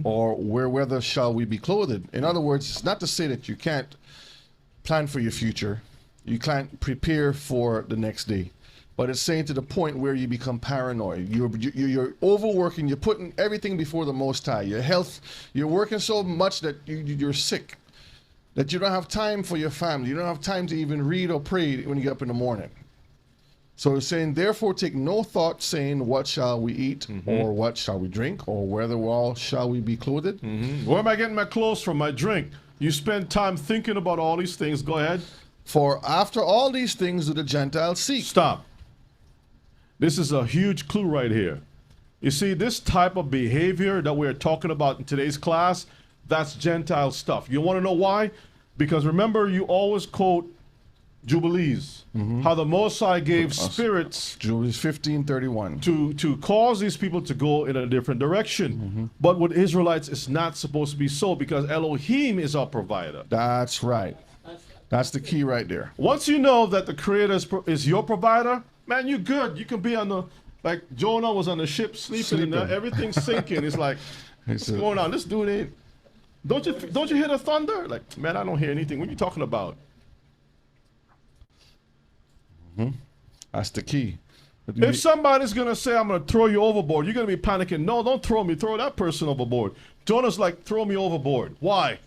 Or whether shall we be clothed? In other words, it's not to say that you can't plan for your future. You can't prepare for the next day. But it's saying to the point where you become paranoid. You're overworking. You're putting everything before the Most High. Your health, you're working so much that you're sick. That you don't have time for your family. You don't have time to even read or pray when you get up in the morning. So it's saying, therefore, take no thought, saying, what shall we eat, or what shall we drink, or wherewithal shall we be clothed? Where am I getting my clothes from, my drink? You spend time thinking about all these things. Go ahead. For after all these things do the Gentiles seek. Stop. This is a huge clue right here. You see, this type of behavior that we're talking about in today's class, that's Gentile stuff. You want to know why? Because remember, you always quote Jubilees, how the Most High gave spirits Jubilees 15:31 to cause these people to go in a different direction. But with Israelites, it's not supposed to be so because Elohim is our provider. That's right. That's the key right there. Once you know that the Creator is your provider, man, you're good. You can be on like Jonah was on the ship sleeping. And everything's sinking. It's like, what's going on? This dude ain't. Don't you hear the thunder? Like, man, I don't hear anything. What are you talking about? That's the key. If somebody's going to say, I'm going to throw you overboard, you're going to be panicking. No, don't throw me. Throw that person overboard. Jonah's like, throw me overboard. Why?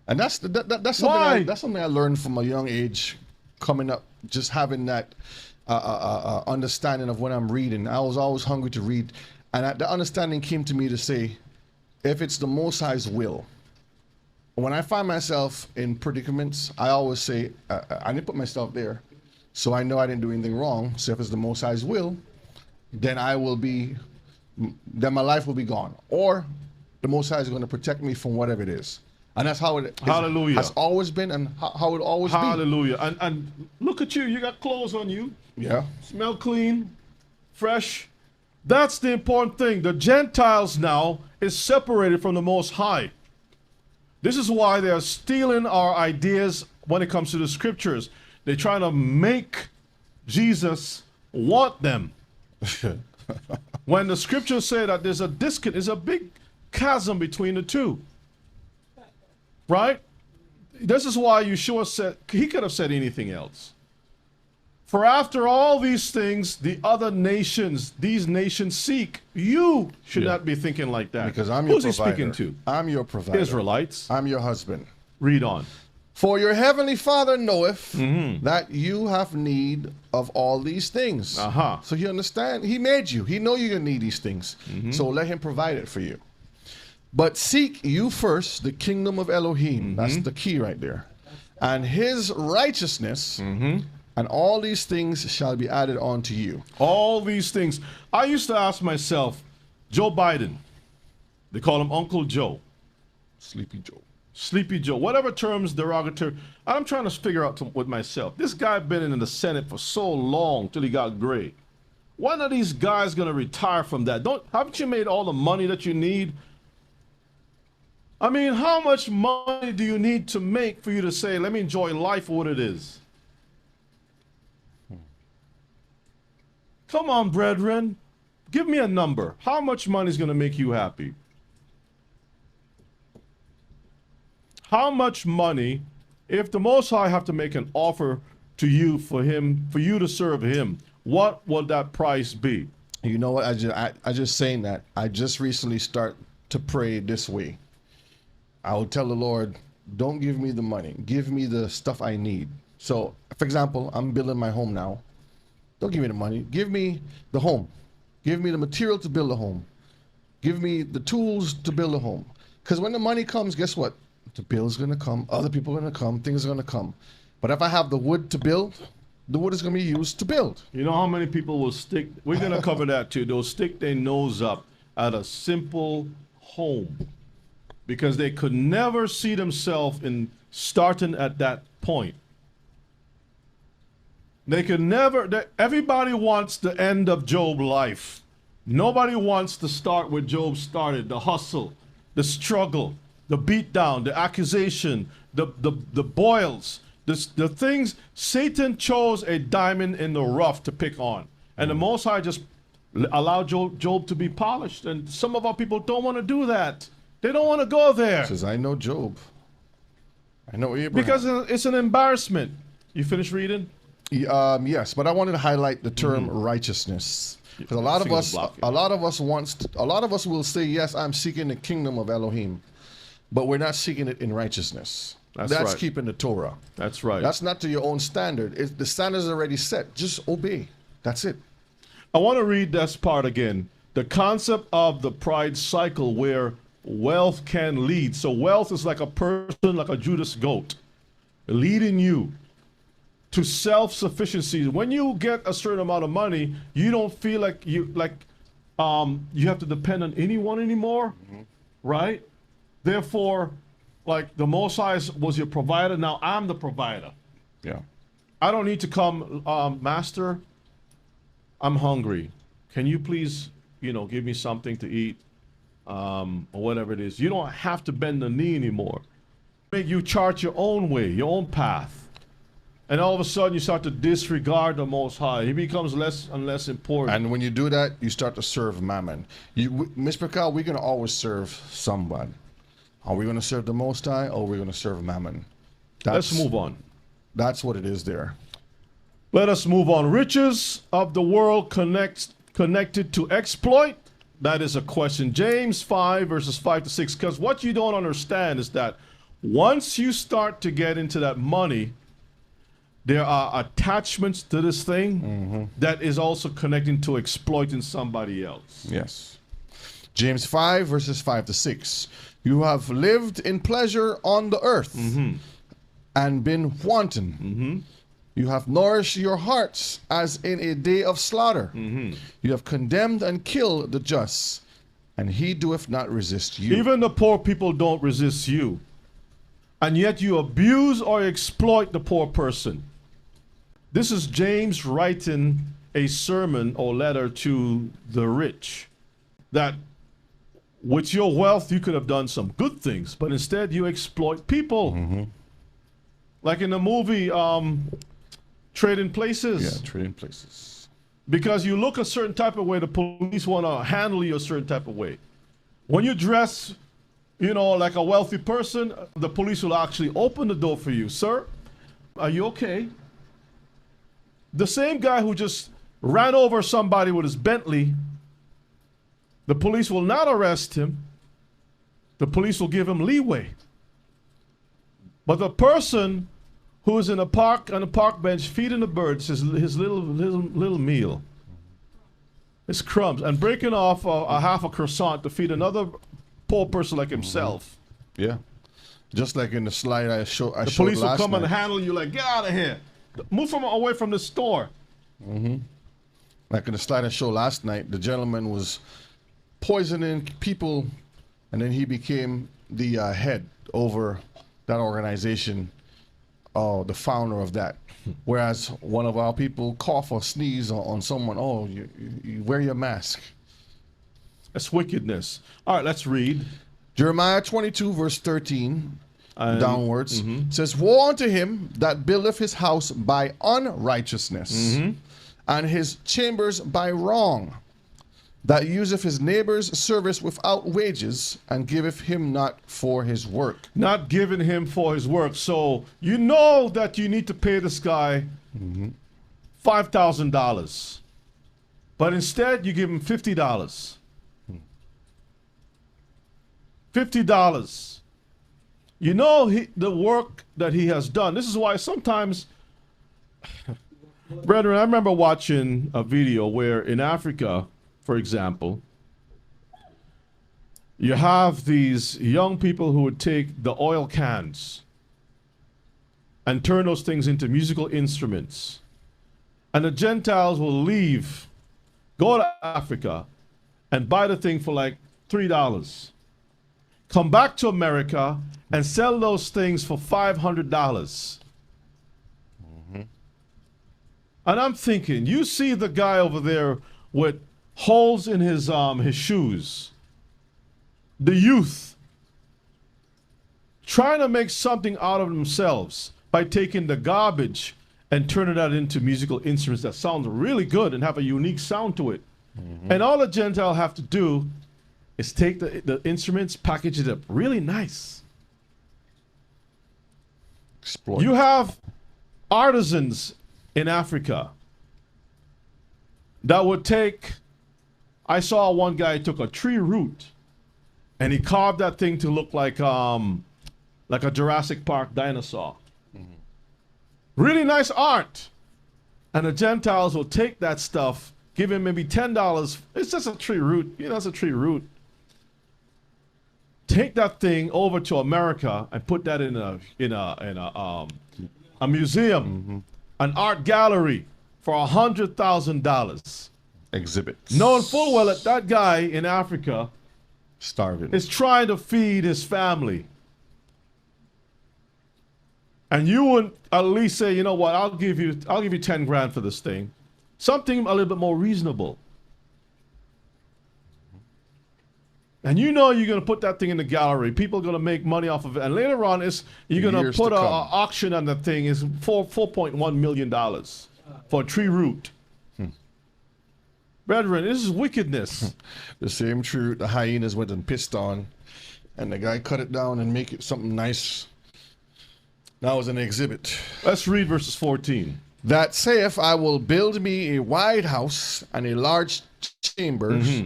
And that's something that's something I learned from a young age, coming up, just having that understanding of when I'm reading. I was always hungry to read. And the understanding came to me to say, if it's the Most High's will, when I find myself in predicaments, I always say, I didn't put myself there. So I know I didn't do anything wrong. So if it's the Most High's will, then then my life will be gone. Or the Most High is going to protect me from whatever it is. And that's how it Hallelujah. has always been and how it always be. Hallelujah. And look at you. You got clothes on you. Yeah. Smell clean. fresh. That's the important thing. The Gentiles now is separated from the Most High. This is why they are stealing our ideas when it comes to the scriptures. They're trying to make Jesus want them. When the scriptures say that there's a disconnect, there's a big chasm between the two. Right? This is why Yeshua said, he could have said anything else. For after all these things, the other nations, these nations seek. You should not be thinking like that. Because I'm your Who's provider. he speaking to? I'm your provider. Israelites. I'm your husband. Read on. For your heavenly Father knoweth Mm-hmm. that you have need of all these things. So he understand. He made you. He know you're going to need these things. Mm-hmm. So let him provide it for you. But seek you first the kingdom of Elohim. That's the key right there. And his righteousness, and all these things shall be added on to you. All these things. I used to ask myself, Joe Biden, they call him Uncle Joe. Sleepy Joe. Sleepy Joe, whatever terms derogatory. I'm trying to figure out with myself. This guy been in the Senate for so long till he got gray. When are these guys going to retire from that? Haven't you made all the money that you need? I mean, how much money do you need to make for you to say, let me enjoy life for what it is? Come on, brethren. Give me a number. How much money is going to make you happy? How much money, if the Most High have to make an offer to you for you to serve him, what will that price be? You know what? I just saying that. I just recently start to pray this way. I will tell the Lord, don't give me the money. Give me the stuff I need. So, for example, I'm building my home now. Don't give me the money. Give me the home. Give me the material to build a home. Give me the tools to build a home. Because when the money comes, guess what? The bill's going to come. Other people are going to come. Things are going to come. But if I have the wood to build, the wood is going to be used to build. You know how many people will stick, we're going to cover that too, they'll stick their nose up at a simple home because they could never see themselves in starting at that point. They could never, everybody wants the end of Job's life. Nobody wants to start where Job started, the hustle, the struggle, the beatdown, the accusation, the boils, the things. Satan chose a diamond in the rough to pick on. And the Most High just allowed Job to be polished. And some of our people don't want to do that. They don't want to go there. Says, I know Job. I know Abraham. Because it's an embarrassment. You finished reading? Yes, but I wanted to highlight the term righteousness. Because a lot of us will say, yes, I'm seeking the kingdom of Elohim. But we're not seeking it in righteousness. That's right. Keeping the Torah. That's right. That's not to your own standard. The standard is already set. Just obey. That's it. I want to read this part again. The concept of the pride cycle where wealth can lead. So wealth is like a person, like a Judas goat, leading you to self-sufficiency. When you get a certain amount of money, you don't feel like you have to depend on anyone anymore, right? Therefore, like the Most High was your provider, now I'm the provider. Yeah. I don't need to come, Master, I'm hungry. Can you please, give me something to eat, or whatever it is. You don't have to bend the knee anymore. You chart your own way, your own path. And all of a sudden you start to disregard the Most High. He becomes less and less important. And when you do that, you start to serve Mammon. Mr. Cal, we're going to always serve somebody. Are we going to serve the Most High or are we going to serve Mammon? Let's move on. That's what it is there. Let us move on. Riches of the world connected to exploit? That is a question. James 5, verses 5 to 6. Because what you don't understand is that once you start to get into that money, there are attachments to this thing that is also connecting to exploiting somebody else. Yes. James 5, verses 5 to 6. You have lived in pleasure on the earth and been wanton. You have nourished your hearts as in a day of slaughter. You have condemned and killed the just, and he doeth not resist you. Even the poor people don't resist you. And yet you abuse or exploit the poor person. This is James writing a sermon or letter to the rich that with your wealth you could have done some good things, but instead you exploit people. Like in the movie Trading Places. Yeah, Trading Places. Because you look a certain type of way, the police want to handle you a certain type of way. When you dress, you know, like a wealthy person, the police will actually open the door for you. Sir, are you okay? The same guy who just ran over somebody with his Bentley, the police will not arrest him. The police will give him leeway. But the person who is in a park on a park bench feeding the birds his little meal, his crumbs, and breaking off a half a croissant to feed another poor person like himself. Yeah. Just like in the slide I showed The police will last come night. and handle you like, get out of here. Move away from the store. Like in the slide I showed last night, the gentleman was poisoning people, and then he became the head over that organization, the founder of that. Whereas one of our people cough or sneeze on someone, oh, you wear your mask. That's wickedness. All right, let's read. Jeremiah 22, verse 13 And- downwards says, woe unto him that buildeth his house by unrighteousness, and his chambers by wrong, that useth his neighbor's service without wages, and giveth him not for his work. Not giving him for his work. So you know that you need to pay this guy $5,000. But instead you give him $50. $50. You know the work that he has done. This is why sometimes, brethren, I remember watching a video where in Africa, for example, you have these young people who would take the oil cans and turn those things into musical instruments. And the Gentiles will leave, go to Africa, and buy the thing for like $3. Come back to America and sell those things for $500. And I'm thinking, you see the guy over there with holes in his shoes, the youth trying to make something out of themselves by taking the garbage and turning that into musical instruments that sound really good and have a unique sound to it. And all the Gentile have to do is take the instruments, package it up really nice. Exploit. You have artisans in Africa that would take, I saw one guy took a tree root and he carved that thing to look like a Jurassic Park dinosaur. Really nice art. And the Gentiles will take that stuff, give him maybe $10. It's just a tree root. You know, it's a tree root. Take that thing over to America and put that in a museum, an art gallery for $100,000. Exhibits. Knowing full well that that guy in Africa Starving. is trying to feed his family. And you would at least say, you know what, I'll give you 10 grand for this thing. Something a little bit more reasonable. And you know you're going to put that thing in the gallery. People are going to make money off of it. And later on, you're going to Years put to an come. auction on that thing is $4.1 million for a tree root. Brethren, this is wickedness. The same tree the hyenas went and pissed on, and the guy cut it down and make it something nice. Now it's an exhibit. Let's read verses 14. That saith, I will build me a wide house and a large chambers,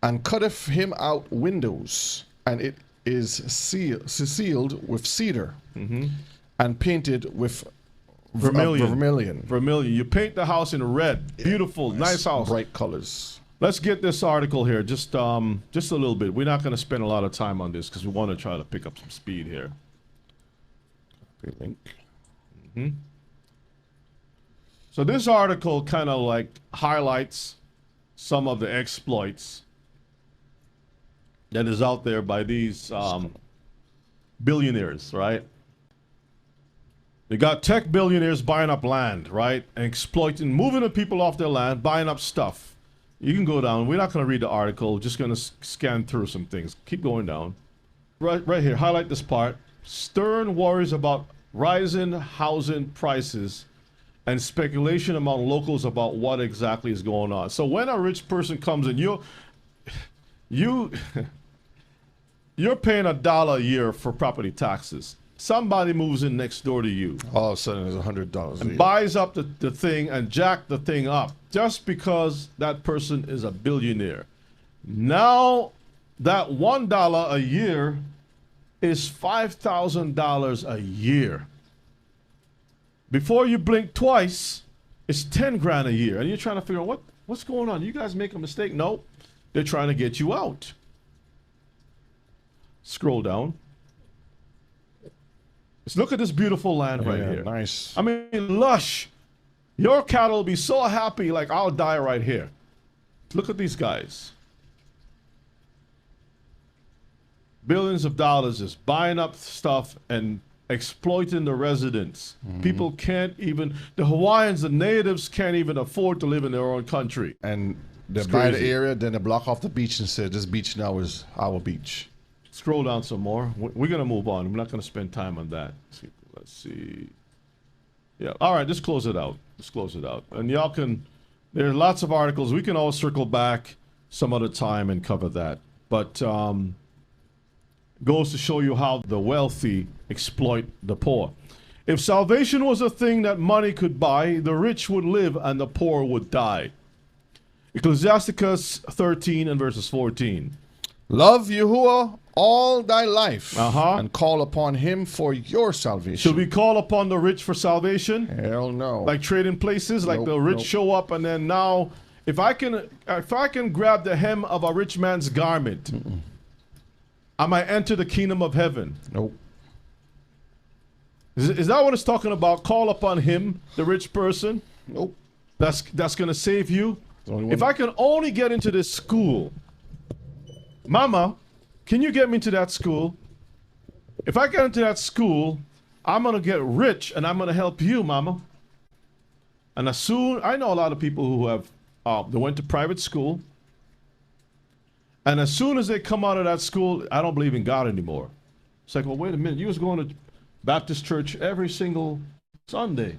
and cutteth him out windows, and it is sealed with cedar, and painted with vermilion. Vermilion. You paint the house in red. Beautiful, nice house. Bright colors. Let's get this article here, just a little bit. We're not going to spend a lot of time on this because we want to try to pick up some speed here. Link. So this article kind of like highlights some of the exploits that is out there by these billionaires, right? You got tech billionaires buying up land, right? And exploiting, moving the people off their land, buying up stuff. You can go down. We're not going to read the article. We're just going to scan through some things. Keep going down. Right here. Highlight this part. Stern worries about rising housing prices and speculation among locals about what exactly is going on. So when a rich person comes in, you're paying $1 a year for property taxes. Somebody moves in next door to you All of a sudden, it's $100 a and year. buys up the thing and jack the thing up just because that person is a billionaire. Now that $1 a year is $5,000 a year. Before you blink twice, it's 10 grand a year. And you're trying to figure out what's going on. You guys make a mistake? No, they're trying to get you out. Scroll down. Let's look at this beautiful land right here. Nice. I mean, lush. Your cattle will be so happy, like I'll die right here. Look at these guys. Billions of dollars just buying up stuff and exploiting the residents. People can't even, the Hawaiians, the natives can't even afford to live in their own country. And they It's buy the crazy. area, then they block off the beach and say, this beach now is our beach. Scroll down some more. We're going to move on. We're not going to spend time on that. Let's see. Yeah. All right. Just close it out. Just close it out. And y'all can, there's lots of articles. We can all circle back some other time and cover that. But goes to show you how the wealthy exploit the poor. If salvation was a thing that money could buy, the rich would live and the poor would die. Ecclesiasticus 13 and verses 14. Love Yahuwah all thy life, Uh-huh. and call upon him for your salvation. Should we call upon the rich for salvation? Hell no. Like trading places, like Nope, the rich nope. show up and then now, if I can grab the hem of a rich man's garment, I might enter the kingdom of heaven. Nope. Is that what it's talking about? Call upon him, the rich person. Nope. That's going to save you. The only one- If I can only get into this school, Mama, can you get me into that school? If I get into that school, I'm going to get rich and I'm going to help you, Mama. And as soon, I know a lot of people who have, they went to private school. And as soon as they come out of that school, I don't believe in God anymore. It's like, well, wait a minute. You was going to Baptist church every single Sunday.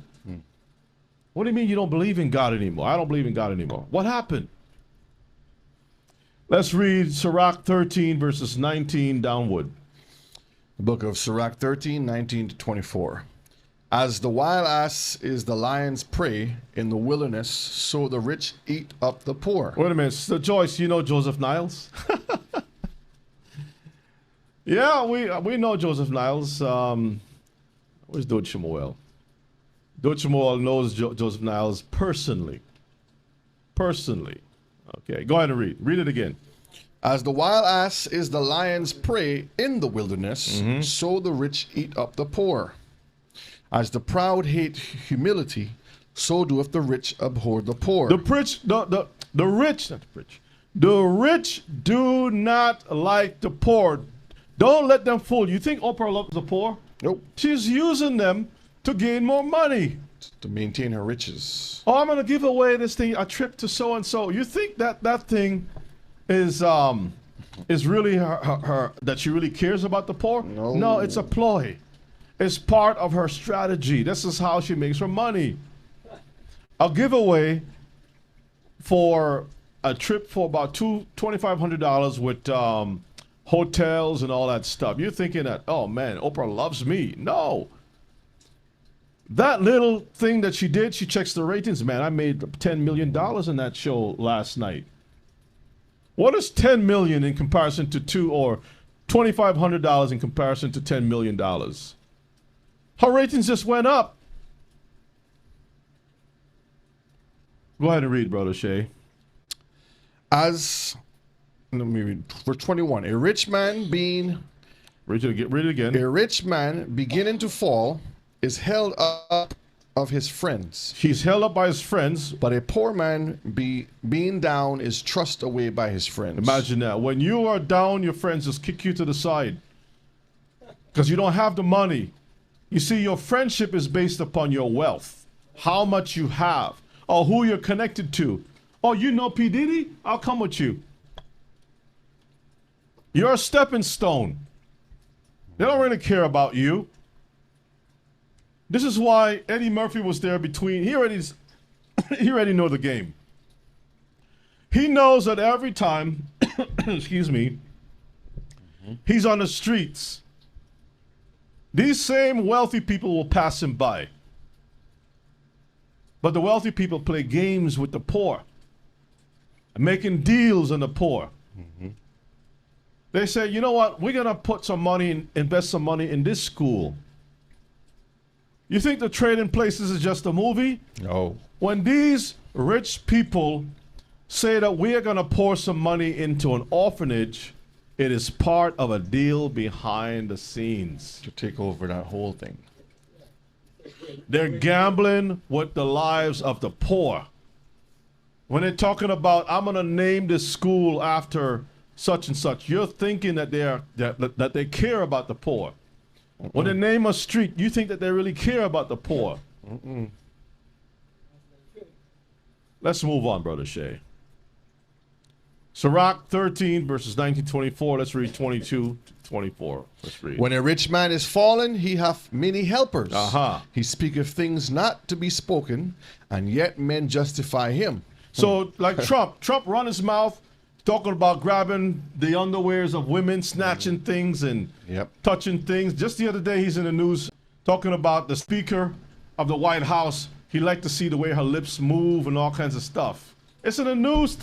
What do you mean you don't believe in God anymore? I don't believe in God anymore. What happened? Let's read Sirach 13, verses 19 downward. The book of Sirach 13, 19 to 24. As the wild ass is the lion's prey in the wilderness, so the rich eat up the poor. Wait a minute. So Joyce, you know Joseph Niles? Yeah, we know Joseph Niles. Where's Dode Shemuel? Dode Shemuel knows Joseph Niles personally. Personally. Okay, go ahead and read. Read it again. As the wild ass is the lion's prey in the wilderness, so the rich eat up the poor. As the proud hate humility, so doeth the rich abhor the poor. The rich, the rich, not the rich. The rich do not like the poor. Don't let them fool you. You think Oprah loves the poor? Nope. She's using them to gain more money. To maintain her riches. Oh, I'm going to give away this thing, a trip to so and so. You think that thing is really her that she really cares about the poor? No. No, it's a ploy. It's part of her strategy. This is how she makes her money. A giveaway for a trip for about $2,500 with hotels and all that stuff. You're thinking that, oh man, Oprah loves me. No. That little thing that she did, she checks the ratings. Man, I made $10 million in that show last night. What is $10 million in comparison to $2,500 in comparison to $10 million? Her ratings just went up. Go ahead and read, Brother Shay. As, let me read, verse 21. A rich man Read it again. a rich man beginning to fall is held up of his friends. He's held up by his friends. But a poor man being down is thrust away by his friends. Imagine that. When you are down, your friends just kick you to the side. Because you don't have the money. You see, your friendship is based upon your wealth, how much you have, or who you're connected to. Oh, you know P. Diddy? I'll come with you. You're a stepping stone. They don't really care about you. This is why Eddie Murphy was there between. He already know the game. He knows that every time, excuse me, he's on the streets, these same wealthy people will pass him by. But the wealthy people play games with the poor, making deals on the poor. They say, you know what, we're going to put some money, invest some money in this school. You think the Trading Places is just a movie? No. When these rich people say that we are going to pour some money into an orphanage, it is part of a deal behind the scenes. To take over that whole thing. They're gambling with the lives of the poor. When they're talking about, I'm going to name this school after such and such, you're thinking that that they care about the poor. When they name a street, you think that they really care about the poor. Let's move on, Brother Shay. Sirach 13, verses 19-24. Let's read 22 to 24. Let's read. When a rich man is fallen, he hath many helpers. He speaketh things not to be spoken, and yet men justify him. So, like Trump run his mouth talking about grabbing the underwears of women, snatching things and touching things. Just the other day, he's in the news talking about the Speaker of the White House. He liked to see the way her lips move and all kinds of stuff. It's in the news,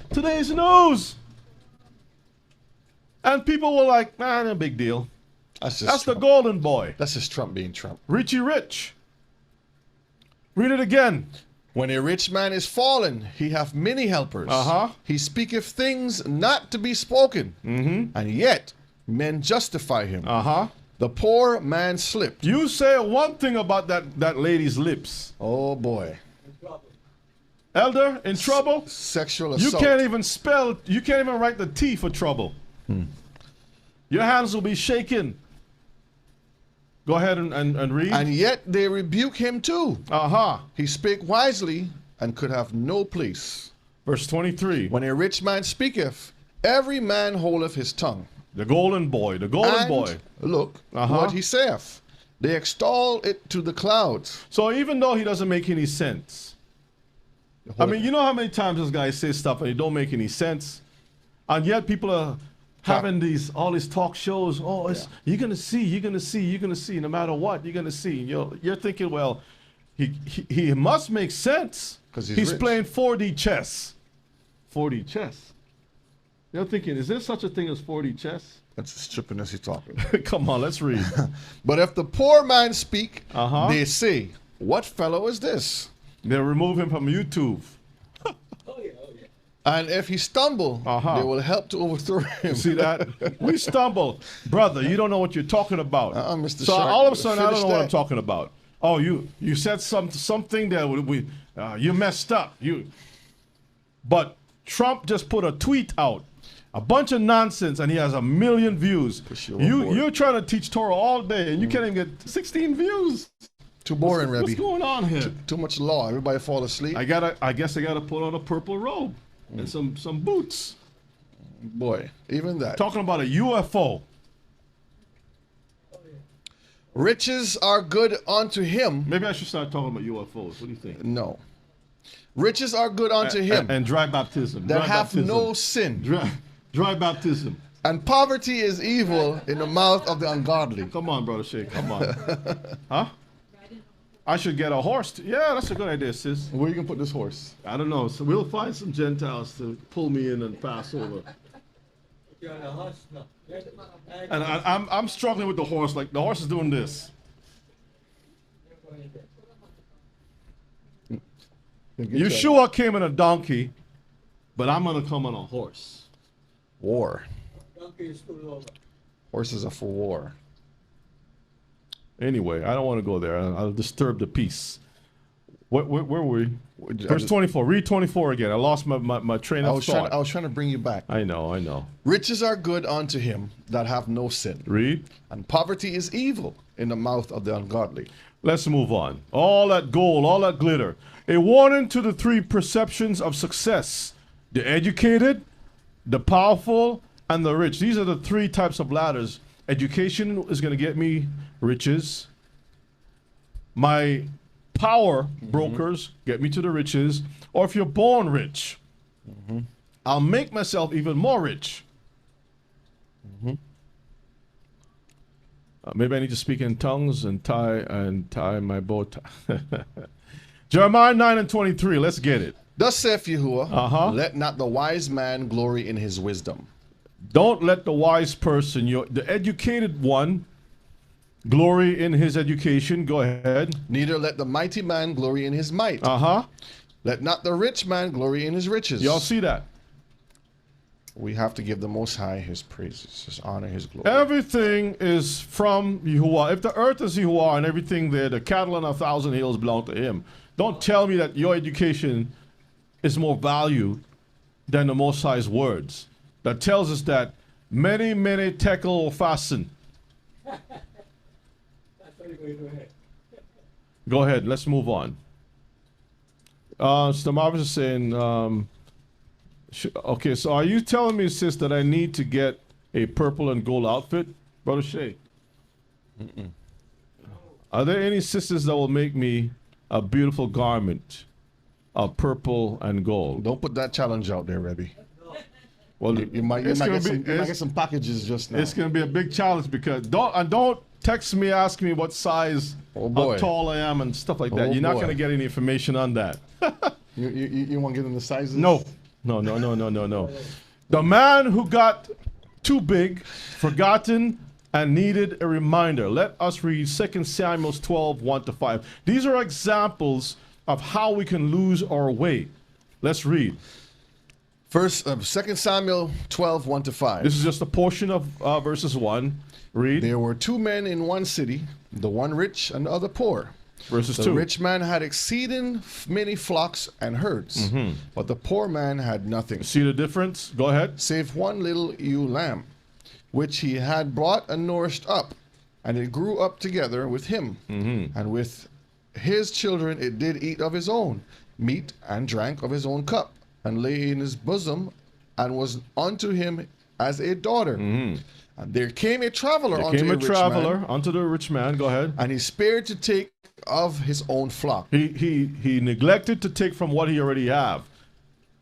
today's news. And people were like, nah, no big deal. That's the golden boy. That's just Trump being Trump. Richie Rich. Read it again. When a rich man is fallen, he hath many helpers. He speaketh things not to be spoken, and yet men justify him. The poor man slipped. You say one thing about that lady's lips. Oh boy. Elder, in trouble? Sexual assault. You can't even write the T for trouble. Your hands will be shaking. Go ahead and read. And yet they rebuke him too. He spake wisely and could have no place. Verse 23. When a rich man speaketh, every man holdeth his tongue. The golden boy, the golden boy. Look what he saith. They extol it to the clouds. So even though he doesn't make any sense, I mean, you know how many times this guy says stuff and it don't make any sense, and yet people are having all these talk shows. Oh, you're gonna see. No matter what, you're gonna see. You're thinking, well, he must make sense because he's rich. Playing 4D chess. 4D chess. You're thinking, is there such a thing as 4D chess? That's stupidness he's talking. Come on, let's read. But if the poor man speak, they say, what fellow is this? They remove him from YouTube. And if he stumble, they will help to overthrow him. See that? We stumble. Brother, you don't know what you're talking about. Mr. So Shark, all of a sudden, I don't know that. what I'm talking about. Oh, you said something that you messed up. But Trump just put a tweet out. A bunch of nonsense, and he has 1 million views. You're trying to teach Torah all day, and you can't even get 16 views. Too boring, Rebbe. What's going on here? Too much law. Everybody fall asleep. I guess I gotta put on a purple robe and some boots. Boy, even that. Talking about a UFO. Riches are good unto him. Maybe I should start talking about UFOs. What do you think? No. Riches are good unto him. And dry baptism. That have no sin. Dry baptism. And poverty is evil in the mouth of the ungodly. Come on, Brother Shay. Come on. Huh? I should get a horse. Yeah, that's a good idea, sis. Where you gonna put this horse? I don't know. So we'll find some Gentiles to pull me in and pass over. And I'm struggling with the horse. Like the horse is doing this. Yeshua came in a donkey, but I'm gonna come on a horse. War. Horses are for war. Anyway, I don't want to go there. I'll disturb the peace. Where were we? Verse 24. Read 24 again. I lost my train of thought. I was trying to bring you back. I know. Riches are good unto him that have no sin, Read. and poverty is evil in the mouth of the ungodly. Let's move on. All that gold, all that glitter. A warning to the three perceptions of success: the educated, the powerful, and the rich. These are the three types of ladders. Education is going to get me riches. My power brokers get me to the riches. Or if you're born rich, I'll make myself even more rich. Maybe I need to speak in tongues and tie my bow tie. Jeremiah 9 and 23. Let's get it. Thus saith Yahuwah, Uh-huh. let not the wise man glory in his wisdom. Don't let the wise person, the educated one, glory in his education. Go ahead. Neither let the mighty man glory in his might. Uh-huh. Let not the rich man glory in his riches. Y'all see that? We have to give the Most High his praises, his honor, his glory. Everything is from Yahuwah. If the earth is Yahuwah and everything there, the cattle on 1,000 hills belong to him. Don't tell me that your education is more valued than the Most High's words. That tells us that many, many tekel will fasten. Go ahead. Let's move on. Stamarvis is saying, okay, so are you telling me, sis, that I need to get a purple and gold outfit? Brother Shay. Are there any sisters that will make me a beautiful garment of purple and gold? Don't put that challenge out there, Rebbe. Well, You might get some packages just now. it's going to be a big challenge because don't text me asking me what size, Oh, boy. how tall I am, and stuff like that. Oh, You're not boy. going to get any information on that. You want to get in the sizes? No. The man who got too big, forgotten, and needed a reminder. Let us read 2 Samuel 12, 1-5. These are examples of how we can lose our way. Let's read. First, 2 Samuel 12, 1-5. This is just a portion of verses 1. Read. There were two men in one city, the one rich and the other poor. Verses The 2. rich man had exceeding many flocks and herds, but the poor man had nothing, See the difference? Go ahead. save one little ewe lamb, which he had brought and nourished up, and it grew up together with him, and with his children it did eat of his own meat, and drank of his own cup, and lay in his bosom, and was unto him as a daughter. And there came a traveler There unto came a a rich traveler man, unto the rich man. Go ahead. and he spared to take of his own flock, He neglected to take from what he already have.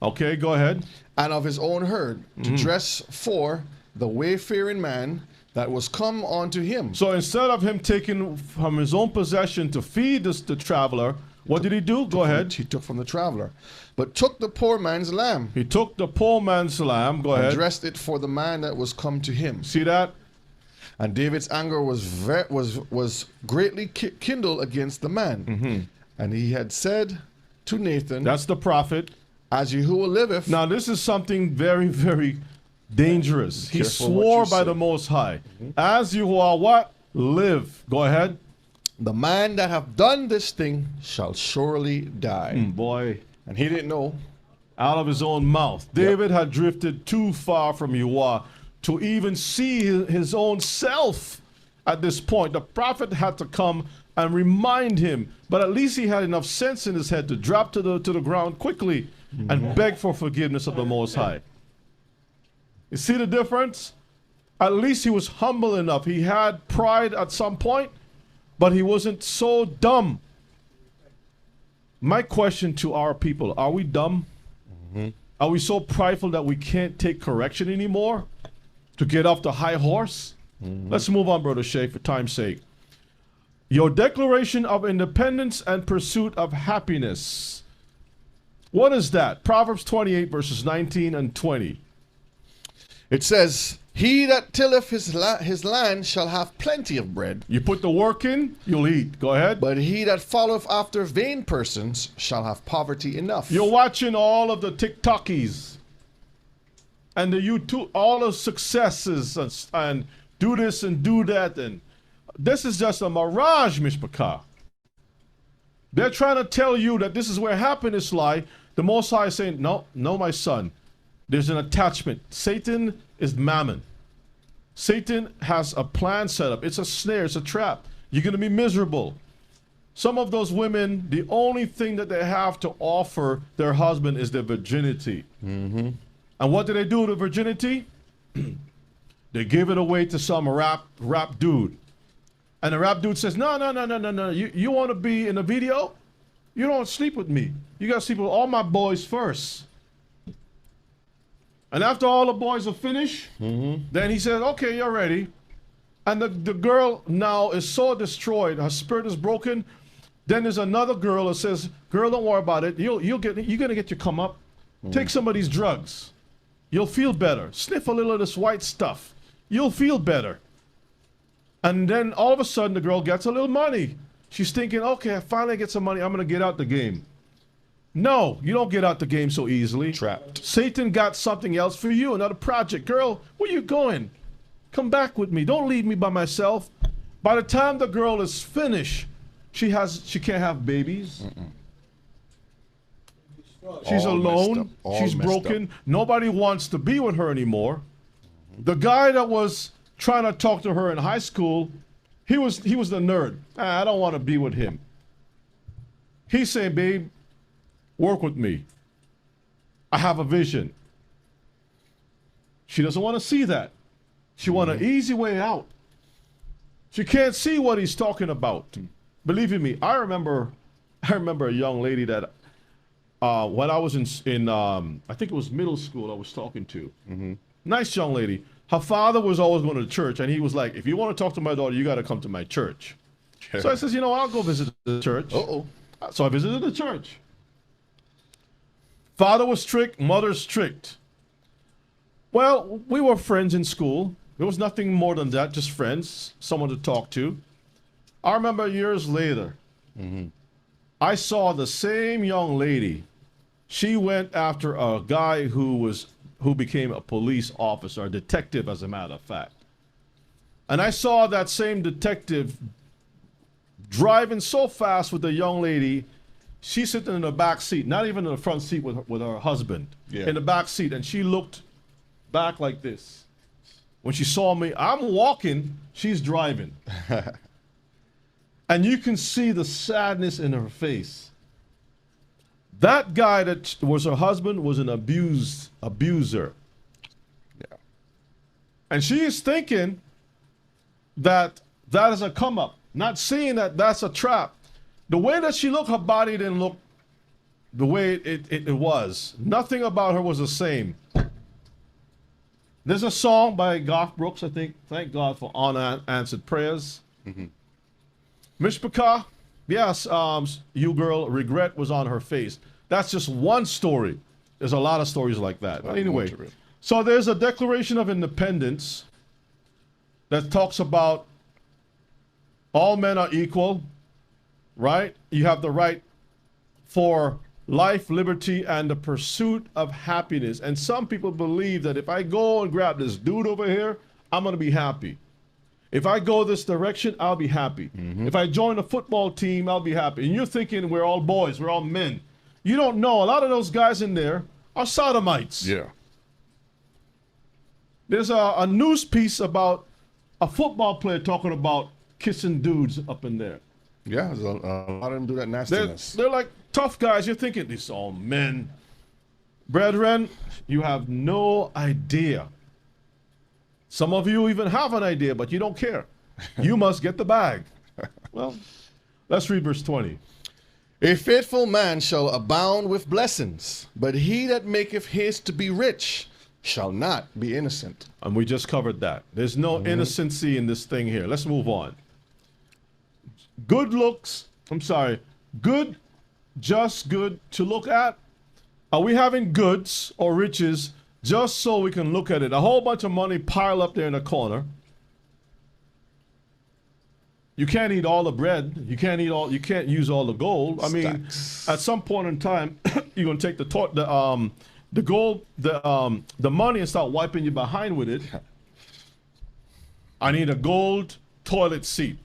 Okay, go ahead. and of his own herd, to dress for the wayfaring man that was come unto him. So instead of him taking from his own possession to feed the traveler, what did he do? Go ahead. He took from the traveler, but took the poor man's lamb, He took the poor man's lamb. Go and ahead. dressed it for the man that was come to him. See that? And David's anger was greatly kindled against the man. And he had said to Nathan, That's the prophet. as Yahuwah liveth, Now this is something very, very dangerous. He Careful what swore you by say. the Most High. As you are what? Live. Go ahead. the man that have done this thing shall surely die. Boy. And he didn't know. Out of his own mouth. David had drifted too far from Yahuwah to even see his own self at this point. The prophet had to come and remind him, but at least he had enough sense in his head to drop to the ground quickly and beg for forgiveness of the Most High. You see the difference? At least he was humble enough. He had pride at some point, but he wasn't so dumb. My question to our people, are we dumb? Are we so prideful that we can't take correction anymore? To get off the high horse? Let's move on, Brother Shay, for time's sake. Your declaration of independence and pursuit of happiness. What is that? Proverbs 28, verses 19 and 20. It says, he that tilleth his land shall have plenty of bread, You put the work in, you'll eat. Go ahead. but he that followeth after vain persons shall have poverty enough. You're watching all of the TikTokies and the YouTube, all the successes and do this and do that. And this is just a mirage, Mishpachah. They're trying to tell you that this is where happiness lies. The Most High is saying, no, no, my son. There's an attachment. Satan is Mammon. Satan has a plan set up. It's a snare. It's a trap. You're going to be miserable. Some of those women, the only thing that they have to offer their husband is their virginity. And what do they do with the virginity? They give it away to some rap dude. And the rap dude says, no. You want to be in a video? You don't sleep with me. You got to sleep with all my boys first. And after all the boys are finished, then he says, okay, you're ready. And the girl now is so destroyed. Her spirit is broken. Then there's another girl that says, girl, don't worry about it. You're going to get your come up. Take some of these drugs. You'll feel better. Sniff a little of this white stuff. You'll feel better. And then all of a sudden the girl gets a little money. She's thinking, okay, I finally get some money. I'm going to get out the game. No, you don't get out the game so easily. Trapped. Satan got something else for you, another project. Girl, where you going? Come back with me. Don't leave me by myself. By the time the girl is finished, she can't have babies. She's All alone. messed up. All She's messed broken. up. Nobody wants to be with her anymore. The guy that was trying to talk to her in high school, he was the nerd. I don't want to be with him. He's saying, babe, work with me. I have a vision. She doesn't want to see that. She wants an easy way out. She can't see what he's talking about. Believe you me, I remember a young lady that when I was in I think it was middle school I was talking to. Nice young lady. Her father was always going to church, and he was like, if you want to talk to my daughter, you got to come to my church. So I says, I'll go visit the church. So I visited the church. Father was strict, mother strict. Well, we were friends in school. There was nothing more than that, just friends, someone to talk to. I remember years later, I saw the same young lady. She went after a guy who became a police officer, a detective, as a matter of fact. And I saw that same detective driving so fast with the young lady. She's sitting in the back seat, not even in the front seat with her husband. In the back seat, and she looked back like this. When she saw me, I'm walking, she's driving. And you can see the sadness in her face. That guy that was her husband was an abuser. And she is thinking that is a come up, not seeing that that's a trap. The way that she looked, her body didn't look the way it was. Nothing about her was the same. There's a song by Garth Brooks, I think. Thank God for unanswered prayers. Mishpachah, yes, you girl, regret was on her face. That's just one story. There's a lot of stories like that. Anyway, so there's a Declaration of Independence that talks about all men are equal, right? You have the right for life, liberty, and the pursuit of happiness. And some people believe that if I go and grab this dude over here, I'm going to be happy. If I go this direction, I'll be happy. If I join a football team, I'll be happy. And you're thinking we're all boys, we're all men. You don't know. A lot of those guys in there are sodomites. There's a news piece about a football player talking about kissing dudes up in there. There's a lot of them do that nastiness. They're like tough guys. You're thinking, these are all men. Brethren, you have no idea. Some of you even have an idea, but you don't care. You must get the bag. Well, let's read verse 20. A faithful man shall abound with blessings, but he that maketh haste to be rich shall not be innocent. And we just covered that. There's no innocency in this thing here. Let's move on. Good, just good to look at. Are we having goods or riches just so we can look at it? A whole bunch of money piled up there in the corner. You can't eat all the bread. You can't use all the gold. I mean, at some point in time, you're gonna take the gold, the money, and start wiping your behind with it. I need a gold toilet seat.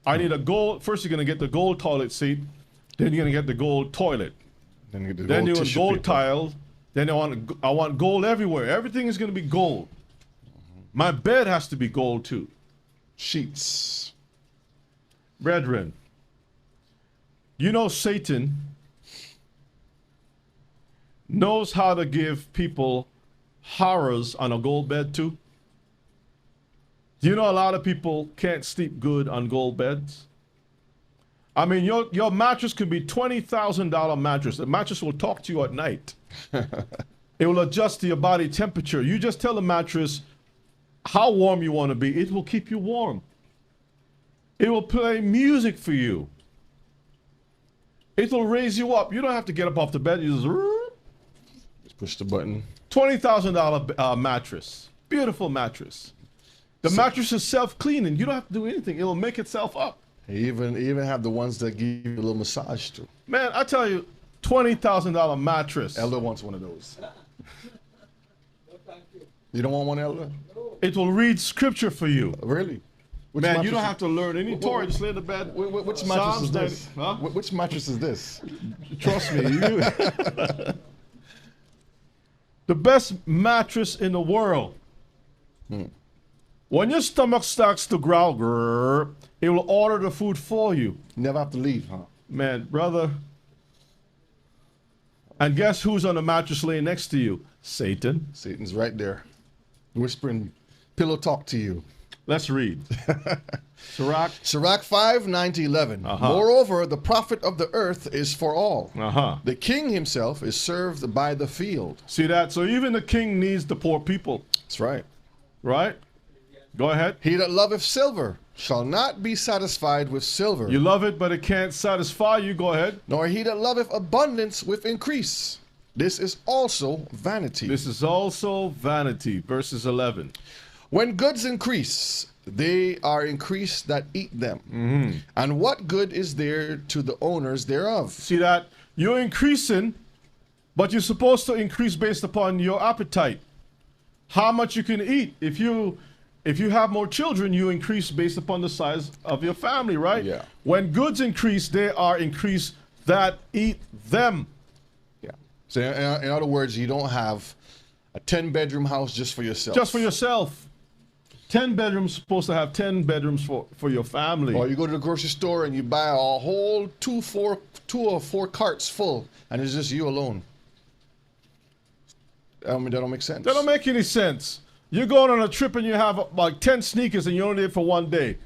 I need a gold. First, you're gonna get the gold toilet seat. Then you're gonna get the gold toilet. Then you get the Then you want tissue gold paper. tile. Then I want gold everywhere. Everything is gonna be gold. My bed has to be gold too. Sheets. Brethren, you know Satan knows how to give people horrors on a gold bed too. Do you know a lot of people can't sleep good on gold beds? I mean, your mattress could be $20,000 mattress. The mattress will talk to you at night. It will adjust to your body temperature. You just tell the mattress how warm you want to be. It will keep you warm. It will play music for you. It will raise you up. You don't have to get up off the bed. You just Push the button. $20,000 mattress. Beautiful mattress. The mattress is self-cleaning. You don't have to do anything. It will make itself up. You even have the ones that give you a little massage too. Man, I tell you, $20,000 mattress. Elder wants one of those. You don't want one, Elder? It will read scripture for you. Really? Which Man, you mattress don't is- have to learn any Torah. Just lay in the bed. Which mattress is Psalms this? 90 huh? Which mattress is this? Trust me. The best mattress in the world. When your stomach starts to growl, grrr, it will order the food for you. Never have to leave, huh? Man, brother. And guess who's on the mattress laying next to you? Satan. Satan's right there, whispering pillow talk to you. Let's read. Sirach. Sirach 5, 9 to 11. Uh-huh. Moreover, the profit of the earth is for all. Uh-huh. The king himself is served by the field. See that? So even the king needs the poor people, That's right. right? Go ahead. He that loveth silver shall not be satisfied with silver, You love it, but it can't satisfy you. Go ahead. nor he that loveth abundance with increase. This is also vanity. This is also vanity. Verses 11. When goods increase, they are increased that eat them. And what good is there to the owners thereof? See that? You're increasing, but you're supposed to increase based upon your appetite. How much you can eat. If you have more children, you increase based upon the size of your family, right? Yeah. When goods increase, they are increased that eat them. Yeah. So in other words, you don't have a 10-bedroom house just for yourself. Just for yourself. 10 bedrooms supposed to have 10 bedrooms for your family. Or you go to the grocery store and you buy a whole two or four carts full, and it's just you alone. I mean, that don't make sense. That don't make any sense. You're going on a trip and you have like 10 sneakers and you're only there for one day.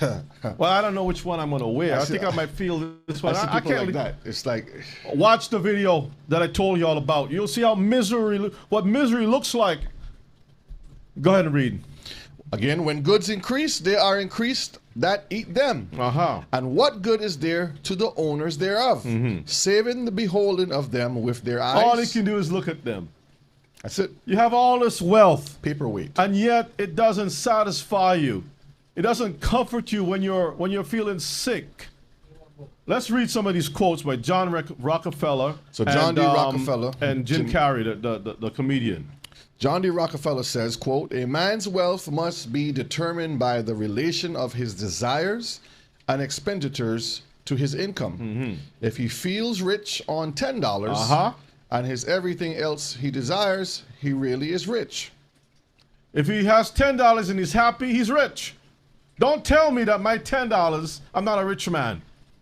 Well, I don't know which one I'm going to wear. I think I might feel this one. I see I people can't like that. It's like, Watch the video that I told you all about. You'll see how what misery looks like. Go ahead and read. again, when goods increase, they are increased that eat them. Uh-huh. And what good is there to the owners thereof? Saving the beholding of them with their eyes. All they can do is look at them. That's it. You have all this wealth, Paperweight. and yet it doesn't satisfy you. It doesn't comfort you when you're feeling sick. Let's read some of these quotes by John Rockefeller. So John D. Rockefeller. and Jim Carrey, the comedian. John D. Rockefeller says, quote, "A man's wealth must be determined by the relation of his desires and expenditures to his income. If he feels rich on $10 Uh-huh. and his everything else he desires, he really is rich." If he has $10 and he's happy, he's rich. Don't tell me that my $10, I'm not a rich man.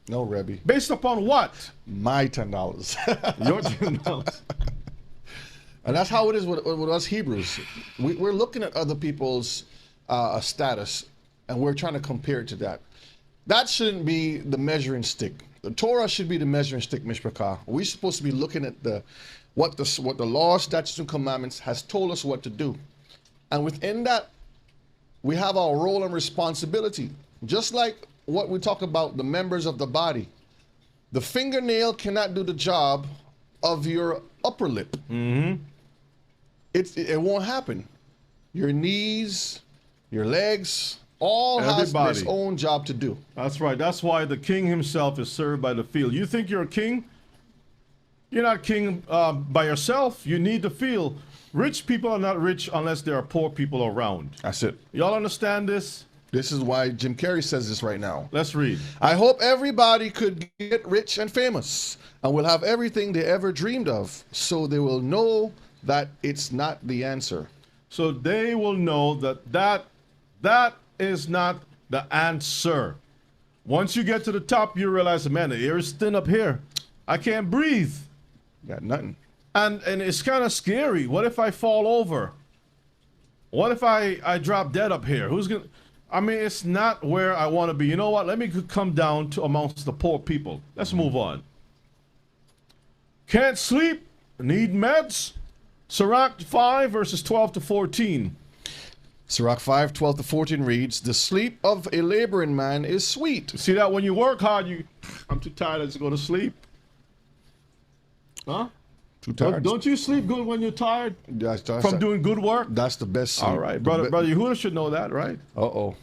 No, Rebbe. Based upon what? My $10. Your $10. And that's how it is with us Hebrews. We're looking at other people's status, and we're trying to compare it to that. That shouldn't be the measuring stick. The Torah should be the measuring stick, Mishpachah. We're supposed to be looking at what the law, statutes, and commandments has told us what to do. And within that, we have our role and responsibility. Just like what we talk about, the members of the body. The fingernail cannot do the job of your upper lip. It won't happen. Your knees, your legs, all has Everybody. its own job to do. That's right. That's why the king himself is served by the field. You think you're a king? You're not king by yourself. You need the field. Rich people are not rich unless there are poor people around. That's it. Y'all understand this? This is why Jim Carrey says this right now. Let's read. I hope everybody could get rich and famous and will have everything they ever dreamed of, so they will know that it's not the answer. So they will know that is not the answer. Once you get to the top, you realize, man, the air is thin up here. I can't breathe. Got nothing. And it's kind of scary. What if I fall over? What if I drop dead up here? Who's going to... I mean, it's not where I want to be. You know what? Let me come down to amongst the poor people. Let's move on. Can't sleep? Need meds? Sirach 5, verses 12 to 14. Sirach 5, 12 to 14 reads, the sleep of a laboring man is sweet. See that when you work hard, I'm too tired, let's go to sleep. Huh? Too tired. Don't you sleep good when you're tired That's from doing good work? That's the best sleep. All right, brother Yehuda should know that, right? Uh-oh.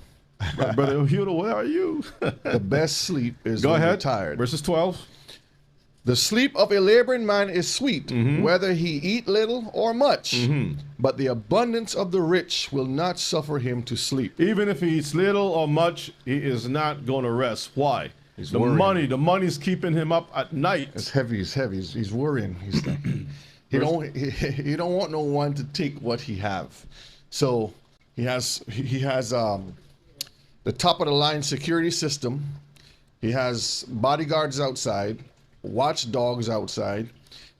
Brother Yehuda, where are you? The best sleep is Go when ahead. you're tired. Verses 12. The sleep of a laboring man is sweet, whether he eat little or much. But the abundance of the rich will not suffer him to sleep. Even if he eats little or much, he is not going to rest. Why? He's the worrying. the money's keeping him up at night. It's heavy. He's worrying. He don't want no one to take what he have. So he has the top of the line security system. He has bodyguards outside, watchdogs outside.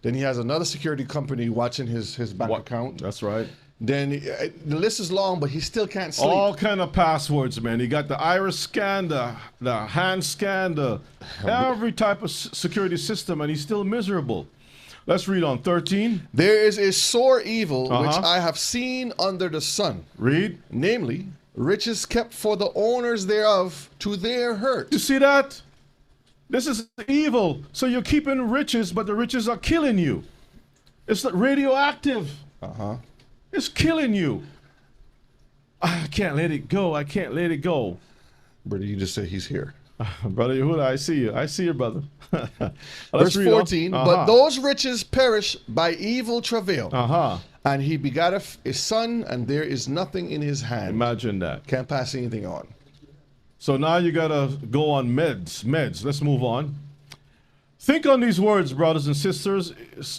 Then he has another security company watching his bank account. That's right. Then the list is long, but he still can't sleep. All kind of passwords, man. He got the iris scan, the hand scan, every type of security system, and he's still miserable. Let's read on 13. There is a sore evil which I have seen under the sun. Read. Namely, riches kept for the owners thereof to their hurt. You see that? This is evil. So you're keeping riches, but the riches are killing you. It's radioactive. It's killing you. I can't let it go. I can't let it go. Brother, you just said he's here. Brother Yehuda, I see you. I see you, brother. Verse 14, but those riches perish by evil travail. And he begotteth a son, and there is nothing in his hand. Imagine that. Can't pass anything on. So now you got to go on meds. Let's move on. Think on these words, brothers and sisters.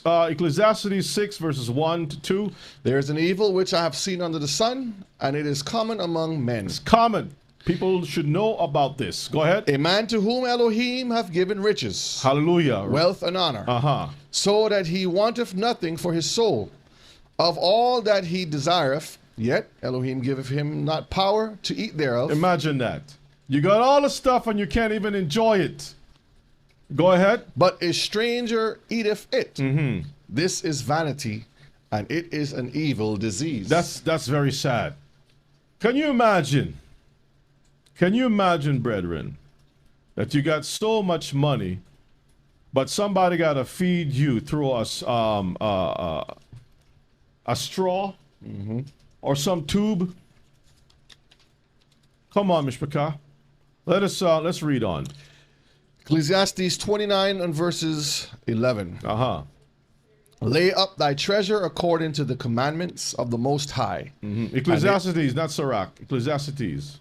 Ecclesiastes 6, verses 1 to 2. There is an evil which I have seen under the sun, and it is common among men. It's common. People should know about this. Go ahead. A man to whom Elohim have given riches, Hallelujah. wealth, and honor, so that he wanteth nothing for his soul. Of all that he desireth, yet Elohim giveth him not power to eat thereof. Imagine that. You got all the stuff and you can't even enjoy it. Go ahead. But a stranger eateth it. This is vanity, and it is an evil disease. That's very sad. Can you imagine? Can you imagine, brethren, that you got so much money, but somebody got to feed you through a straw or some tube? Come on, Mishpachah. Let's read on. Ecclesiastes 29 and verses 11. Lay up thy treasure according to the commandments of the Most High. Ecclesiastes, not Sirach. Ecclesiastes.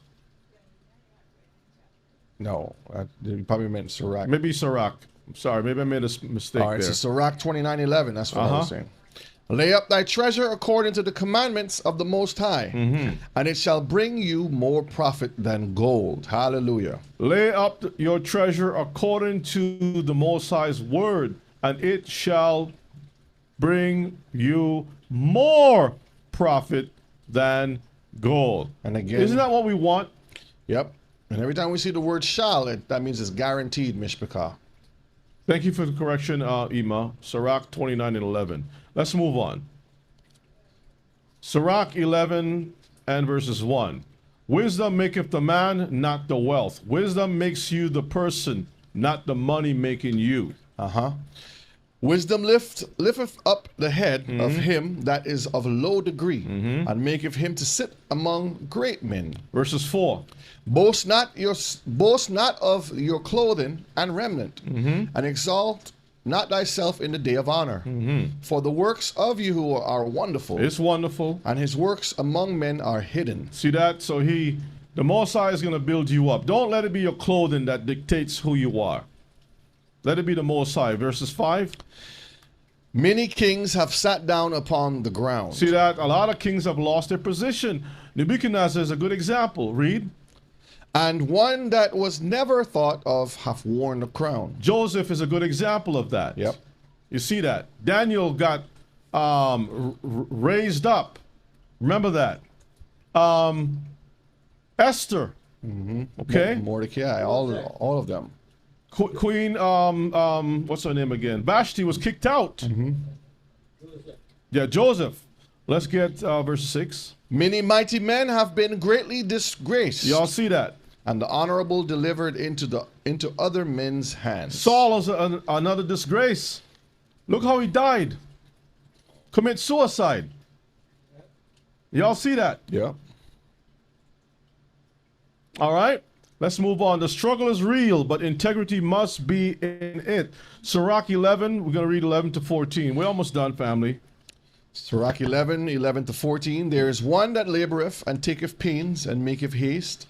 No, you probably meant Sirach. Maybe Sirach. I'm sorry, maybe I made a mistake All right, there. so Sirach 29:11. That's what I was saying. Lay up thy treasure according to the commandments of the Most High, and it shall bring you more profit than gold. Hallelujah. Lay up your treasure according to the Most High's word, and it shall bring you more profit than gold. And again, isn't that what we want? Yep. And every time we see the word shall, that means it's guaranteed, Mishpachah. Thank you for the correction, Ima. Sirach 29 and 11. Let's move on. Sirach 11 and verses 1. Wisdom maketh the man, not the wealth. Wisdom makes you the person, not the money making you. Wisdom lifteth up the head of him that is of low degree, and maketh him to sit among great men. Verses 4. Boast not of your clothing and remnant, and exalt not thyself in the day of honor. For the works of Yahuwah are wonderful. It's wonderful. And his works among men are hidden. See that? So he The Most High is going to build you up. Don't let it be your clothing that dictates who you are. Let it be the Most High. Verses 5. Many kings have sat down upon the ground. See that? A lot of kings have lost their position. Nebuchadnezzar is a good example. Read. And one that was never thought of hath worn the crown. Joseph is a good example of that. Yep. You see that? Daniel got raised up. Remember that. Esther. Okay. Mordecai, all of them. Queen, what's her name again? Vashti was kicked out. Yeah, Joseph. Let's get verse 6. Many mighty men have been greatly disgraced. Y'all see that? And the honorable delivered into other men's hands. Saul is another disgrace. Look how he died. Commit suicide. Y'all see that? Yeah. All right. Let's move on. The struggle is real, but integrity must be in it. Sirach 11, we're going to read 11 to 14. We're almost done, family. Sirach 11 to 14. There is one that laboreth and taketh pains and maketh haste,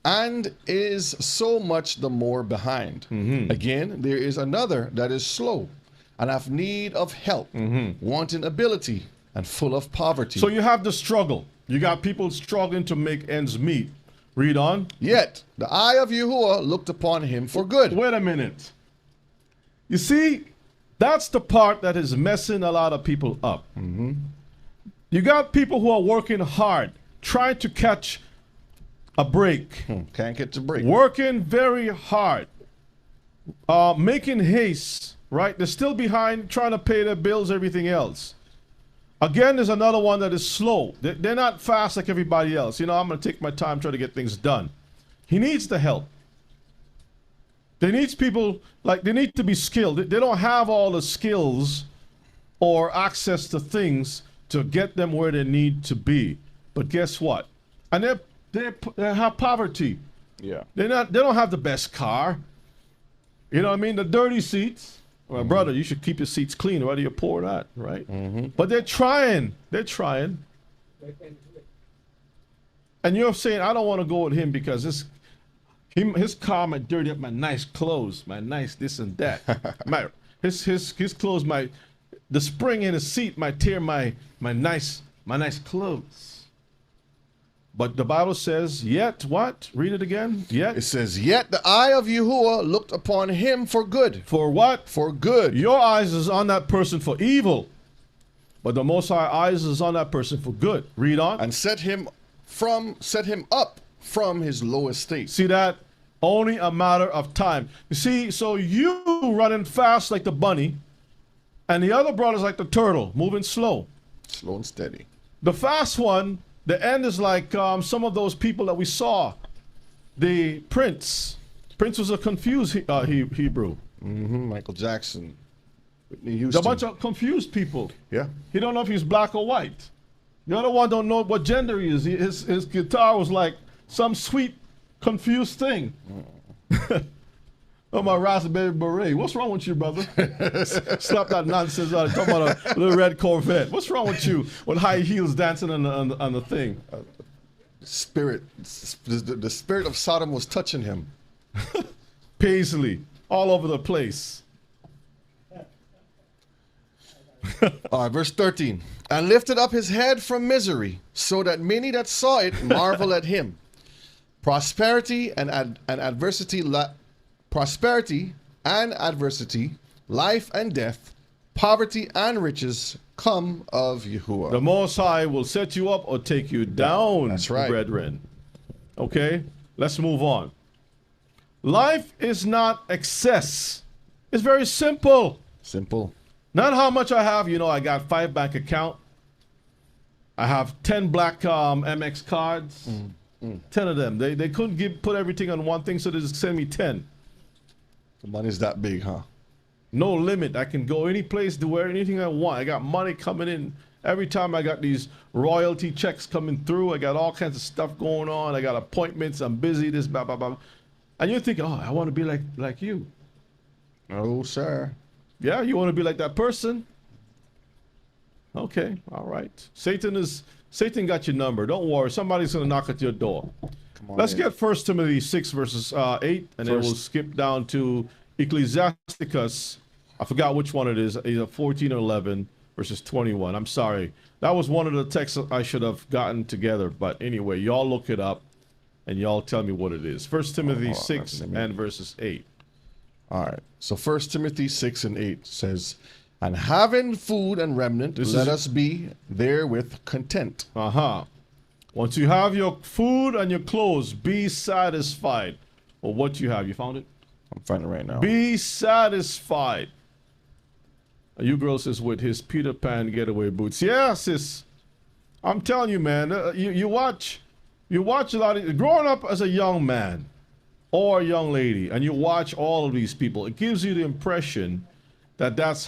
and is so much the more behind. Again, there is another that is slow and have need of help, wanting ability and full of poverty. So you have the struggle. You got people struggling to make ends meet. Read on. Yet the eye of Yahuwah looked upon him for good. Wait a minute. You see, that's the part that is messing a lot of people up. You got people who are working hard, trying to catch a break. Can't get to break. Working very hard, making haste, right? They're still behind, trying to pay their bills, everything else. Again, there's another one that is slow. They're not fast like everybody else. You know, I'm going to take my time trying to get things done. He needs the help. They needs people, like, they need to be skilled. They don't have all the skills or access to things to get them where they need to be. But guess what? And they have poverty. Yeah. They don't have the best car. You know what I mean? The dirty seats. Well, brother, you should keep your seats clean, whether you're poor or not, right? But they're trying. They're trying. And you're saying, I don't want to go with him because his car might dirty up my nice clothes, my nice this and that. his clothes might, the spring in his seat might tear my nice clothes. But the Bible says, yet what? Read it again. Yet. It says, yet the eye of Yahuwah looked upon him for good. For what? For good. Your eyes is on that person for evil, but the Most High eyes is on that person for good. Read on. And set him up from his low estate. See that? Only a matter of time. You see, so you running fast like the bunny, and the other brother's like the turtle, moving slow. Slow and steady. The fast one, the end is like some of those people that we saw. The Prince. Prince was a confused Hebrew. Michael Jackson. Whitney Houston. A bunch of confused people. Yeah. He don't know if he's black or white. The other one don't know what gender he is. His guitar was like some sweet, confused thing. Oh, my raspberry beret. What's wrong with you, brother? Slap that nonsense out. Talking about a little red Corvette. What's wrong with you with high heels dancing on the thing? The spirit of Sodom was touching him. Paisley, all over the place. All right, verse 13. And lifted up his head from misery, so that many that saw it marvel at him. Prosperity and adversity, life and death, poverty and riches come of Yahuwah. The Most High will set you up or take you down, That's right. brethren. Okay, let's move on. Life is not excess. It's very simple. Simple. Not how much I have. You know, I got 5 bank account. I have 10 black MX cards. 10 of them. They couldn't put everything on one thing, so they just send me 10. The money's that big, huh? No limit. I can go any place, do anything I want. I got money coming in. Every time I got these royalty checks coming through, I got all kinds of stuff going on. I got appointments. I'm busy, this, blah, blah, blah. And you're thinking, oh, I want to be like you. Oh, sir. Yeah, you want to be like that person? Okay, all right. Satan got your number. Don't worry. Somebody's going to knock at your door. Come on Let's in. get 1 Timothy 6 verses 8, and then we'll skip down to Ecclesiasticus. I forgot which one it is, either 14 or 11 verses 21. I'm sorry. That was one of the texts I should have gotten together. But anyway, y'all look it up, and y'all tell me what it is. 1 Timothy 6 and verses 8. All right. So 1 Timothy 6 and 8 says, and having food and remnant, let us be therewith content. Once you have your food and your clothes, be satisfied with what you have. You found it? I'm finding it right now. Be satisfied. You girl says with his Peter Pan getaway boots. Yeah, sis. I'm telling you, man. You watch a lot of growing up as a young man or a young lady, and you watch all of these people. It gives you the impression that that's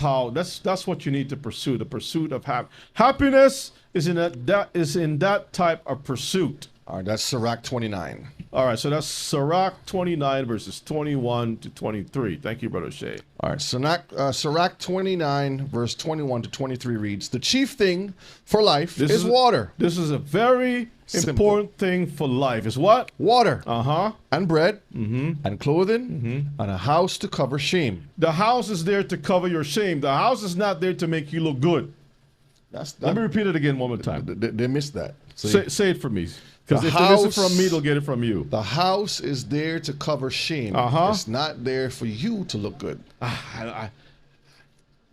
what you need to pursue. The pursuit of happiness is in that type of pursuit. All right, that's Sirach 29. All right, so that's Sirach 29 verses 21 to 23. Thank you, Brother Shay. All right, Sirach 29 verse 21 to 23 reads, the chief thing for life is water. This is a very important thing for life. Is what? Water. And bread, Mm-hmm. and clothing, and a house to cover shame. The house is there to cover your shame. The house is not there to make you look good. Let me repeat it again one more time. They missed that. Say it for me. Because if they miss it from me, they'll get it from you. The house is there to cover shame. It's not there for you to look good.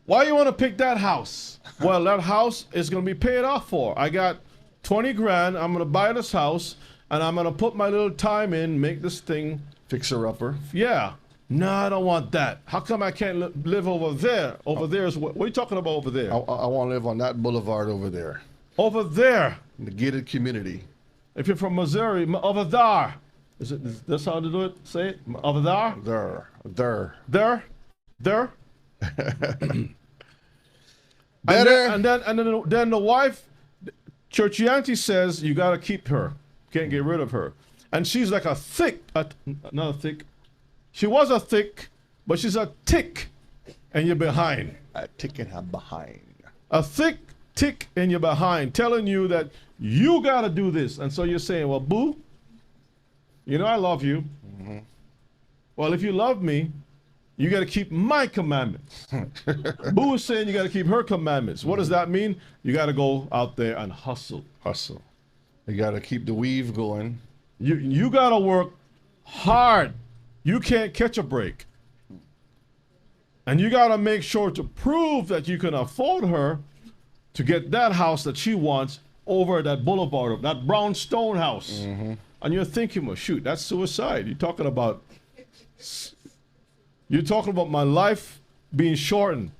Why you want to pick that house? Well, that house is going to be paid off for. I got 20 grand. I'm going to buy this house, and I'm going to put my little time in, make this thing. Fixer-upper. Yeah. No, I don't want that. How come I can't live over there? Over there is what are you talking about over there? I want to live on that boulevard over there. Over there. In the gated community. If you're from Missouri, over there. Is this how to do it? Say it. Over there. There. Better. And then the wife, Churchianti says you got to keep her. Can't get rid of her. And she's like not a thick. She was a thick, but she's a tick, and you're behind. A tick in her behind. A thick tick in your behind, telling you that you got to do this. And so you're saying, well, boo, you know I love you. Mm-hmm. Well, if you love me, you got to keep my commandments. Boo is saying you got to keep her commandments. What does that mean? You got to go out there and hustle. Hustle. You got to keep the weave going. You got to work hard. You can't catch a break. And you got to make sure to prove that you can afford her to get that house that she wants over that boulevard, that brownstone house. Mm-hmm. And you're thinking, well, shoot, that's suicide. You're talking about my life being shortened.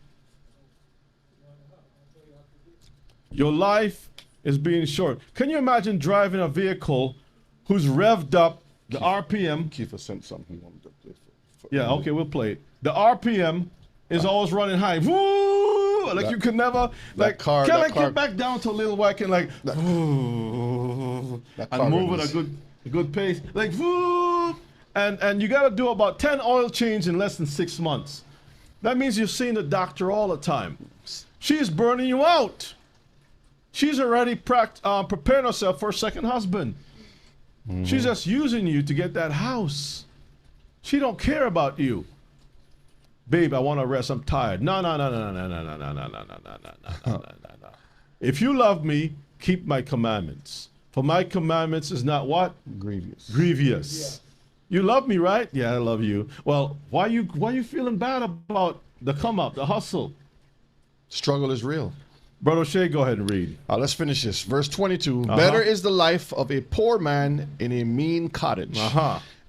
Your life is being short. Can you imagine driving a vehicle who's revved up, the RPM? Kiefer sent something he wanted to play for. Yeah, okay, we'll play it. The RPM is always running high. Woo! Like you could never, like, can I get back down to a little whack and like, woo, and move at a good pace, like, woo, and you got to do about 10 oil changes in less than 6 months. That means you're seeing the doctor all the time. She's burning you out. She's already preparing herself for a second husband. Mm-hmm. She's just using you to get that house. She don't care about you. Babe, I want to rest. I'm tired. No. If you love me, keep my commandments. For my commandments is not what? Grievous. Yeah. You love me, right? Yeah, I love you. Well, why you feeling bad about the come up, the hustle? Struggle is real. Brother Shay, go ahead and read. Let's finish this. Verse 22. Better is the life of a poor man in a mean cottage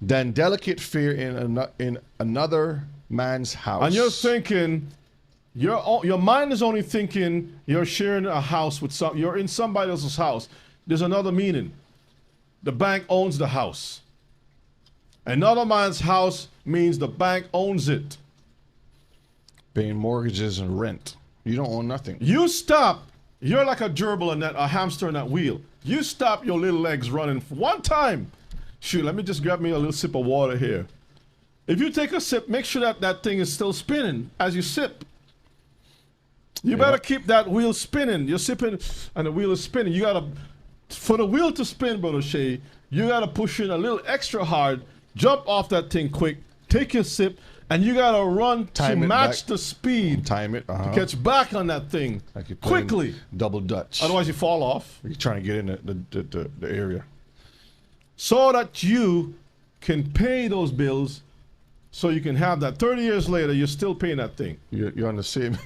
than delicate fare in another man's house. And you're thinking, your mind is only thinking you're sharing a house with you're in somebody else's house. There's another meaning. The bank owns the house. Another man's house means the bank owns it. Paying mortgages and rent. You don't own nothing. You stop. You're like a gerbil and a hamster in that wheel. You stop your little legs running for one time. Shoot, let me just grab me a little sip of water here. If you take a sip, make sure that thing is still spinning as you sip. You better keep that wheel spinning. You're sipping and the wheel is spinning. You gotta, for the wheel to spin, Brother Shay, you got to push in a little extra hard, jump off that thing quick, take your sip, and you got to run Time to it match back. the speed Time it. to catch back on that thing Like you're playing quickly. Double Dutch. Otherwise, you fall off. You're trying to get in the area. So that you can pay those bills, so you can have that. 30 years later, you're still paying that thing. You're on the same.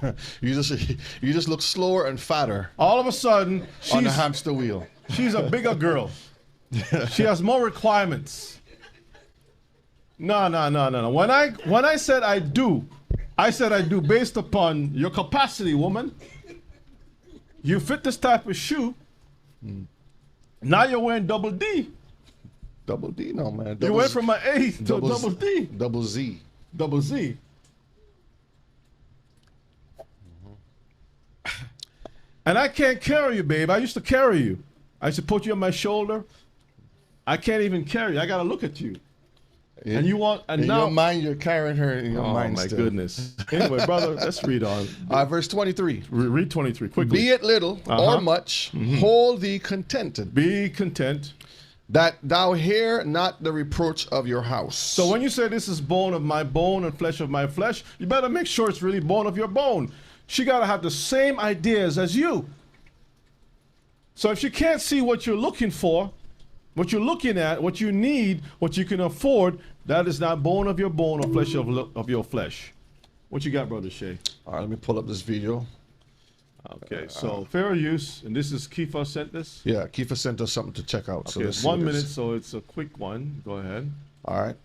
you just look slower and fatter All of a sudden, on the hamster wheel. she's a bigger girl. She has more requirements. No. When I said I do based upon your capacity, woman. You fit this type of shoe. Now you're wearing double D. Double D, no man. You Double went Z- from an A to a double D. Double Z. Double Z. And I can't carry you, babe. I used to carry you. I used to put you on my shoulder. I can't even carry you. I gotta look at you. And you want, and In now, your mind, you're carrying her in your oh mind my still. goodness. Anyway, brother, let's read on. Verse 23. Read 23 quickly. Be it little or much, hold thee contented, Be content. that thou hear not the reproach of your house. So when you say this is bone of my bone and flesh of my flesh, you better make sure it's really bone of your bone. She got to have the same ideas as you. So if she can't see what you're looking for, what you're looking at, what you need, what you can afford, that is not bone of your bone or flesh of your flesh. What you got, Brother Shay? All right, let me pull up this video. Okay, so fair use, and this is Kifa sent this. Yeah, Kiefer sent us something to check out. So Okay, let's see 1 what it minute, is. so it's a quick one. Go ahead. All right.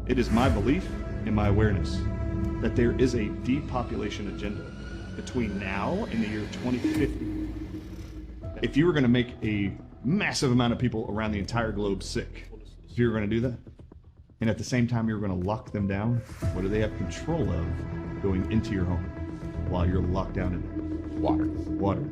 It is my belief and my awareness that there is a depopulation agenda between now and the year 2050. If you were going to make a massive amount of people around the entire globe sick, if you were going to do that, and at the same time you were going to lock them down, what do they have control of going into your home while you're locked down in water? Water.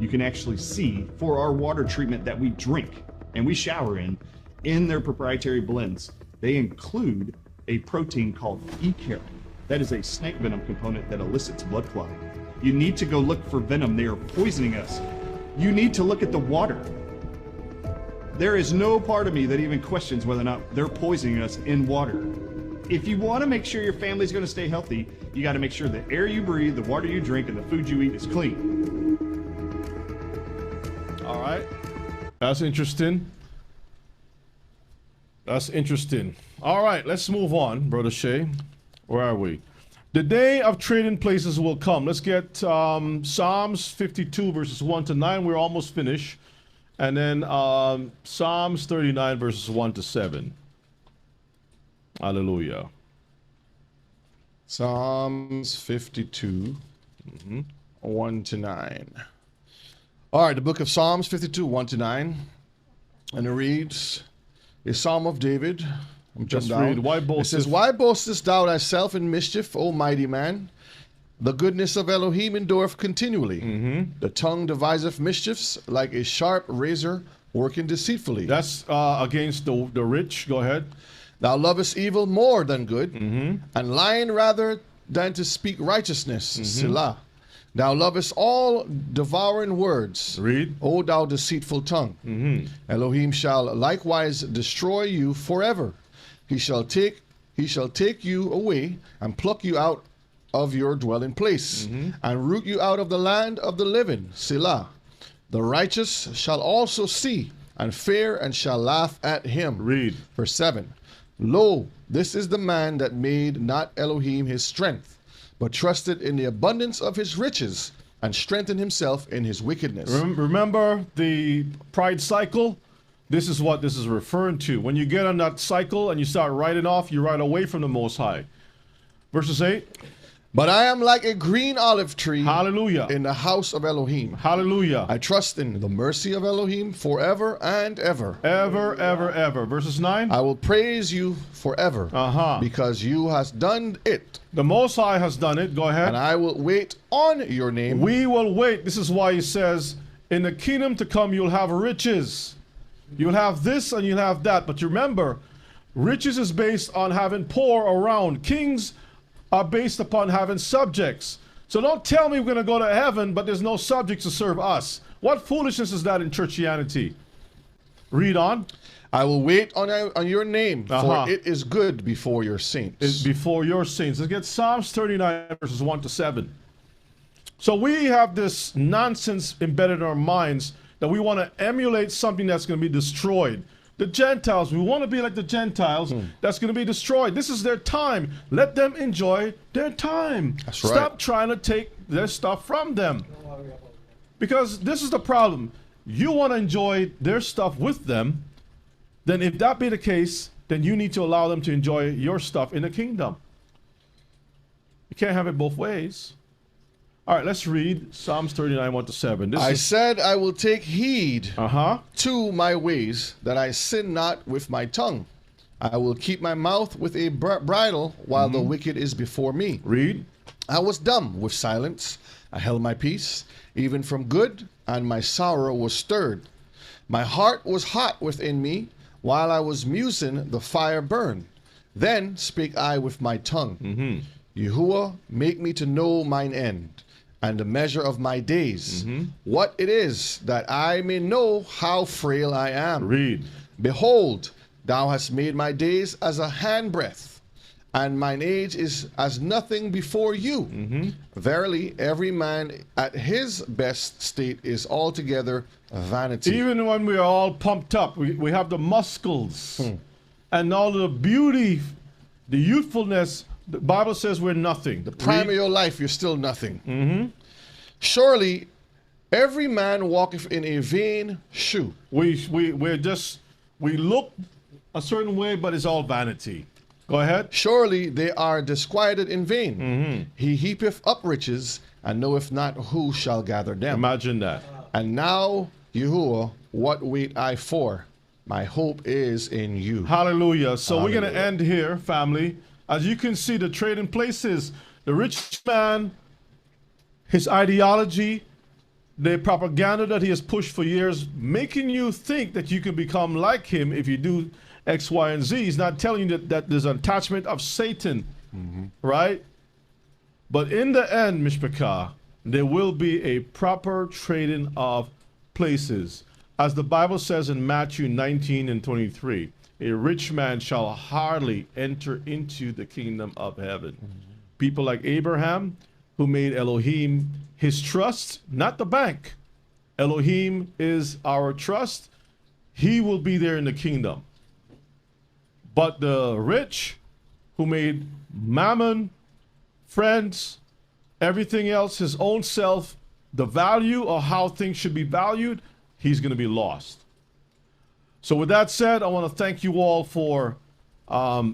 You can actually see for our water treatment that we drink and we shower in their proprietary blends, they include a protein called E-carotene. That is a snake venom component that elicits blood clotting. You need to go look for venom. They are poisoning us. You need to look at the water. There is no part of me that even questions whether or not they're poisoning us in water. If you want to make sure your family's going to stay healthy, you got to make sure the air you breathe, the water you drink, and the food you eat is clean. All right. That's interesting. That's interesting. All right, let's move on, Brother Shay. Where are we? The day of trading places will come. Let's get Psalms 52, verses 1 to 9. We're almost finished. And then Psalms 39, verses 1 to 7. Hallelujah. Psalms 52, 1 to 9. All right, the book of Psalms 52, 1 to 9. And it reads, a psalm of David. I'm Just jumping read, down. why It boasteth- says, why boastest thou thyself in mischief, O mighty man? The goodness of Elohim endureth continually. The tongue deviseth mischiefs like a sharp razor working deceitfully. That's against the rich. Go ahead. Thou lovest evil more than good, and lying rather than to speak righteousness. Selah. Thou lovest all devouring words. Read. O thou deceitful tongue. Elohim shall likewise destroy you forever. He shall take you away and pluck you out of your dwelling place, and root you out of the land of the living. Selah. The righteous shall also see and fear and shall laugh at him. Read. Verse 7. Lo, this is the man that made not Elohim his strength, but trusted in the abundance of his riches, and strengthened himself in his wickedness. Remember the pride cycle? This is what this is referring to. When you get on that cycle and you start riding off, you ride away from the Most High. Verses 8. But I am like a green olive tree Hallelujah. in the house of Elohim. Hallelujah. I trust in the mercy of Elohim forever and ever. Ever, ever, ever. Verses 9. I will praise you forever, because you hast done it, The Most High has done it. Go ahead. and I will wait on your name. We will wait. This is why he says, in the kingdom to come, you'll have riches. You'll have this and you'll have that. But remember, riches is based on having poor around. Kings are based upon having subjects. So don't tell me we're going to go to heaven, but there's no subjects to serve us. What foolishness is that in churchianity? Read on. I will wait on your name, Uh-huh. for it is good before your saints. It's before your saints. Let's get Psalms 39, verses 1 to 7. So we have this nonsense embedded in our minds that we want to emulate something that's going to be destroyed. The Gentiles, we want to be like the Gentiles that's going to be destroyed. This is their time. Let them enjoy their time. That's right. Stop trying to take their stuff from them. Because this is the problem. You want to enjoy their stuff with them, then if that be the case, then you need to allow them to enjoy your stuff in the kingdom. You can't have it both ways. All right, let's read Psalms 39, 1 to 7. This I is, said, I will take heed uh-huh. to my ways, that I sin not with my tongue. I will keep my mouth with a bridle, while the wicked is before me. Read. I was dumb with silence. I held my peace, even from good, and my sorrow was stirred. My heart was hot within me. While I was musing, the fire burned. Then spake I with my tongue. Yahuwah, make me to know mine end, and the measure of my days, what it is, that I may know how frail I am. Read. Behold, thou hast made my days as a handbreadth, and mine age is as nothing before you. Verily, every man at his best state is altogether vanity. Even when we are all pumped up, we have the muscles and all the beauty, the youthfulness. The Bible says we're nothing. The prime of your life, you're still nothing. Surely, every man walketh in a vain shoe. We look a certain way, but it's all vanity. Go ahead. Surely they are disquieted in vain. He heapeth up riches, and knoweth not who shall gather them. Imagine that. And now, Yahuwah, what wait I for? My hope is in you. Hallelujah. So we're going to Hallelujah. end here, family. As you can see, the trading places, the rich man, his ideology, the propaganda that he has pushed for years, making you think that you can become like him if you do X, Y, and Z. He's not telling you that there's an attachment of Satan, right? But in the end, Mishpachah, there will be a proper trading of places. As the Bible says in Matthew 19 and 23, a rich man shall hardly enter into the kingdom of heaven. People like Abraham, who made Elohim his trust, not the bank. Elohim is our trust. He will be there in the kingdom. But the rich, who made Mammon, friends, everything else, his own self, the value of how things should be valued, he's going to be lost. So with that said, I want to thank you all for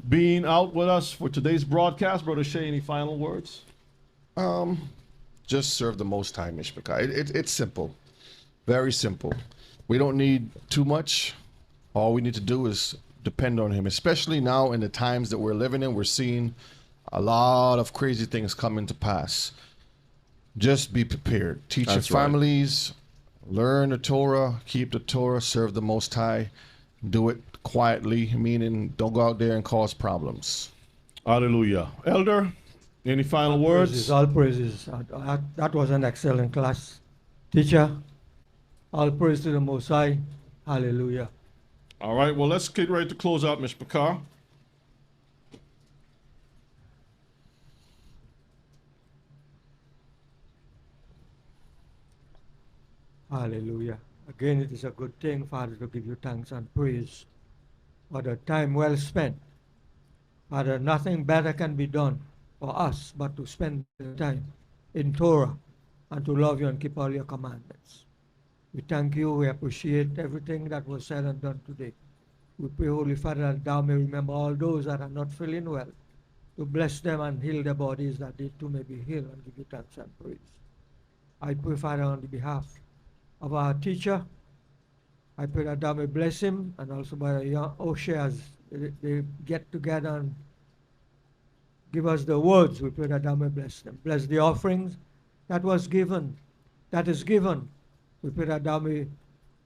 being out with us for today's broadcast. Brother Shay, any final words? Just serve the Most High, Mishpachah. It's simple. Very simple. We don't need too much. All we need to do is depend on him, especially now in the times that we're living in. We're seeing a lot of crazy things coming to pass. Just be prepared. Teach That's your right. families. Learn the Torah, keep the Torah, serve the Most High, do it quietly, meaning don't go out there and cause problems. Hallelujah. Elder, any final words? Praises, all praises. That was an excellent class. Teacher, all praise to the Most High. Hallelujah. All right, well, let's get ready to close out, Mishpachah. Hallelujah. Again, it is a good thing, Father, to give you thanks and praise for the time well spent. Father, nothing better can be done for us but to spend the time in Torah and to love you and keep all your commandments. We thank you. We appreciate everything that was said and done today. We pray, Holy Father, that thou may remember all those that are not feeling well, to bless them and heal their bodies, that they too may be healed, and give you thanks and praise. I pray, Father, on the behalf of our teacher, I pray that thou may bless him, and also by the young Oshe as they get together and give us the words. We pray that thou may bless them. Bless the offerings that was given, that is given. We pray that thou may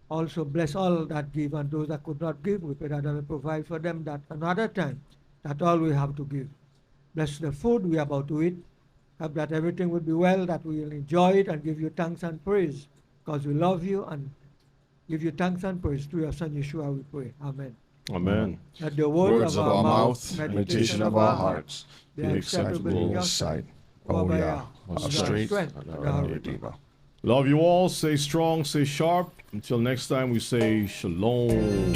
also bless all that give, and those that could not give, we pray that thou may provide for them that another time, that all we have to give. Bless the food we are about to eat. Help that everything will be well, that we will enjoy it and give you thanks and praise, because we love you and give you thanks and praise. Through your Son Yeshua we pray. Amen. Amen. That the Words of our mouth, meditation of our hearts, be acceptable in your sight. Oh yeah, our strength and our Redeemer. Love you all. Stay strong, stay sharp. Until next time, we say shalom.